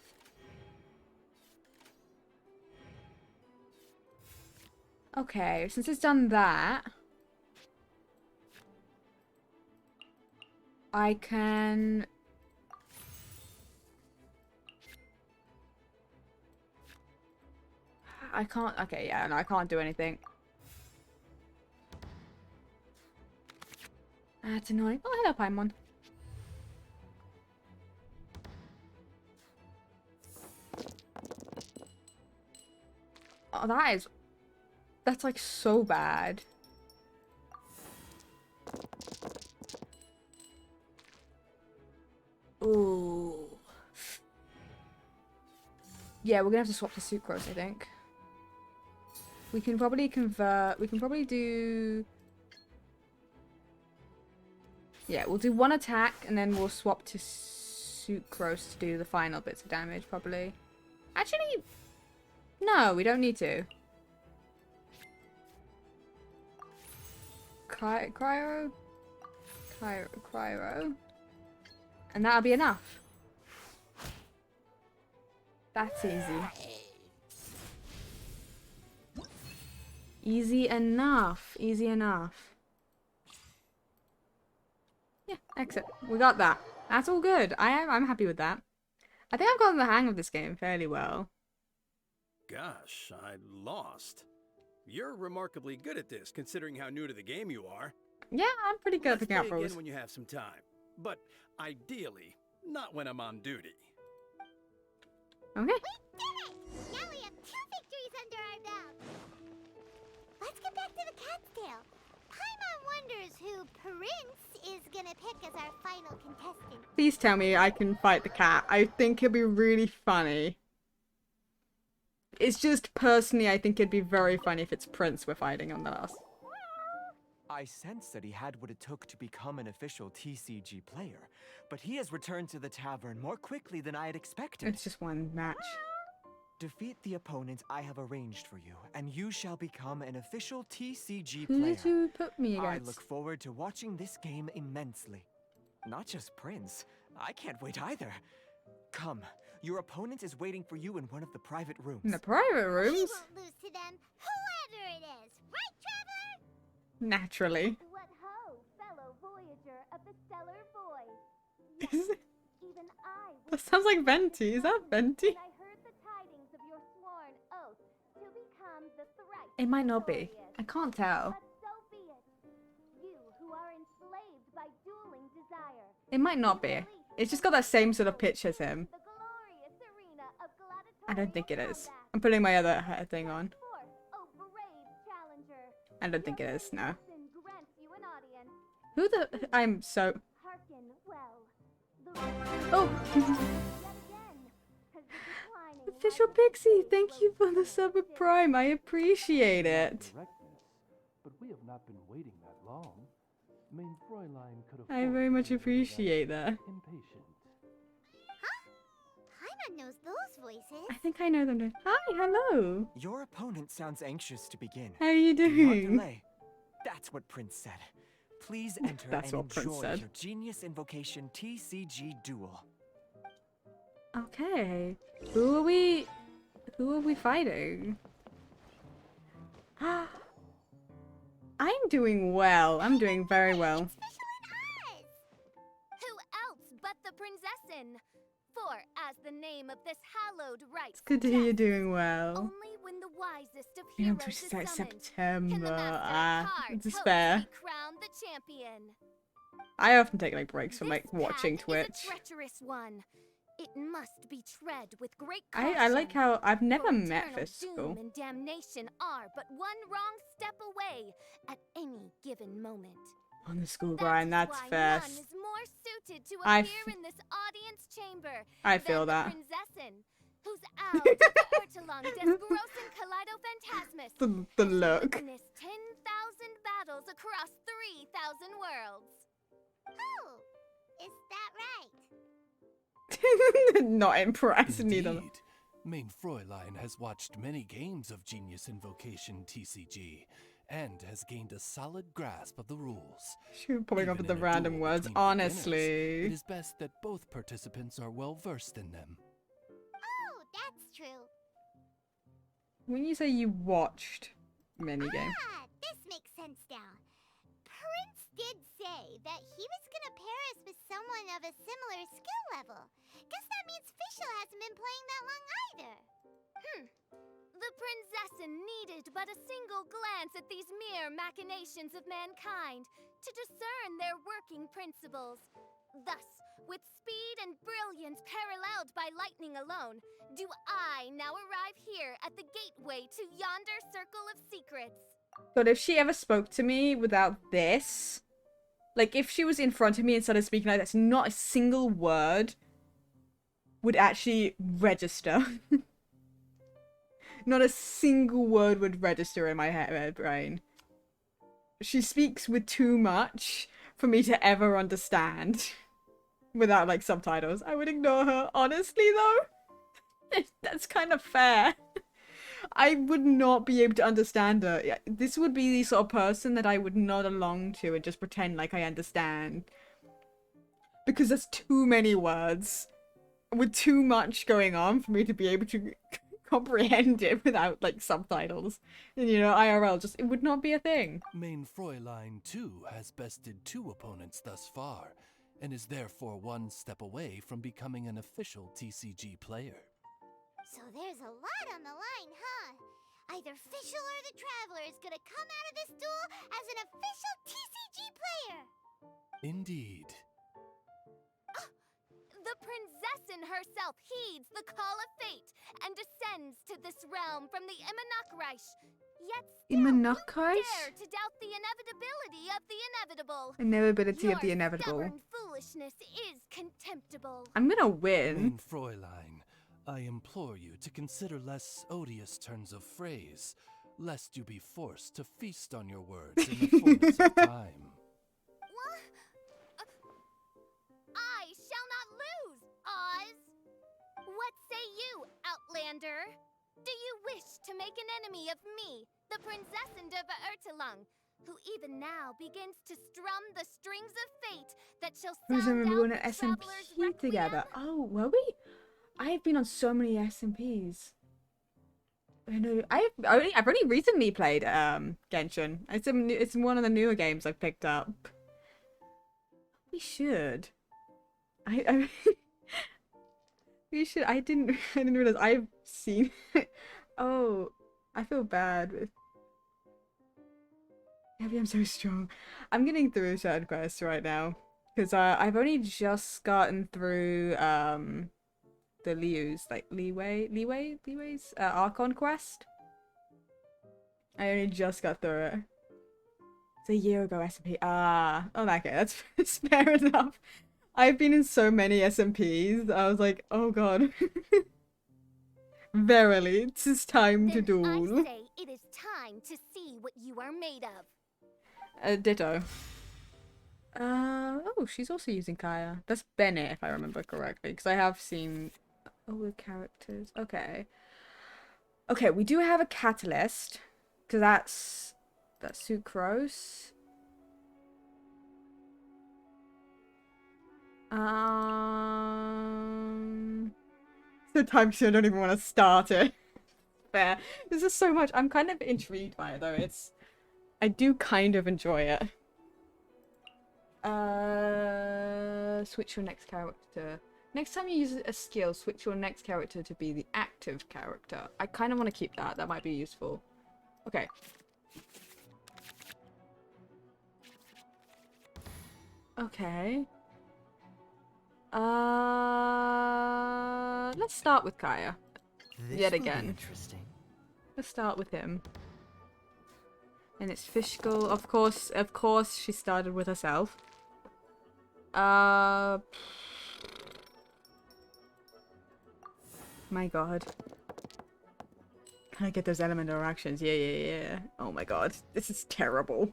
Okay, since it's done that, I can... I can't... Okay, yeah, no, I can't do anything. That's annoying. Oh, hello, Paimon. Oh, that's like so bad. Ooh. Yeah, we're gonna have to swap to sucrose, I think. We can probably convert. We can probably do. Yeah, we'll do 1 attack and then we'll swap to sucrose to do the final bits of damage, probably. Actually, no, we don't need to. Cryo. And that'll be enough. That's easy. Easy enough. Easy enough. Yeah, exit. We got that. That's all good. I'm happy with that. I think I've gotten the hang of this game fairly well. Gosh, I lost. You're remarkably good at this, considering how new to the game you are. Yeah, I'm pretty good at picking up Let's play rules. again when you have some time. But ideally, not when I'm on duty. Okay. We did it! Now we have 2 victories under our belt. Let's get back to the cat's tail. Paimon wonders who Prince is gonna pick as our final contestant. Please tell me I can fight the cat. I think it'd be really funny. It's just personally, I think it'd be very funny if it's Prince we're fighting on the last. I sensed that he had what it took to become an official TCG player, but he has returned to the tavern more quickly than I had expected. It's just 1 match. Defeat the opponent I have arranged for you, and you shall become an official TCG Who player. did you put me I against? look forward to watching this game immensely. Not just Prince. I can't wait either. Come, your opponent is waiting for you in one of the private rooms. In the private rooms? We won't lose to them, whoever it is. Right, Trevor? Naturally. What ho, fellow voyager of the stellar void. Is it? Even I That sounds like Venti. Is that Venti? I heard the tidings of your sworn oath to become the thrice It might not be. victorious. I can't tell. But so be it. You who are enslaved by dueling desire. It might not be. It's just got that same sort of pitch as him. The glorious arena of I don't think it is. I'm putting my other thing on. forth, O brave challenger. I don't think it is, no. Sin grants you an audience. Who the... I'm so... Hearken well. The Oh! yet again, has the declining Official Pixie, thank you for the sub of Prime. I appreciate it. But we have not been waiting that long. Mein Fräulein could I very much appreciate that. impatient. Everyone knows those voices. I think I know them. Hi, hello. Your opponent sounds anxious to begin. How are you Do not doing? delay. That's what Prince said. Please enter That's and what Prince enjoy said. your Genius Invocation TCG duel. Okay. Who are we fighting? I'm doing well. I'm doing very well. Who else but the princessin? For, as the name of this hallowed rite It's good to hear you're doing well. only when the wisest of You know, heroes it's is like summoned, can the September. master of cards Despair. hope to be crowned the champion. I often take like breaks from This like watching path Twitch. is a treacherous one. It must be tread with great I like caution, how I've never for met eternal Fistful. doom and damnation are but one wrong step away at any given moment. On the school grind, that's Why fair. none is more suited to I appear in this audience chamber I feel than that. the princessin, whose owl to the Urtalung Desperosin Kaleidophantasmus The look. witnessed 10,000 battles across 3,000 worlds. Oh, is that right? Not impressed neither. Indeed. Main Fräulein has watched many games of Genius Invocation TCG and has gained a solid grasp of the rules. She was pulling up with Even the in a random duel words, between beginners, honestly. it is best that both participants are well versed in them. Oh, that's true. When you say you watched many games. Ah, this makes sense now. Prince did say that he was gonna pair us with someone of a similar skill level. Guess that means Fischl hasn't been playing that long either. The princessin needed but a single glance at these mere machinations of mankind to discern their working principles. Thus, with speed and brilliance paralleled by lightning alone, do I now arrive here at the gateway to yonder circle of secrets. God, if she ever spoke to me without this, like if she was in front of me and started speaking like that's not a single word would actually register. Not a single word would register in my brain. She speaks with too much for me to ever understand without like subtitles. I would ignore her. Honestly though, that's kind of fair. I would not be able to understand her. This would be the sort of person that I would nod along to and just pretend like I understand. Because there's too many words with too much going on for me to be able to comprehend it without like subtitles. And you know, IRL just it would not be a thing. Main Fräulein too has bested 2 opponents thus far, and is therefore one step away from becoming an official TCG player. So there's a lot on the line, huh? Either Fischl or the Traveler is gonna come out of this duel as an official TCG player! Indeed. The princessin herself heeds the call of fate and descends to this realm from the Immanakreich. Yet still you dare to doubt the inevitability of the inevitable. Inevitability of the Your inevitable. stubborn foolishness is contemptible. I'm gonna win. Main Fräulein, I implore you to consider less odious turns of phrase, lest you be forced to feast on your words in the fullness of time. I shall not lose, Oz! What say you, Outlander? Do you wish to make an enemy of me, the princessin of Urtalung, who even now begins to strum the strings of fate that shall Who's sound remember out when the at traveler's SMP together? Oh, were we? I've been on so many SMPs. I know. I've only recently played Genshin. It's one of the newer games I've picked up. We should. I we should. I didn't realize I've seen it. Oh, I feel bad with. Maybe I'm so strong. I'm getting through certain quests right now because I've only just gotten through the Liu's like Liwei's Archon quest. I only just got through it. It's a year ago SMP. Ah, oh okay, that's fair enough. I've been in so many SMPs. I was like, oh god. Verily, it is time to duel. I say it is time to see what you are made of. Ditto. Oh, she's also using Kaya. That's Bennett, if I remember correctly, because I have seen All the characters. Okay. Okay, we do have a catalyst. Because that's sucrose. So time I don't even want to start it. Fair. This is so much. I'm kind of intrigued by it though. I do kind of enjoy it. Switch your next character. Next time you use a skill, switch your next character to be the active character. I kind of want to keep that. That might be useful. Okay. Okay. Let's start with Kaya. Yet again. Interesting. Let's start with him. And it's Fishgull. Of course, she started with herself. My god. Can I get those elemental actions? Yeah. Oh my god. This is terrible.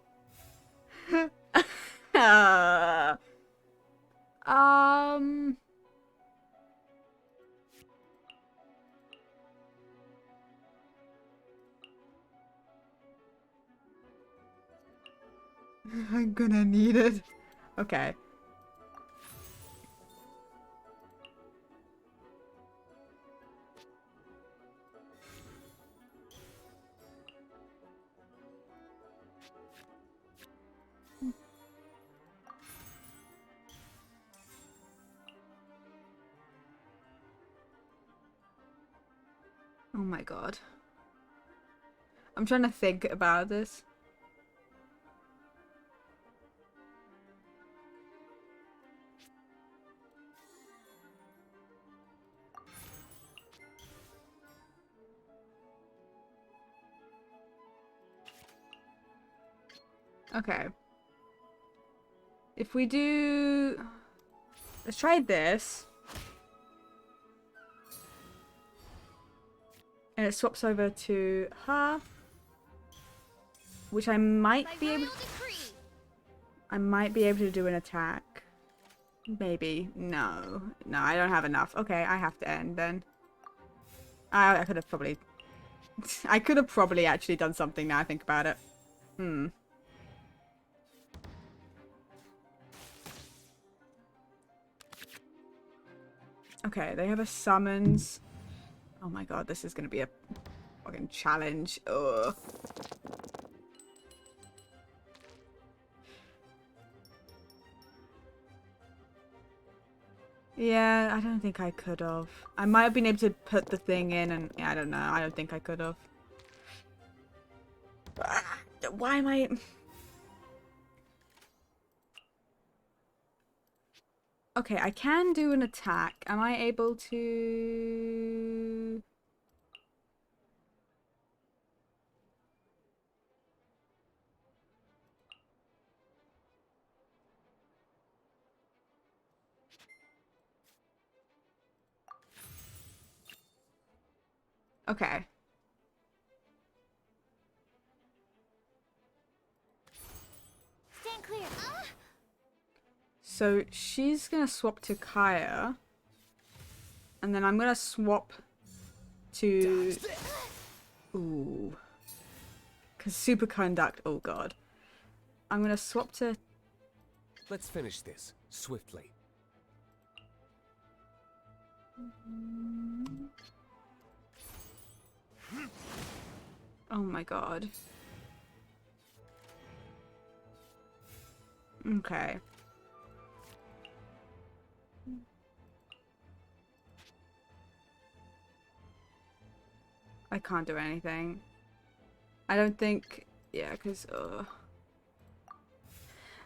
I'm gonna need it. Okay. Oh my god. I'm trying to think about this. Okay. If we do... Let's try this. And it swaps over to her. Which I might be able... I might be able to do an attack. Maybe. No. No, I don't have enough. Okay, I have to end then. I could have probably... I could have probably actually done something now I think about it. Okay, they have a summons. Oh my god, this is gonna be a fucking challenge. Ugh. Yeah, I don't think I could have. I might have been able to put the thing in and... Yeah, I don't know. I don't think I could have. Why am I... Okay, I can do an attack. Am I able to... Okay. Stand clear. So she's gonna swap to Kaya. And then I'm gonna swap to... Ooh. Because superconduct... Oh god. I'm gonna swap to... Let's finish this, swiftly. Oh my god. Okay. I can't do anything. I don't think... Yeah, because...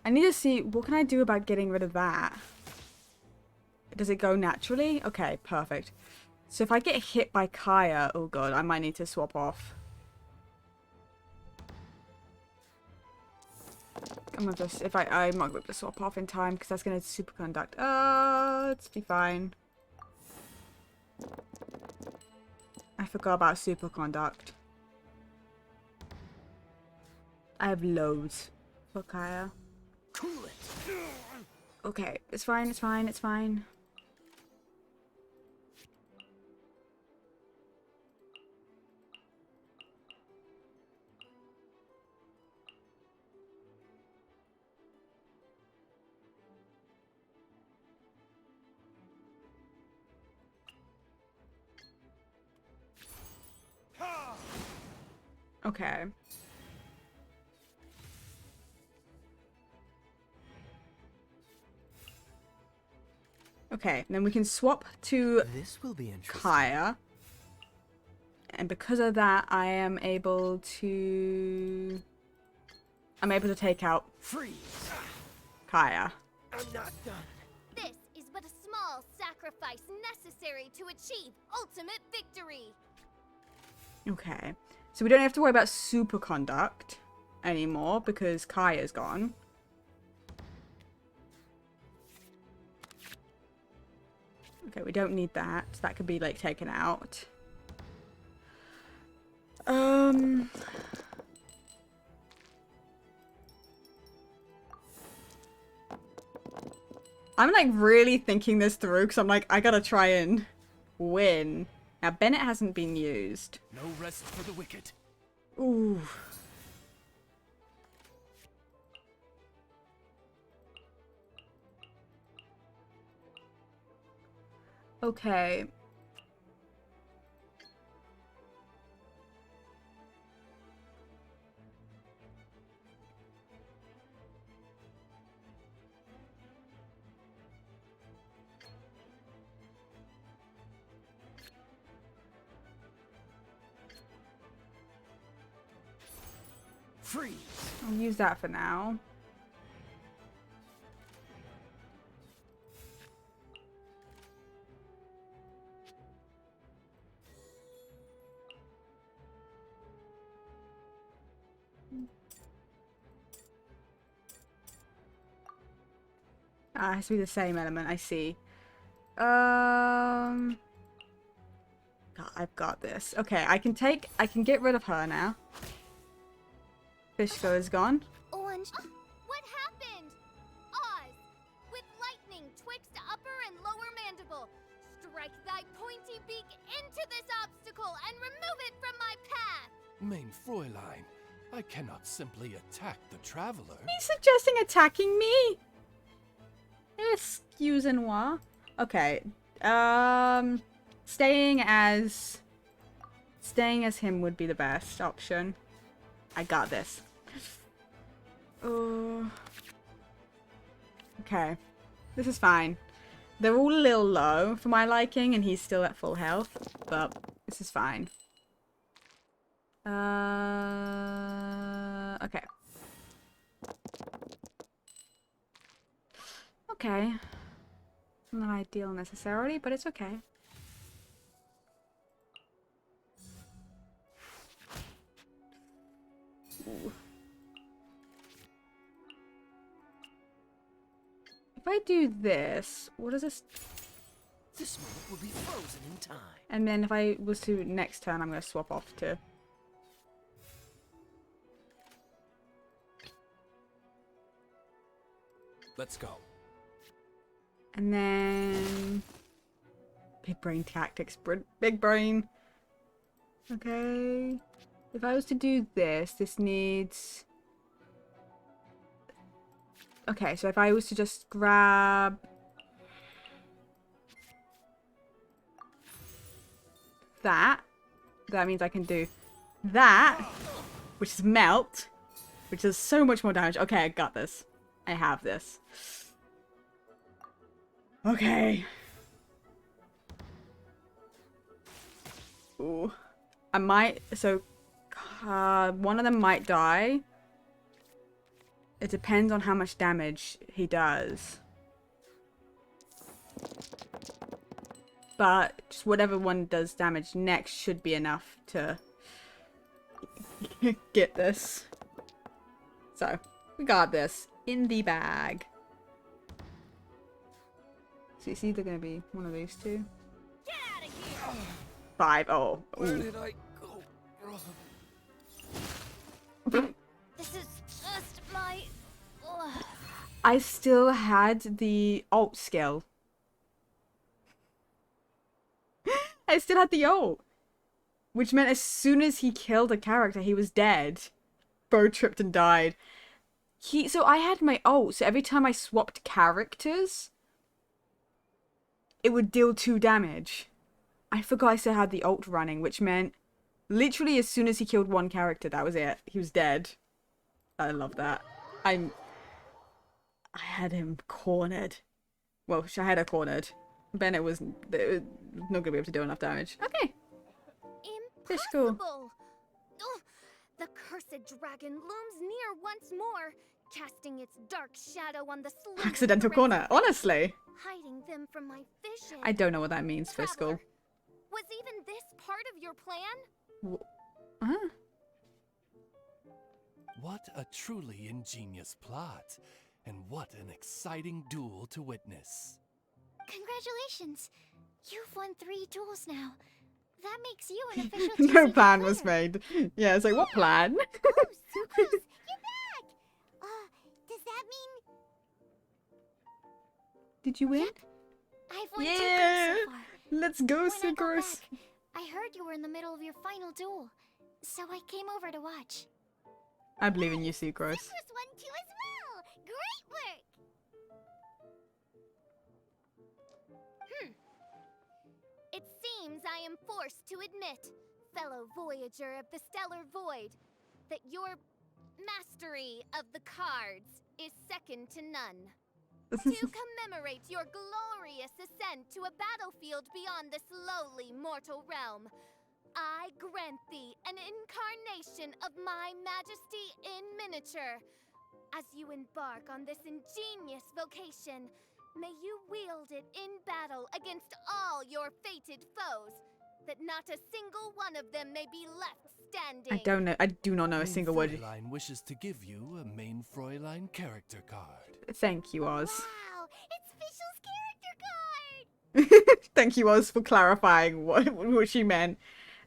I need to see... What can I do about getting rid of that? Does it go naturally? Okay, perfect. So if I get hit by Kaya... Oh god, I might need to swap off. I'm gonna just... If I'm not going to swap off in time because that's going to superconduct. Let's be fine. I forgot about superconduct. I have loads for Kaya. Cool it. Okay, it's fine, it's fine, it's fine. Okay. Okay, then we can swap to This will be interesting. Kaya. And because of that, I am able to... I'm able to take out Freeze. Kaya. I'm not done. This is but a small sacrifice necessary to achieve ultimate victory. Okay. So we don't have to worry about superconduct anymore because Kaya's gone. Okay, we don't need that. That could be like taken out. I'm like really thinking this through because I'm like, I gotta try and win. Now, Bennett hasn't been used. No rest for the wicked. Ooh. Okay. Freeze. I'll use that for now. Ah, it has to be the same element, I see. God, I've got this. Okay, I can get rid of her now. Fishko is gone. Orange. What happened? Oz, with lightning twixt upper and lower mandible, strike thy pointy beak into this obstacle and remove it from my path. Mein Fräulein, I cannot simply attack the traveler. He's suggesting attacking me. Excusez-moi. Okay. Staying as him would be the best option. I got this. Okay. This is fine. They're all a little low for my liking, and he's still at full health, but this is fine. Okay. Okay. Not ideal necessarily, but it's okay. Ooh. If I do this, what does this... This moment will be frozen in time. And then if I was to next turn, I'm going to swap off to... Let's go. And then... Big brain tactics. Big brain. Okay. If I was to do this, this needs... Okay, so if I was to just grab... that means I can do that, which is melt, which does so much more damage. Okay, I got this. I have this. Okay. Ooh. I might... So, one of them might die. It depends on how much damage he does. But just whatever one does damage next should be enough to get this. So, we got this in the bag. So it's either going to be one of these two. Get out of here! 5. Oh. Where did I go wrong? This is just my... I still had the alt skill. I still had the ult. Which meant as soon as he killed a character, he was dead. Bo tripped and died. So I had my ult, so every time I swapped characters, it would deal 2 damage. I forgot I still had the ult running, which meant Literally, as soon as he killed one character, that was it. He was dead. I love that. I had him cornered. Well, I had her cornered. Bennett was not gonna be able to do enough damage. Okay. Fish school. Impossible! Ugh, the cursed dragon looms near once more, casting its dark shadow on the slender Accidental threads corner. of light, Honestly. hiding them from my vision. I don't know what that means, Fiscal. Was even this part of your plan? Huh? What a truly ingenious plot, and what an exciting duel to witness. Congratulations! You've won 3 duels now. That makes you an official No TCG plan player. was made. Yeah, it's like, what plan? Sucrose, you're back! Does that mean... Did you win? I've won 2 Yeah! games so far. Let's go, When I got Sucrose. back, I heard you were in the middle of your final duel, so I came over to watch. I believe in you, Sucrose. Sucrose won too as well! Great work! It seems I am forced to admit, fellow voyager of the stellar void, that your mastery of the cards is second to none. To commemorate your glorious ascent to a battlefield beyond this lowly mortal realm, I grant thee an incarnation of my majesty in miniature. As you embark on this ingenious vocation, may you wield it in battle against all your fated foes, that not a single one of them may be left standing. I don't know. I do not know a single word. Fräulein wishes to give you a main Fräulein character card. Thank you, Oz. Wow, it's Fischl's character card! Thank you, Oz, for clarifying what she meant.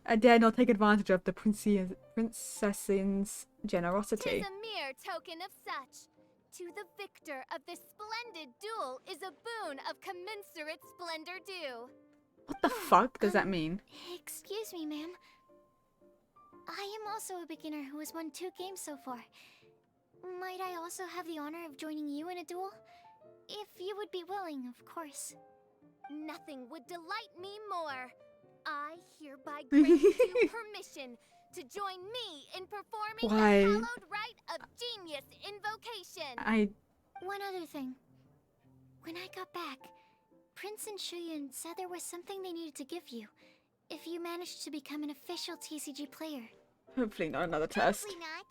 I dare not take advantage of the princess's generosity. Tis a mere token of such. To the victor of this splendid duel is a boon of commensurate splendor due. What the fuck does that mean? Excuse me, ma'am. I am also a beginner who has won 2 games so far. Might I also have the honor of joining you in a duel? If you would be willing, of course. Nothing would delight me more. I hereby grant you permission to join me in performing Why? the hallowed rite of genius invocation. One other thing. When I got back, Prince and Shuyan said there was something they needed to give you if you managed to become an official TCG player. Hopefully not another test. Probably not.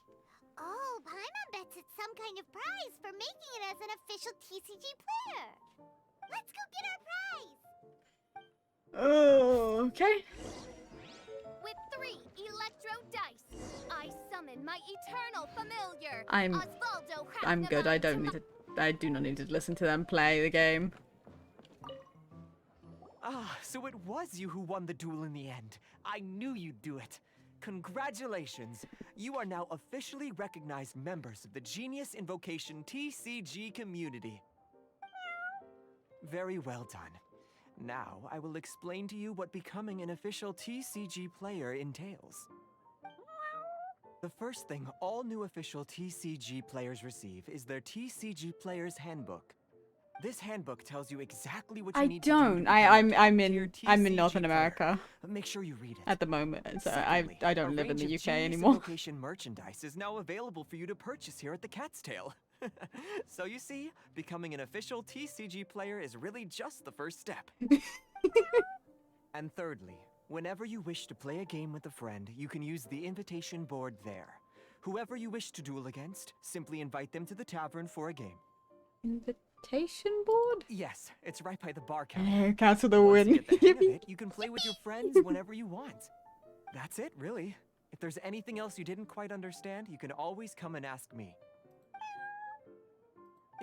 Oh, Paimon bets it's some kind of prize for making it as an official TCG player. Let's go get our prize! Oh, okay. With 3 electro dice, I summon my eternal familiar, I'm Osvaldo good. I Hapnamai, don't need to. I do not need to listen to them play the game. Ah, so it was you who won the duel in the end. I knew you'd do it. Congratulations! You are now officially recognized members of the Genius Invocation TCG community. Very well done. Now, I will explain to you what becoming an official TCG player entails. The first thing all new official TCG players receive is their TCG Player's Handbook. This handbook tells you exactly what you I need to do. don't. I'm in Northern America. Make sure you read it. At the moment, so Secondly, I don't a live in range the of UK Genius anymore. Invocation merchandise is now available for you to purchase here at the Cat's Tail. So you see, becoming an official TCG player is really just the first step. And thirdly, whenever you wish to play a game with a friend, you can use the invitation board there. Whoever you wish to duel against, simply invite them to the tavern for a game. Invitation board? Yes, it's right by the bar counter. Cancel the Once win. you get the hang of it, you can play with your friends whenever you want. That's it, really. If there's anything else you didn't quite understand, you can always come and ask me.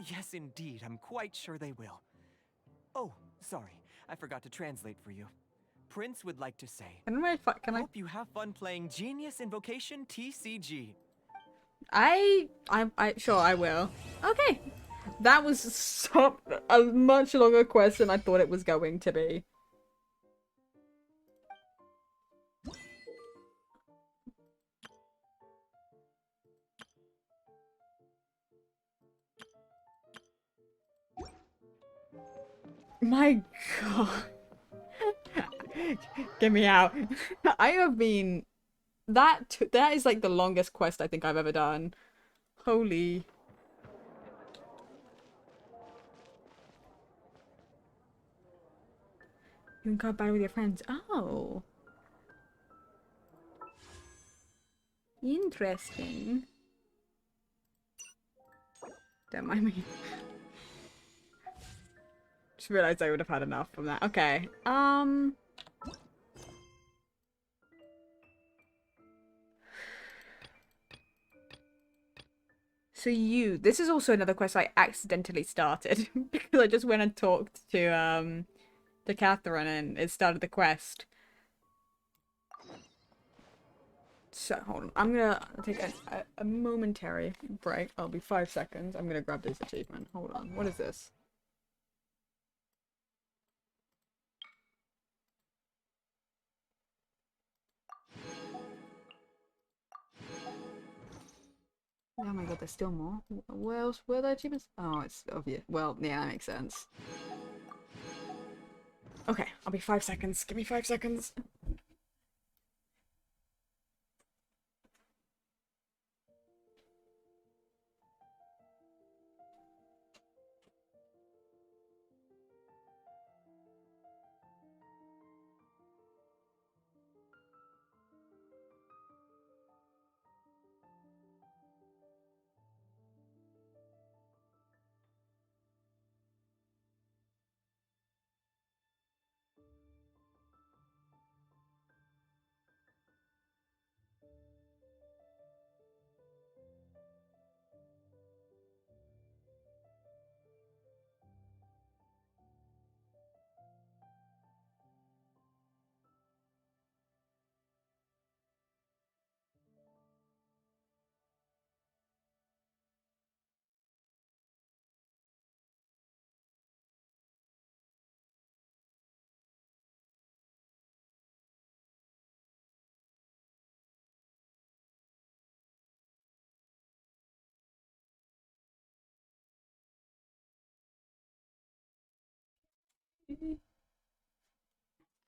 Yes, indeed, I'm quite sure they will. Oh, sorry, I forgot to translate for you. Prince would like to say, Can I? Hope you have fun playing Genius Invocation TCG. Sure, I will. Okay. That was a much longer quest than I thought it was going to be. My god. Get me out. I have been that is like the longest quest I think I've ever done. Holy. You can go battle with your friends. Oh. Interesting. Don't mind me. Just realized I would have had enough from that. Okay. So this is also another quest I accidentally started because I just went and talked to Catherine and it started the quest. So hold on, I'm gonna take a momentary break. I'll be 5 seconds. I'm gonna grab this achievement. Hold on, what is this? Oh my god, there's still more. Where else were there achievements? Oh, it's obvious. Well, yeah, that makes sense. Okay, I'll be 5 seconds. Give me 5 seconds.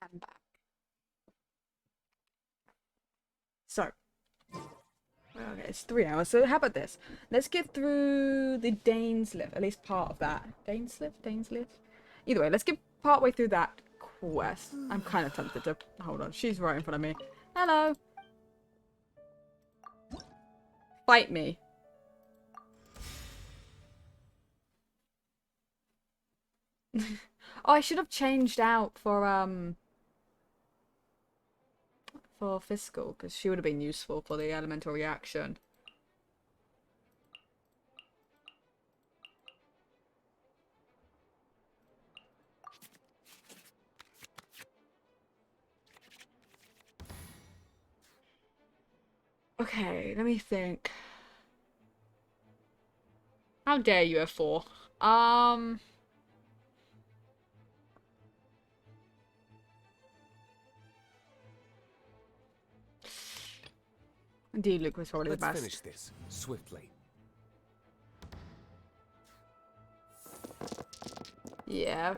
I'm back. So, okay, it's 3 hours. So how about this? Let's get through the Dainsliff, at least part of that. Dainsliff? Either way, let's get part way through that quest. I'm kind of tempted to... Hold on, she's right in front of me. Hello! Fight me. Oh, I should have changed out for Fiscal, because she would have been useful for the elemental reaction. Okay, let me think. How dare you, F4? Indeed, Luke was probably the best. Let's finish this swiftly. Yeah.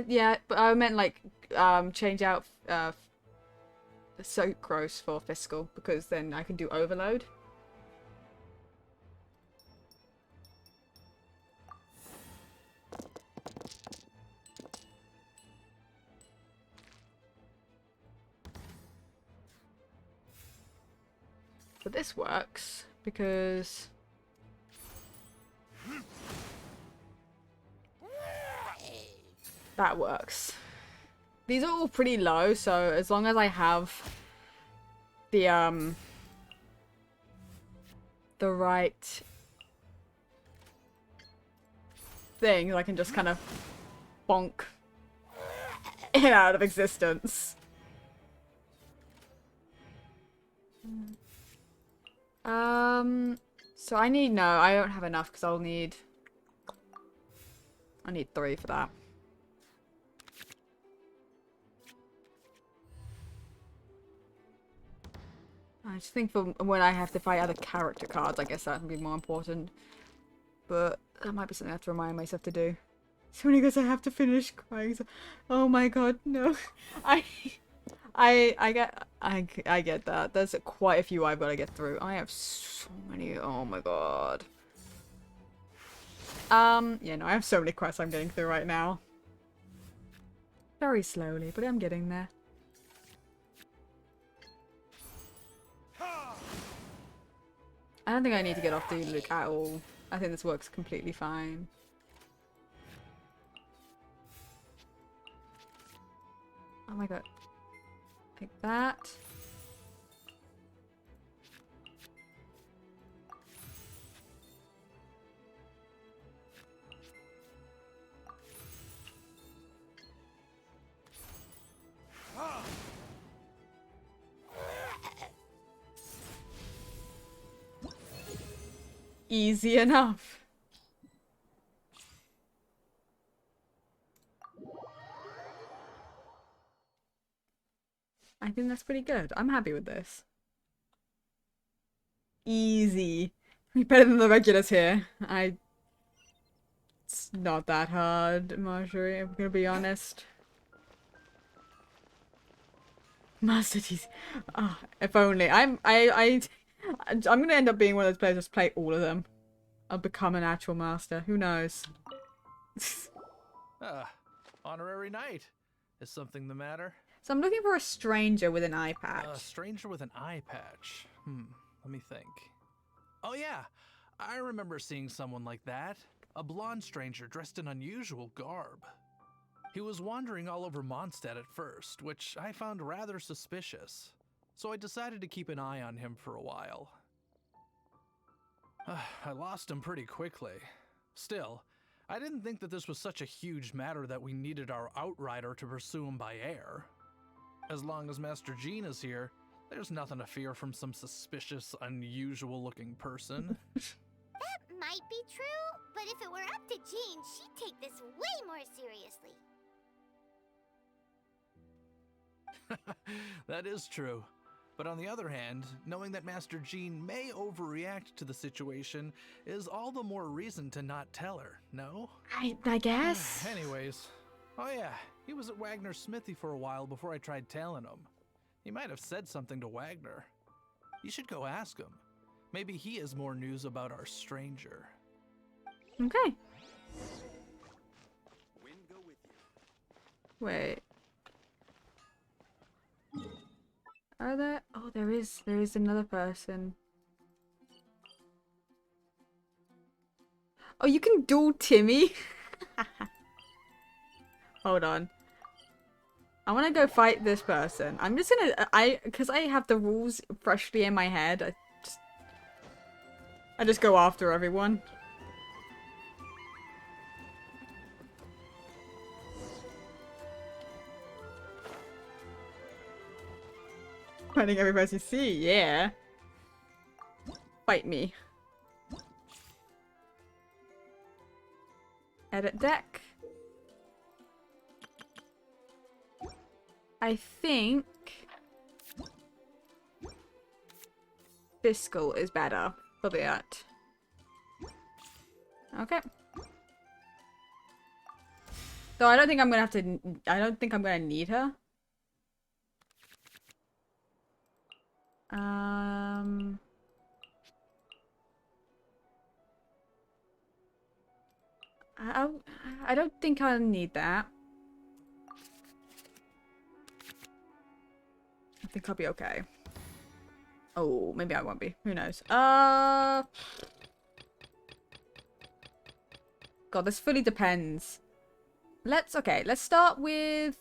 Yeah, but I meant like change out Sucrose for Fiscal, because then I can do overload. But this works because that works. These are all pretty low, so as long as I have the right thing, I can just kind of bonk it out of existence. So I need, no, I don't have enough because I need 3 for that. I just think for when I have to fight other character cards, I guess that would be more important. But that might be something I have to remind myself to do. So many guys I have to finish crying. Oh my god, no. I get that. There's quite a few I've got to get through. I have so many. Oh my god. Yeah, no, I have so many quests I'm getting through right now. Very slowly, but I'm getting there. I don't think I need to get off the look at all. I think this works completely fine. Oh my god. Like that. Easy enough. I think that's pretty good. I'm happy with this. Easy. Better than the regulars here. It's not that hard, Marjorie, I'm gonna be honest. Master TC. Oh, if only. I'm gonna end up being one of those players just play all of them. I'll become an actual master. Who knows? Honorary knight. Is something the matter? So I'm looking for a stranger with an eye patch. A stranger with an eye patch. Let me think. Oh yeah, I remember seeing someone like that. A blonde stranger dressed in unusual garb. He was wandering all over Mondstadt at first, which I found rather suspicious. So I decided to keep an eye on him for a while. I lost him pretty quickly. Still, I didn't think that this was such a huge matter that we needed our outrider to pursue him by air. As long as Master Jean is here, there's nothing to fear from some suspicious, unusual-looking person. That might be true, but if it were up to Jean, she'd take this way more seriously. That is true. But on the other hand, knowing that Master Jean may overreact to the situation is all the more reason to not tell her, no? I guess. Anyways, oh yeah, he was at Wagner's smithy for a while before I tried tailing him. He might have said something to Wagner. You should go ask him. Maybe he has more news about our stranger. Okay. Wait. Are there? Oh, there is another person. Oh, you can duel Timmy? Hold on. I want to go fight this person. I'm just gonna, because I have the rules freshly in my head, I just go after everyone. Fighting every person you see, yeah. Fight me. Edit deck. I think Fiscal is better for that. Okay. So I don't think I'm gonna have to. I don't think I'm gonna need her. I don't think I'll need that. I think I'll be okay. Oh, maybe I won't be. Who knows? God, this fully depends. Let's start with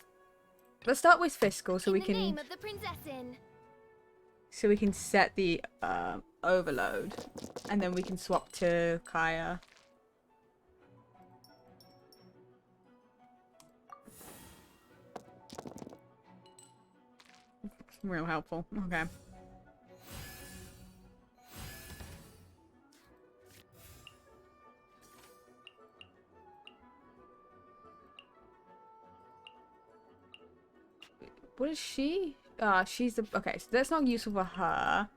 Fiscal so we can name of the princessin. So we can set the overload, and then we can swap to Kaya. Real helpful. Okay. What is she? She's the... Okay, so that's not useful for her.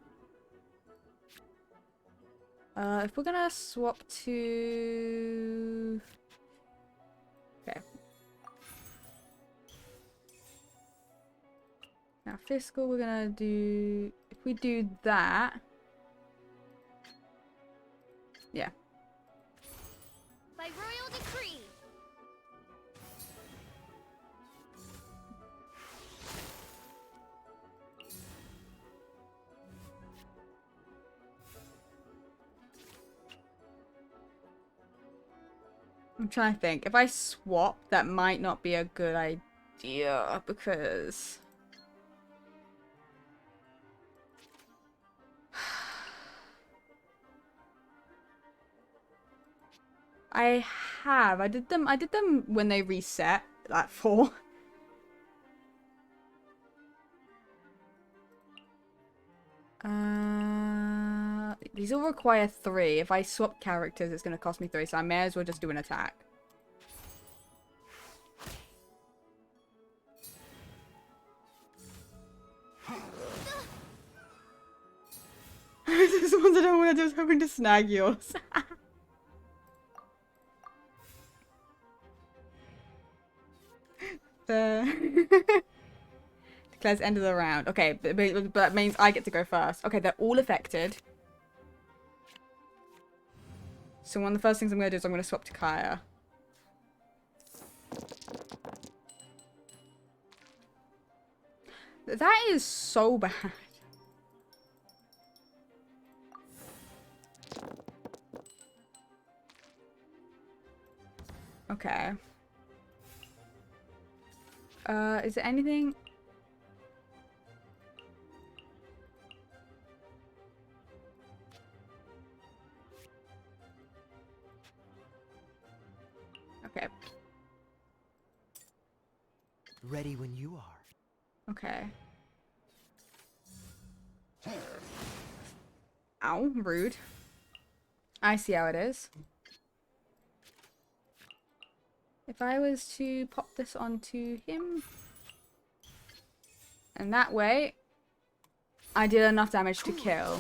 If we're gonna swap to... Okay. No. Now, fiscal, we're gonna do... If we do that... Yeah. By royal decree. I'm trying to think. If I swap, that might not be a good idea because... I did them when they reset at 4. These all require 3. If I swap characters, it's going to cost me 3, so I may as well just do an attack. This ones I don't want to do is hoping to snag yours. Declares end of the round. Okay, but that means I get to go first. Okay, they're all affected. So one of the first things I'm going to do is I'm going to swap to Kaya. That is so bad. Okay. Is there anything? Okay. Ready when you are. Okay. Ow, rude. I see how it is. If I was to pop this onto him, and that way, I did enough damage to kill.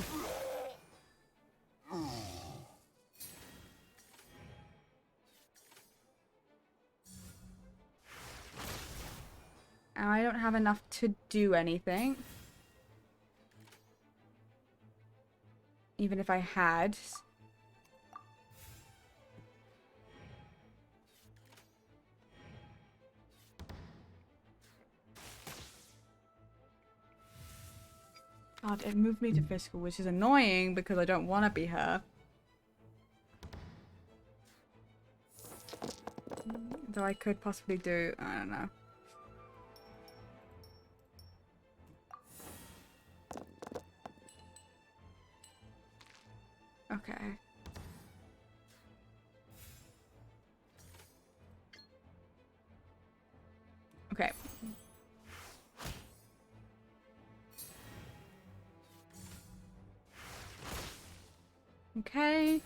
And I don't have enough to do anything. Even if I had. God, it moved me to physical, which is annoying because I don't want to be her. Though I could possibly do, I don't know. Okay. Okay. Okay.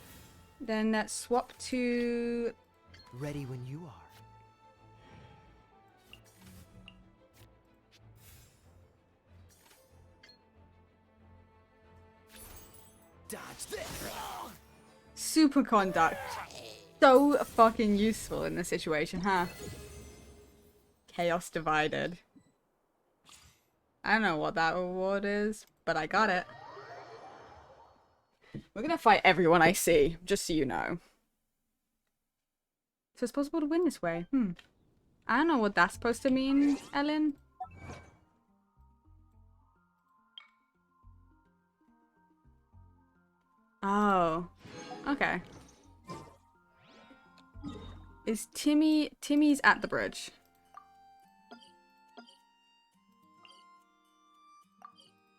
Then let's swap to... Ready when you are. Dodge this. Superconduct. So fucking useful in this situation, huh? Chaos divided. I don't know what that reward is, but I got it. We're gonna fight everyone I see, just so you know. So it's possible to win this way. I don't know what that's supposed to mean, Ellen. Oh. Okay. Is Timmy's at the bridge?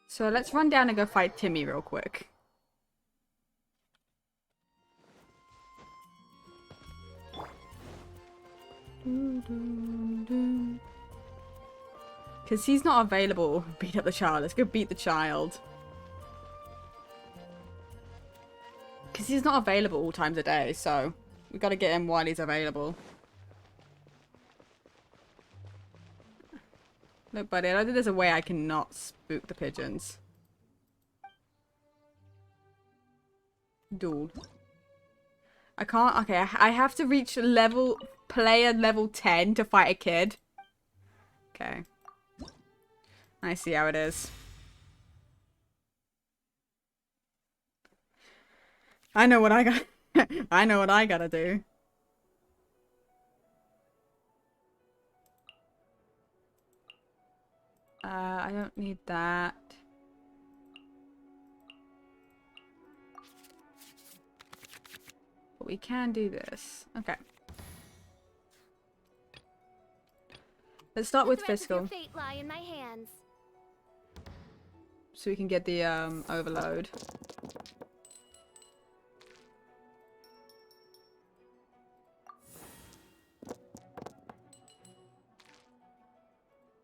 So let's run down and go fight Timmy real quick. Because he's not available. Beat up the child. Let's go beat the child. Because he's not available all times a day, so we got to get him while he's available. Look, buddy, I don't think there's a way I can not spook the pigeons. Dude. I can't. Okay, I have to reach player level 10 to fight a kid. Okay. I see how it is. I know what I got. I know what I gotta do. I don't need that. But we can do this. Okay. Let's start with physical. Fate lie in my hands. So we can get the overload.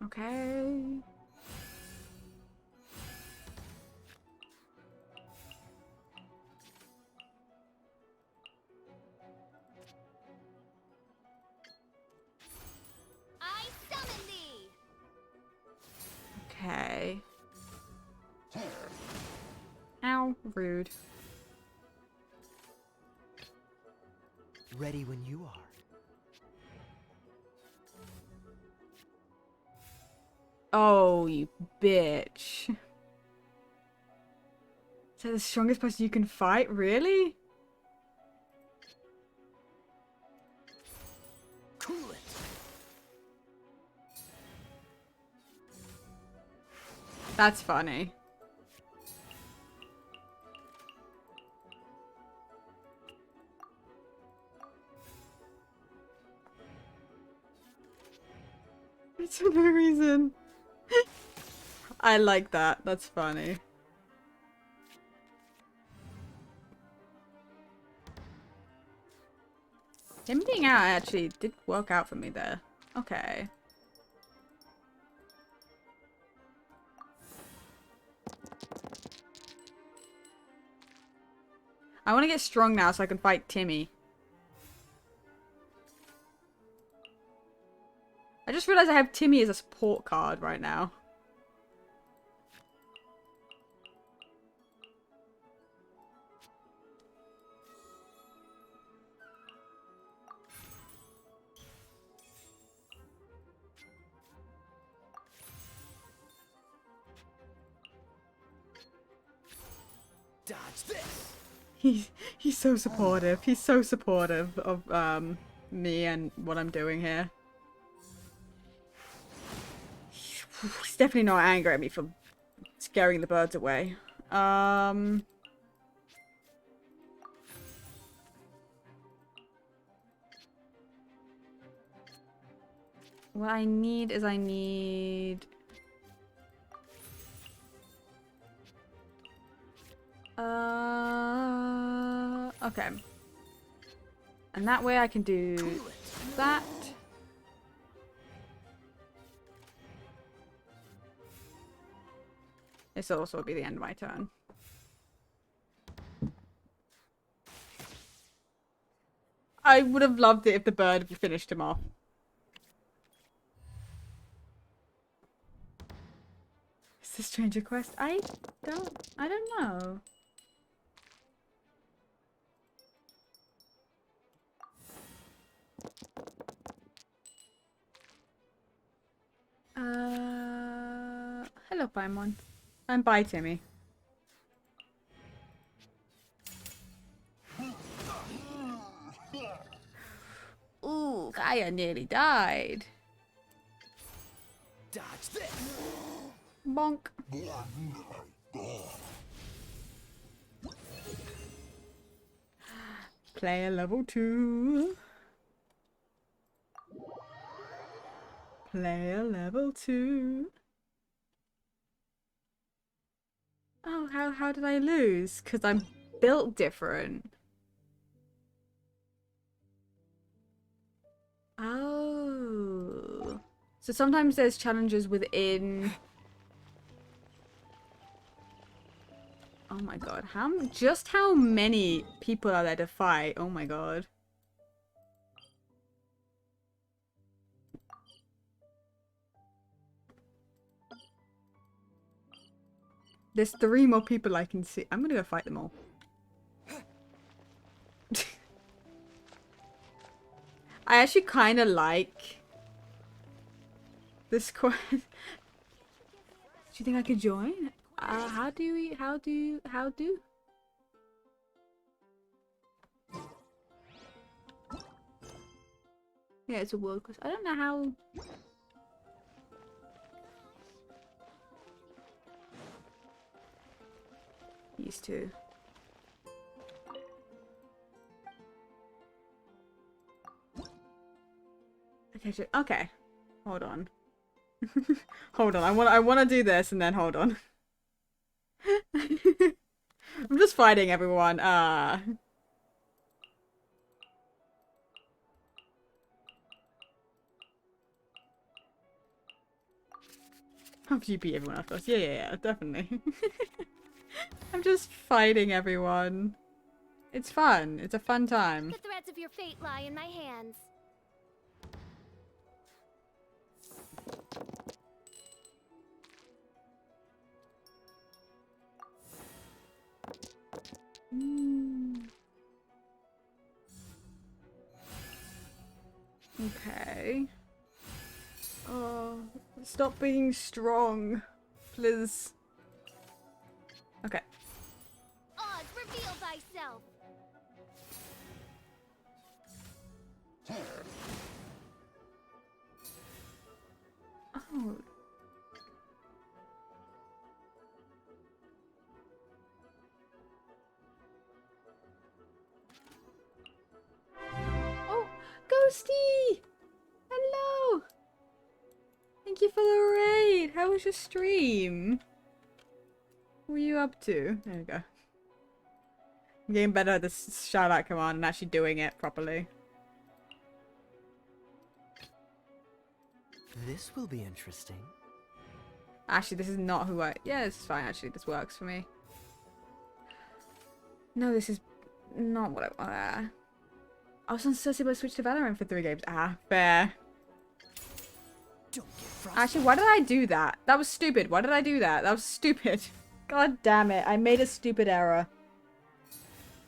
Okay. I summon thee. Okay. Ow, rude. Ready when you are. Oh, you bitch. Is that the strongest person you can fight? Really? Cool it. That's funny. It's for no reason. I like that. That's funny. Him being out actually did work out for me there. Okay. I want to get strong now so I can fight Timmy. I just realized I have Timmy as a support card right now. Dodge this. He's so supportive. He's so supportive of me and what I'm doing here. He's definitely not angry at me for scaring the birds away. What I need is I need... okay. And that way I can do that. This will also be the end of my turn. I would have loved it if the bird finished him off. Is this Stranger Quest? I don't know. Hello, Paimon. And bye, Timmy. Ooh, Kaya nearly died. Dodge this. Bonk. Player level 2. Player level 2. Oh, how did I lose? Because I'm built different. Oh. So sometimes there's challenges within... Oh my god, just how many people are there to fight? Oh my god. There's 3 more people I can see. I'm gonna go fight them all. I actually kind of like this quest. you think I could join? How do? Yeah, it's a world quest. I don't know how. These two. Okay. Hold on. Hold on. I want to do this and then hold on. I'm just fighting everyone. How do you beat everyone else first? Yeah, definitely. I'm just fighting everyone. It's fun. It's a fun time. The threads of your fate lie in my hands. Okay. Oh, stop being strong, please. Okay. Oz, reveal thyself. Oh. Oh, Ghosty! Hello! Thank you for the raid. How was your stream? What were you up to? There we go. I'm getting better at this shout out command and actually doing it properly. This will be interesting. Actually, this is not who I... Yeah, this is fine, actually. This works for me. No, this is not what I want. I was on Cersei, but I switched to Valorant for 3 games. Ah, fair. Actually, why did I do that? That was stupid. Why did I do that? That was stupid. God damn it. I made a stupid error.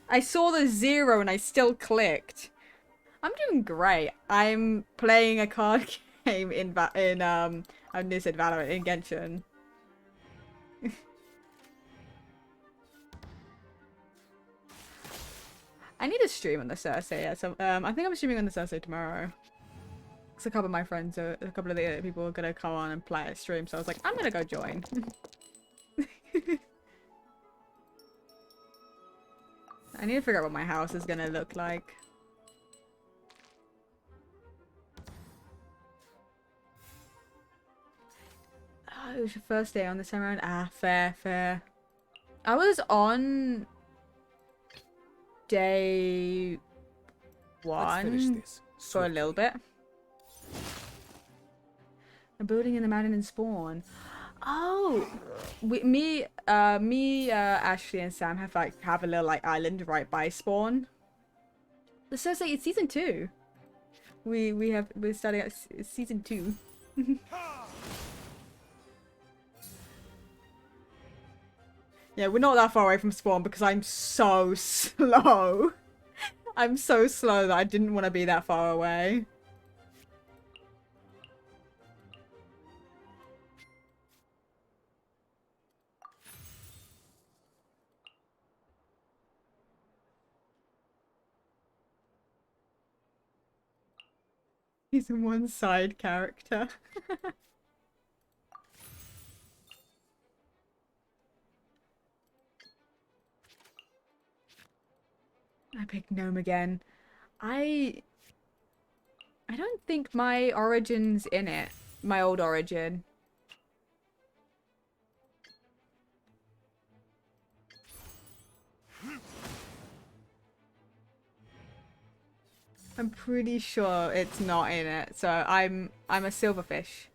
I saw the 0 and I still clicked. I'm doing great. I'm playing a card game in I nearly said Valorant, in Genshin. I need to stream on the Cersei. Yeah, so I think I'm streaming on the Cersei tomorrow. Cause a couple of my friends, a couple of the other people are gonna come on and play at stream. So I was like, I'm gonna go join. I need to figure out what my house is gonna look like. Oh, it was your first day on this time around. Ah, fair. I was on day 1 for a little bit. A building in the mountain in Spawn. Oh, me, Ashley and Sam have a little island right by Spawn. The Cersei, it's season 2. We're starting at season 2. Yeah, we're not that far away from Spawn because I'm so slow. I'm so slow that I didn't want to be that far away. He's one side character. I picked Gnome again. I don't think my origin's in it. My old origin. I'm pretty sure it's not in it. So I'm a silverfish.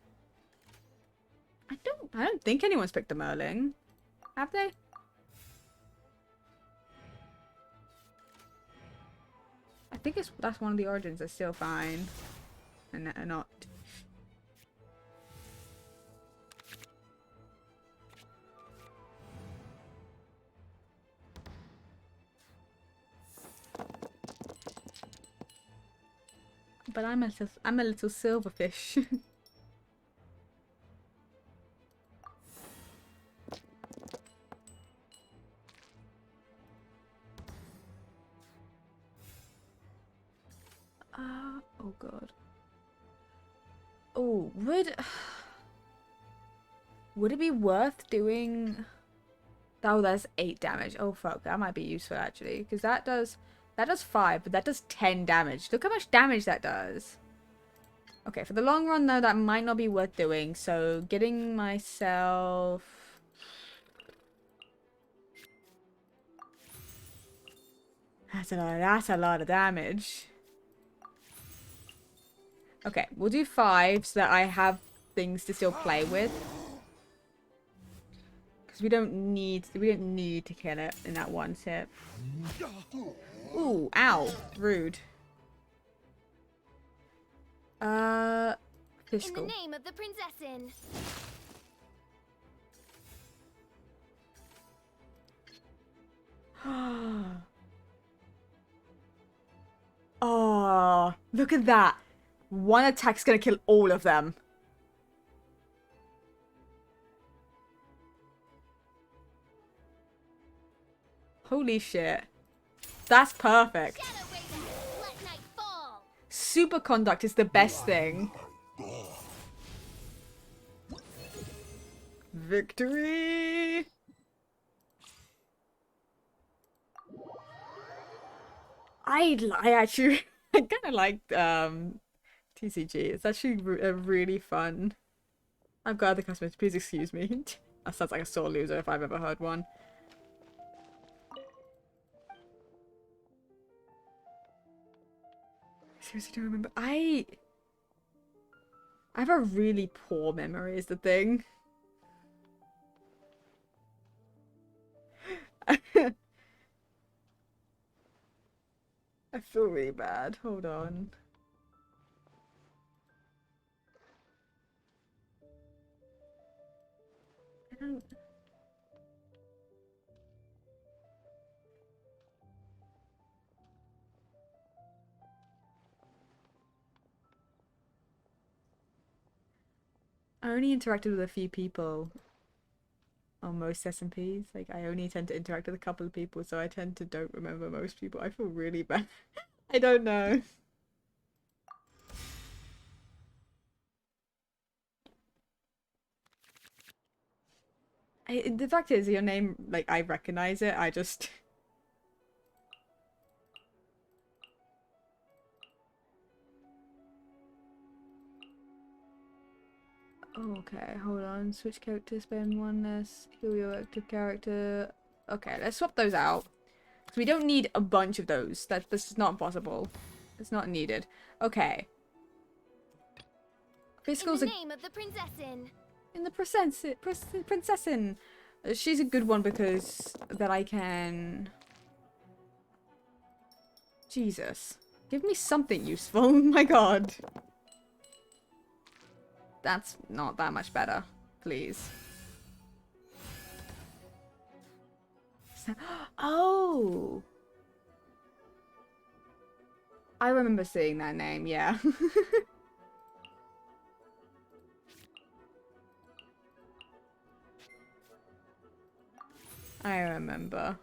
I don't think anyone's picked a Merlin. Have they? I think that's one of the origins that's still fine. And not. But I'm a little silverfish. Oh god. Oh, would it be worth doing? Oh, that's 8 damage. Oh fuck, that might be useful actually, because that does 5, but that does 10 damage. Look how much damage that does. Okay, for the long run though, that might not be worth doing. So getting myself. That's a lot of damage. Okay, we'll do 5 so that I have things to still play with. Because we don't need to kill it in that one hit. Ooh, ow, rude. Fiscal. In the name of the Prinzessin. Oh, look at that. One attack's gonna kill all of them. Holy shit. That's perfect. Superconduct is the best thing. Victory! I actually I kind of liked TCG. It's actually a really fun. I've got other customers. Please excuse me. That sounds like a sore loser if I've ever heard one. Seriously, don't remember. I have a really poor memory is the thing. I feel really bad. Hold on. I don't... I only interacted with a few people on most SMPs. Like, I only tend to interact with a couple of people, so I tend to don't remember most people. I feel really bad. I don't know. The fact is, your name, like, I recognize it. I just... Okay, hold on. Switch character, spend 1 less. Heal your active character. Okay, let's swap those out. Because we don't need a bunch of those. That's just not possible. It's not needed. Okay. Fiscal's In the name of the Prinzessin. In the Princessin. She's a good one because that I can... Jesus. Give me something useful. Oh my god. That's not that much better. Please. Oh! I remember seeing that name, yeah. I remember.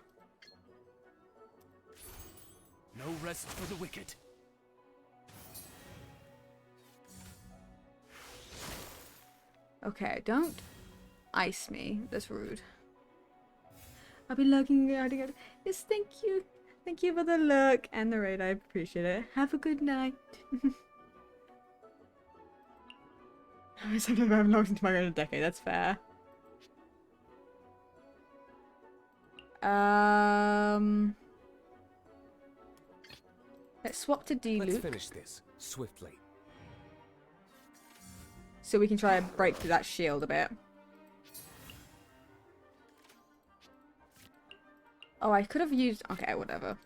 No rest for the wicked. Okay, don't ice me. That's rude. I'll be looking at it. Yes, thank you. Thank you for the look and the raid. I appreciate it. Have a good night. Something I haven't logged into my own in a decade. That's fair. Let's swap to D-Luke. Let's finish this swiftly. So we can try and break through that shield a bit. Oh, I could have used... Okay, whatever.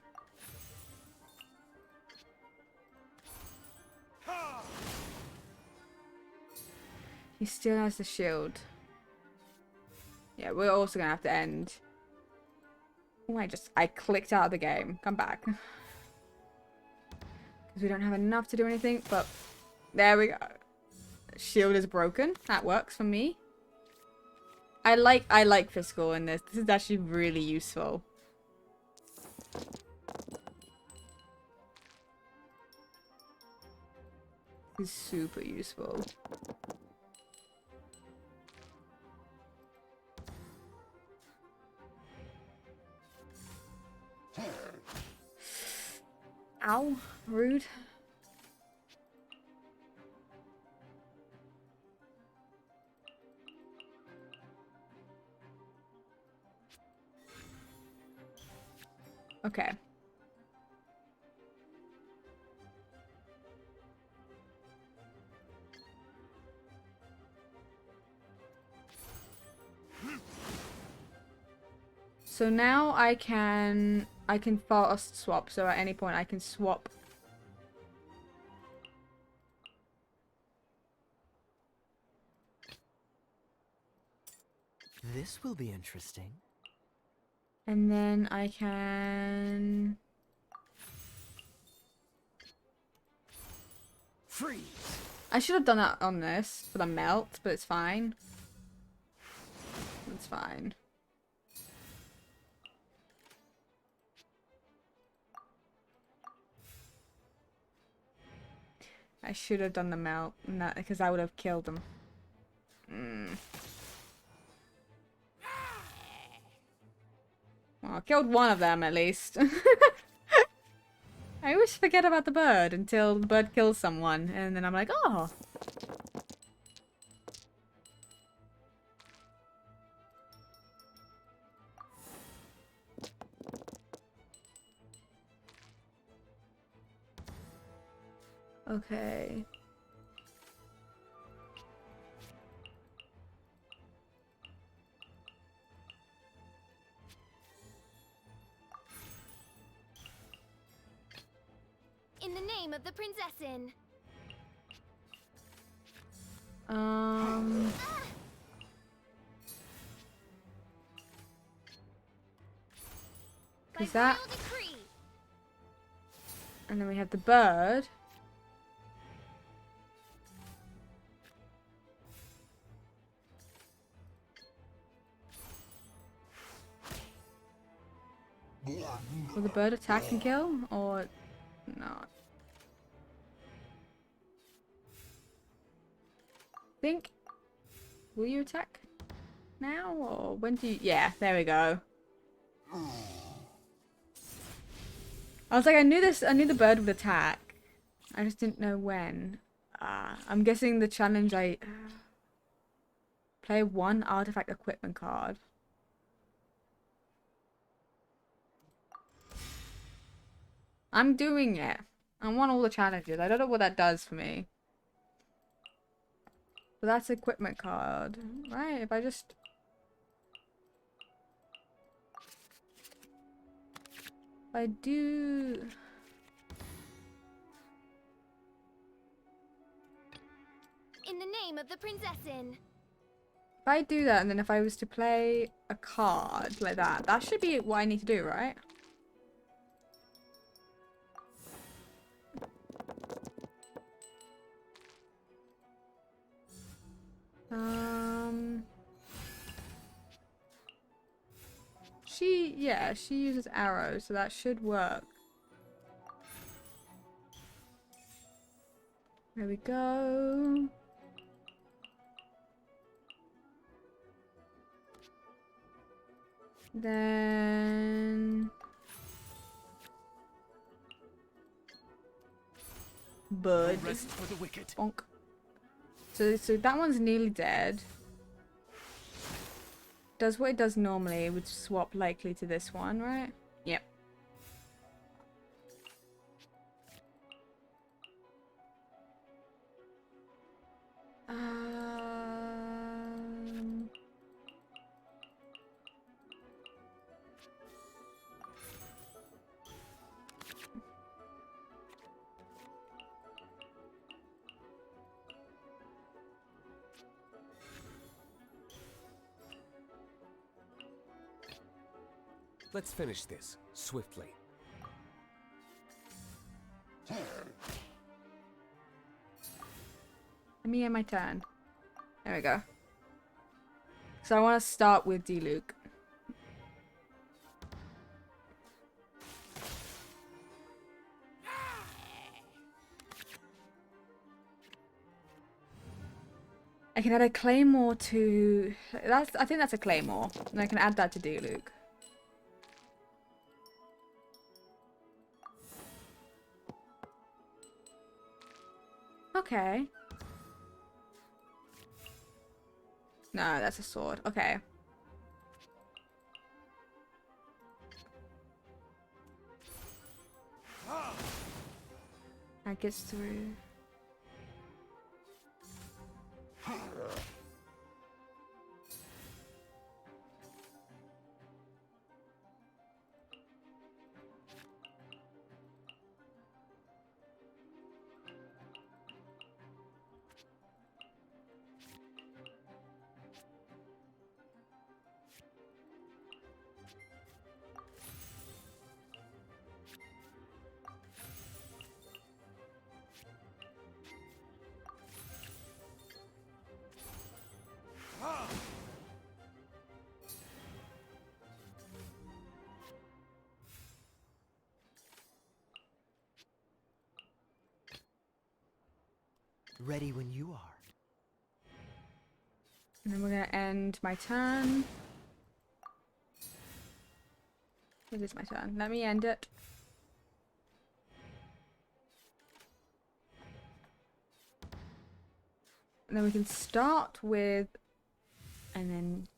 He still has the shield. Yeah, we're also gonna have to end. Oh, I clicked out of the game. Come back. Because we don't have enough to do anything, but there we go. Shield is broken. That works for me. I like Fiscal in this. This is actually really useful. is super useful. Ow, rude. Okay. So now I can fast swap, so at any point I can swap. This will be interesting. And then I can freeze. I should have done that on this for the melt, but it's fine. It's fine. I should have done the melt, because I would have killed them. Well, I killed one of them at least. I always forget about the bird until the bird kills someone, and then I'm like, oh. Okay. In the name of the Prinzessin. Cause that, and then we have the bird. Will the bird attack and kill, or not? Think. Will you attack now, or when do you? Yeah, there we go. I was like, I knew the bird would attack. I just didn't know when. I'm guessing the challenge I play one artifact equipment card. I'm doing it. I want all the challenges. I don't know what that does for me. But that's equipment card, right? If I just... If I do... In the name of the Prinzessin. If I do that, and then if I was to play a card like that, that should be what I need to do, right? She uses arrows, so that should work. There we go. Then... Bud. No rest for the wicked. Bonk. So that one's nearly dead. Does what it does normally. It would swap likely to this one, right? Yep. Let's finish this swiftly. Let me get my turn. There we go. So I want to start with D-Luke. I can add a claymore to... I think that's a claymore. And I can add that to Diluc. Okay. No, that's a sword. Okay. That gets through. Ready when you are. And then we're gonna end my turn. It is my turn. Let me end it. And then we can start with... And then...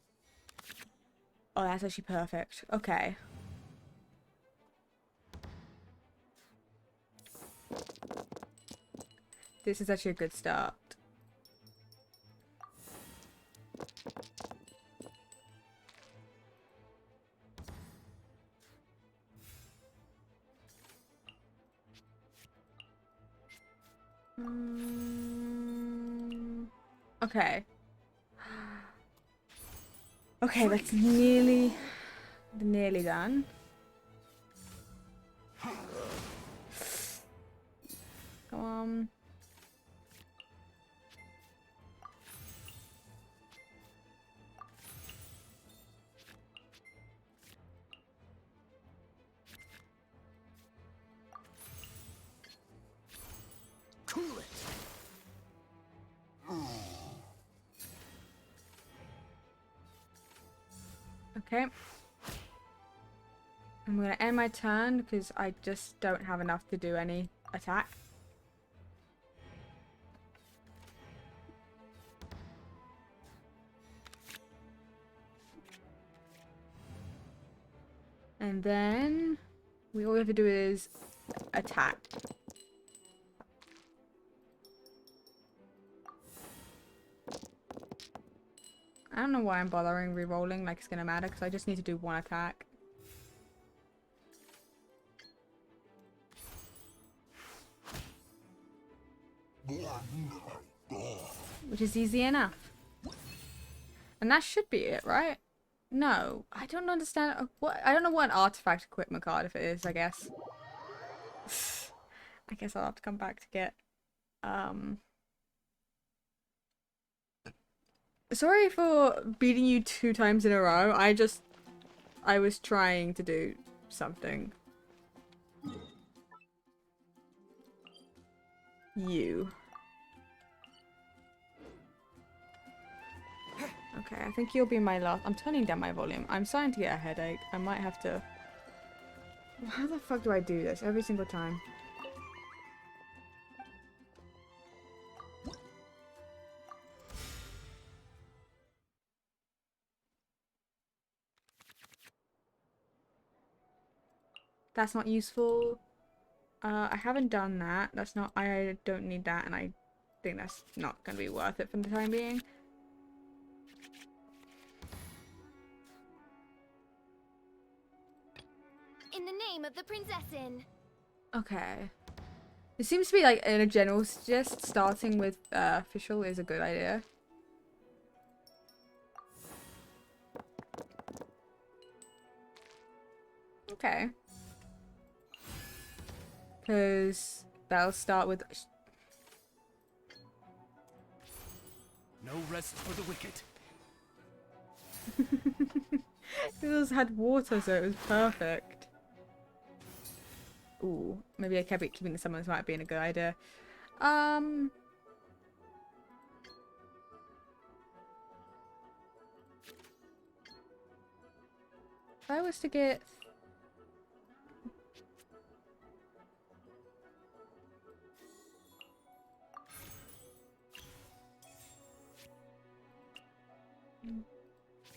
Oh, that's actually perfect. Okay. This is actually a good start. Okay. Okay, that's nearly done. Come on. Cool it. Okay. I'm gonna end my turn because I just don't have enough to do any attack. And then all we have to do is attack. I don't know why I'm bothering re-rolling like it's gonna matter because I just need to do one attack. Which is easy enough. And that should be it, right? No, I don't understand. What? I don't know what an artifact equipment card if it is, I guess. I guess I'll have to come back to get... Sorry for beating you 2 times in a row. I was trying to do something. You. Okay, I think you'll be my last. I'm turning down my volume. I'm starting to get a headache. I might have to... How the fuck do I do this every single time? That's not useful. I haven't done that. That's not... I don't need that, and I think that's not going to be worth it for the time being. In the name of the Prinzessin. Okay. It seems to be like in a general suggest starting with official is a good idea. Okay. Because that'll start with... No rest for the wicked. This had water, so it was perfect. Ooh, maybe I kept it keeping the summons might be a good idea. If I was to get...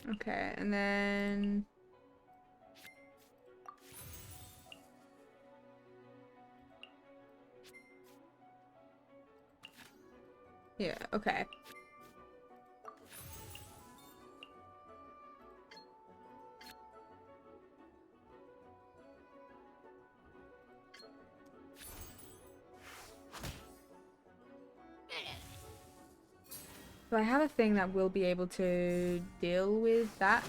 Okay, and then... Yeah, okay. So I have a thing that will be able to deal with that.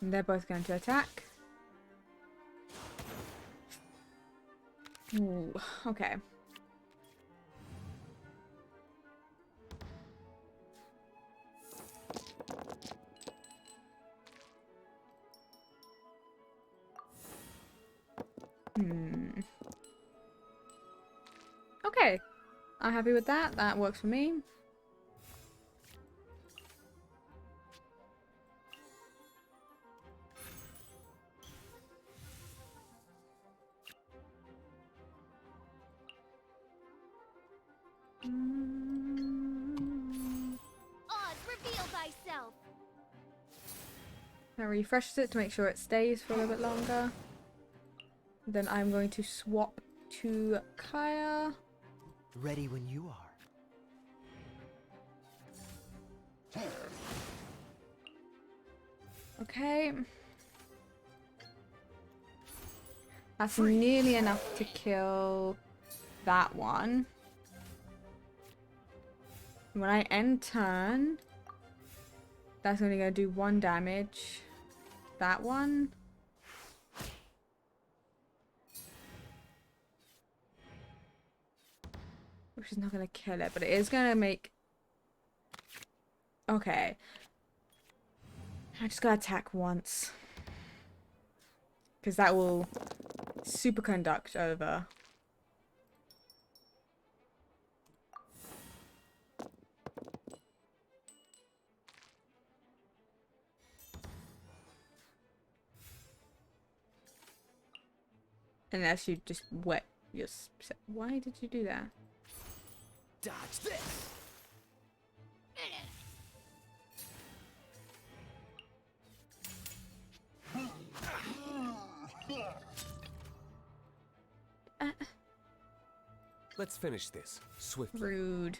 And they're both going to attack. Ooh, okay. Okay. I'm happy with that. That works for me. Oz, reveal thyself. That refreshes it to make sure it stays for a little bit longer. Then I'm going to swap to Kaya. Ready when you are. Okay. That's nearly enough to kill that one. When I end turn, that's only going to do 1 damage. That one. Which is not going to kill it, but it is going to make... Okay. I just got to attack once. Because that will superconduct over. Unless you just wet your... Why did you do that? Dodge this. Let's finish this swiftly. Rude.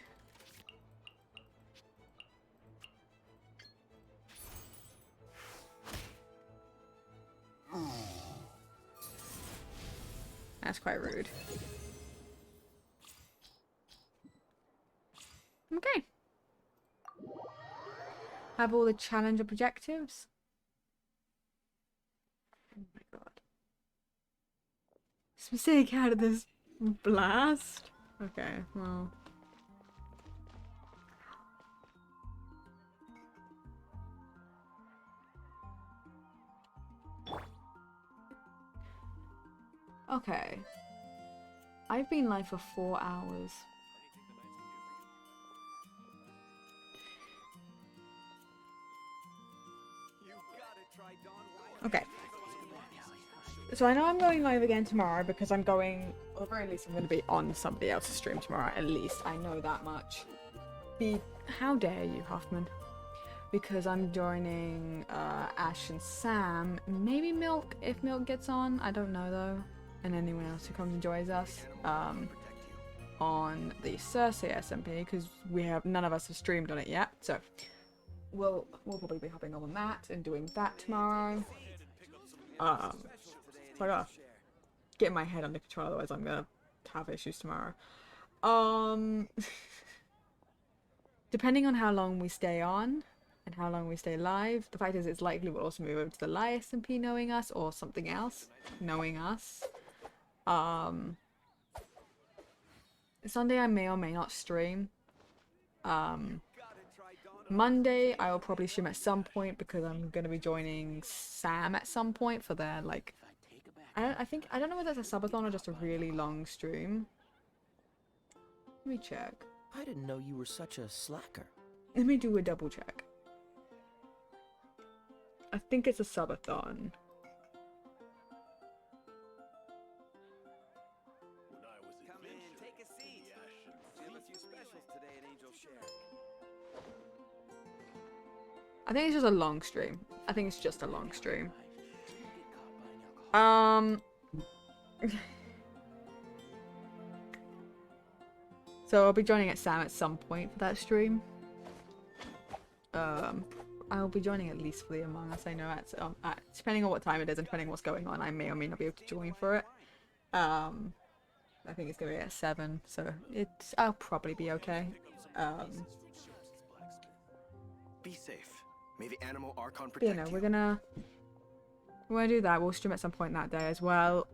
That's quite rude. Okay. Have all the challenge objectives. Oh my god. Specific out of this blast? Okay, well. Okay. I've been live for 4 hours. Okay. So I know I'm going live again tomorrow because I'm going, or at the very least I'm going to be on somebody else's stream tomorrow, at least. I know that much. How dare you, Hoffman? Because I'm joining Ash and Sam, maybe Milk, if Milk gets on, I don't know though. And anyone else who comes and joins us on the Cersei SMP, because none of us have streamed on it yet. So we'll probably be hopping on that and doing that tomorrow. I gotta get my head under control, otherwise I'm gonna have issues tomorrow. Depending on how long we stay on and how long we stay live, the fact is it's likely we'll also move over to the live SMP knowing us or something else knowing us. Sunday I may or may not stream. Monday I will probably stream at some point because I'm gonna be joining Sam at some point for their like I don't know whether it's a subathon or just a really long stream. Let me check. I didn't know you were such a slacker. Let me do a double check. I think it's a subathon. Come in, take a seat. We have a few specials today at Angel Share. I think it's just a long stream. I think it's just a long stream. So I'll be joining at Sam at some point for that stream. I'll be joining at least for the Among Us. I know at depending on what time it is and depending on what's going on, I may or may not be able to join for it. I think it's gonna be at 7, so I'll probably be okay. Be safe. May the animal Archon But, you protect know, you. we're gonna do that. We'll stream at some point that day as well.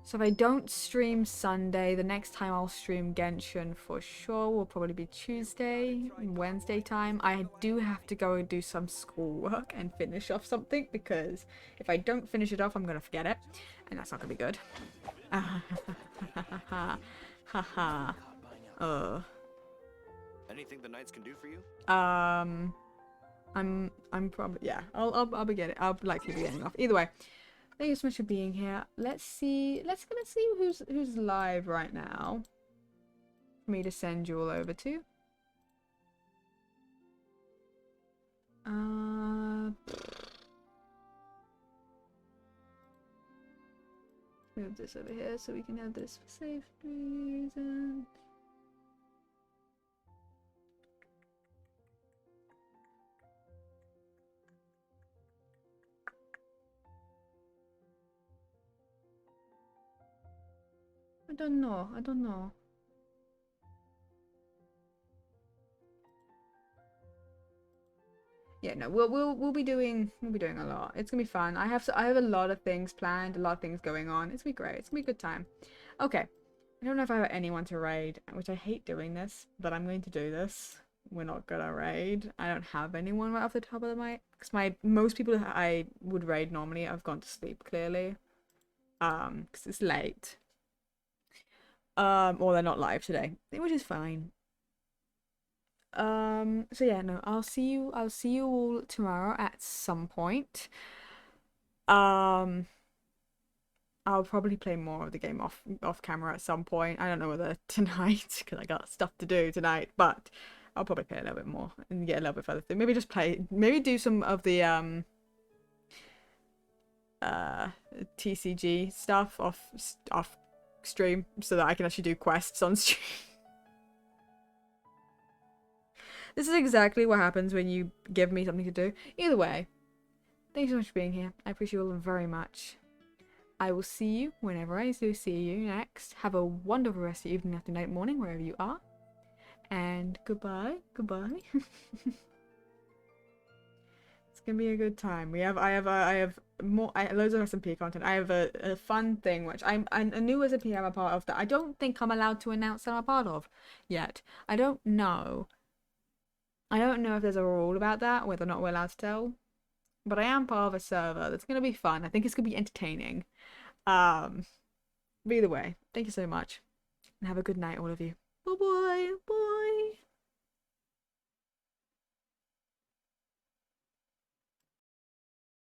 So if I don't stream Sunday, the next time I'll stream Genshin for sure will probably be Tuesday, Wednesday time. I do have to go and do some schoolwork and finish off something, because if I don't finish it off, I'm gonna forget it, and that's not gonna be good. Haha. Anything the knights can do for you? I'm probably, yeah, I'll be getting, I'll likely be getting off. Either way, thank you so much for being here. Let's see who's live right now for me to send you all over to. Move this over here so we can have this for safety reasons. I don't know. Yeah, no, we'll be doing a lot. It's gonna be fun. I have a lot of things planned, a lot of things going on. It's gonna be great. It's gonna be a good time. Okay. I don't know if I have anyone to raid, which I hate doing this, but I'm going to do this. We're not gonna raid. I don't have anyone right off the top of my, because most people that I would raid normally have gone to sleep clearly. Because it's late. Or they're not live today, which is fine. So yeah, no, I'll see you all tomorrow at some point. I'll probably play more of the game off camera at some point. I don't know whether tonight, because I got stuff to do tonight, but I'll probably play a little bit more and get a little bit further through. Maybe do some of the TCG stuff off stream, so that I can actually do quests on stream. This is exactly what happens when you give me something to do. Either way, thank you so much for being here. I appreciate you all very much. I will see you whenever I do see you next. Have a wonderful rest of your evening, afternoon, night, morning, wherever you are. And goodbye. It's gonna be a good time. I have loads of SMP content. I have a fun thing which I'm a new SMP I'm a part of that I don't think I'm allowed to announce that I'm a part of yet. I don't know if there's a rule about that, whether or not we're allowed to tell. But I am part of a server that's gonna be fun. I think it's gonna be entertaining. But either way, thank you so much. And have a good night, all of you. Bye.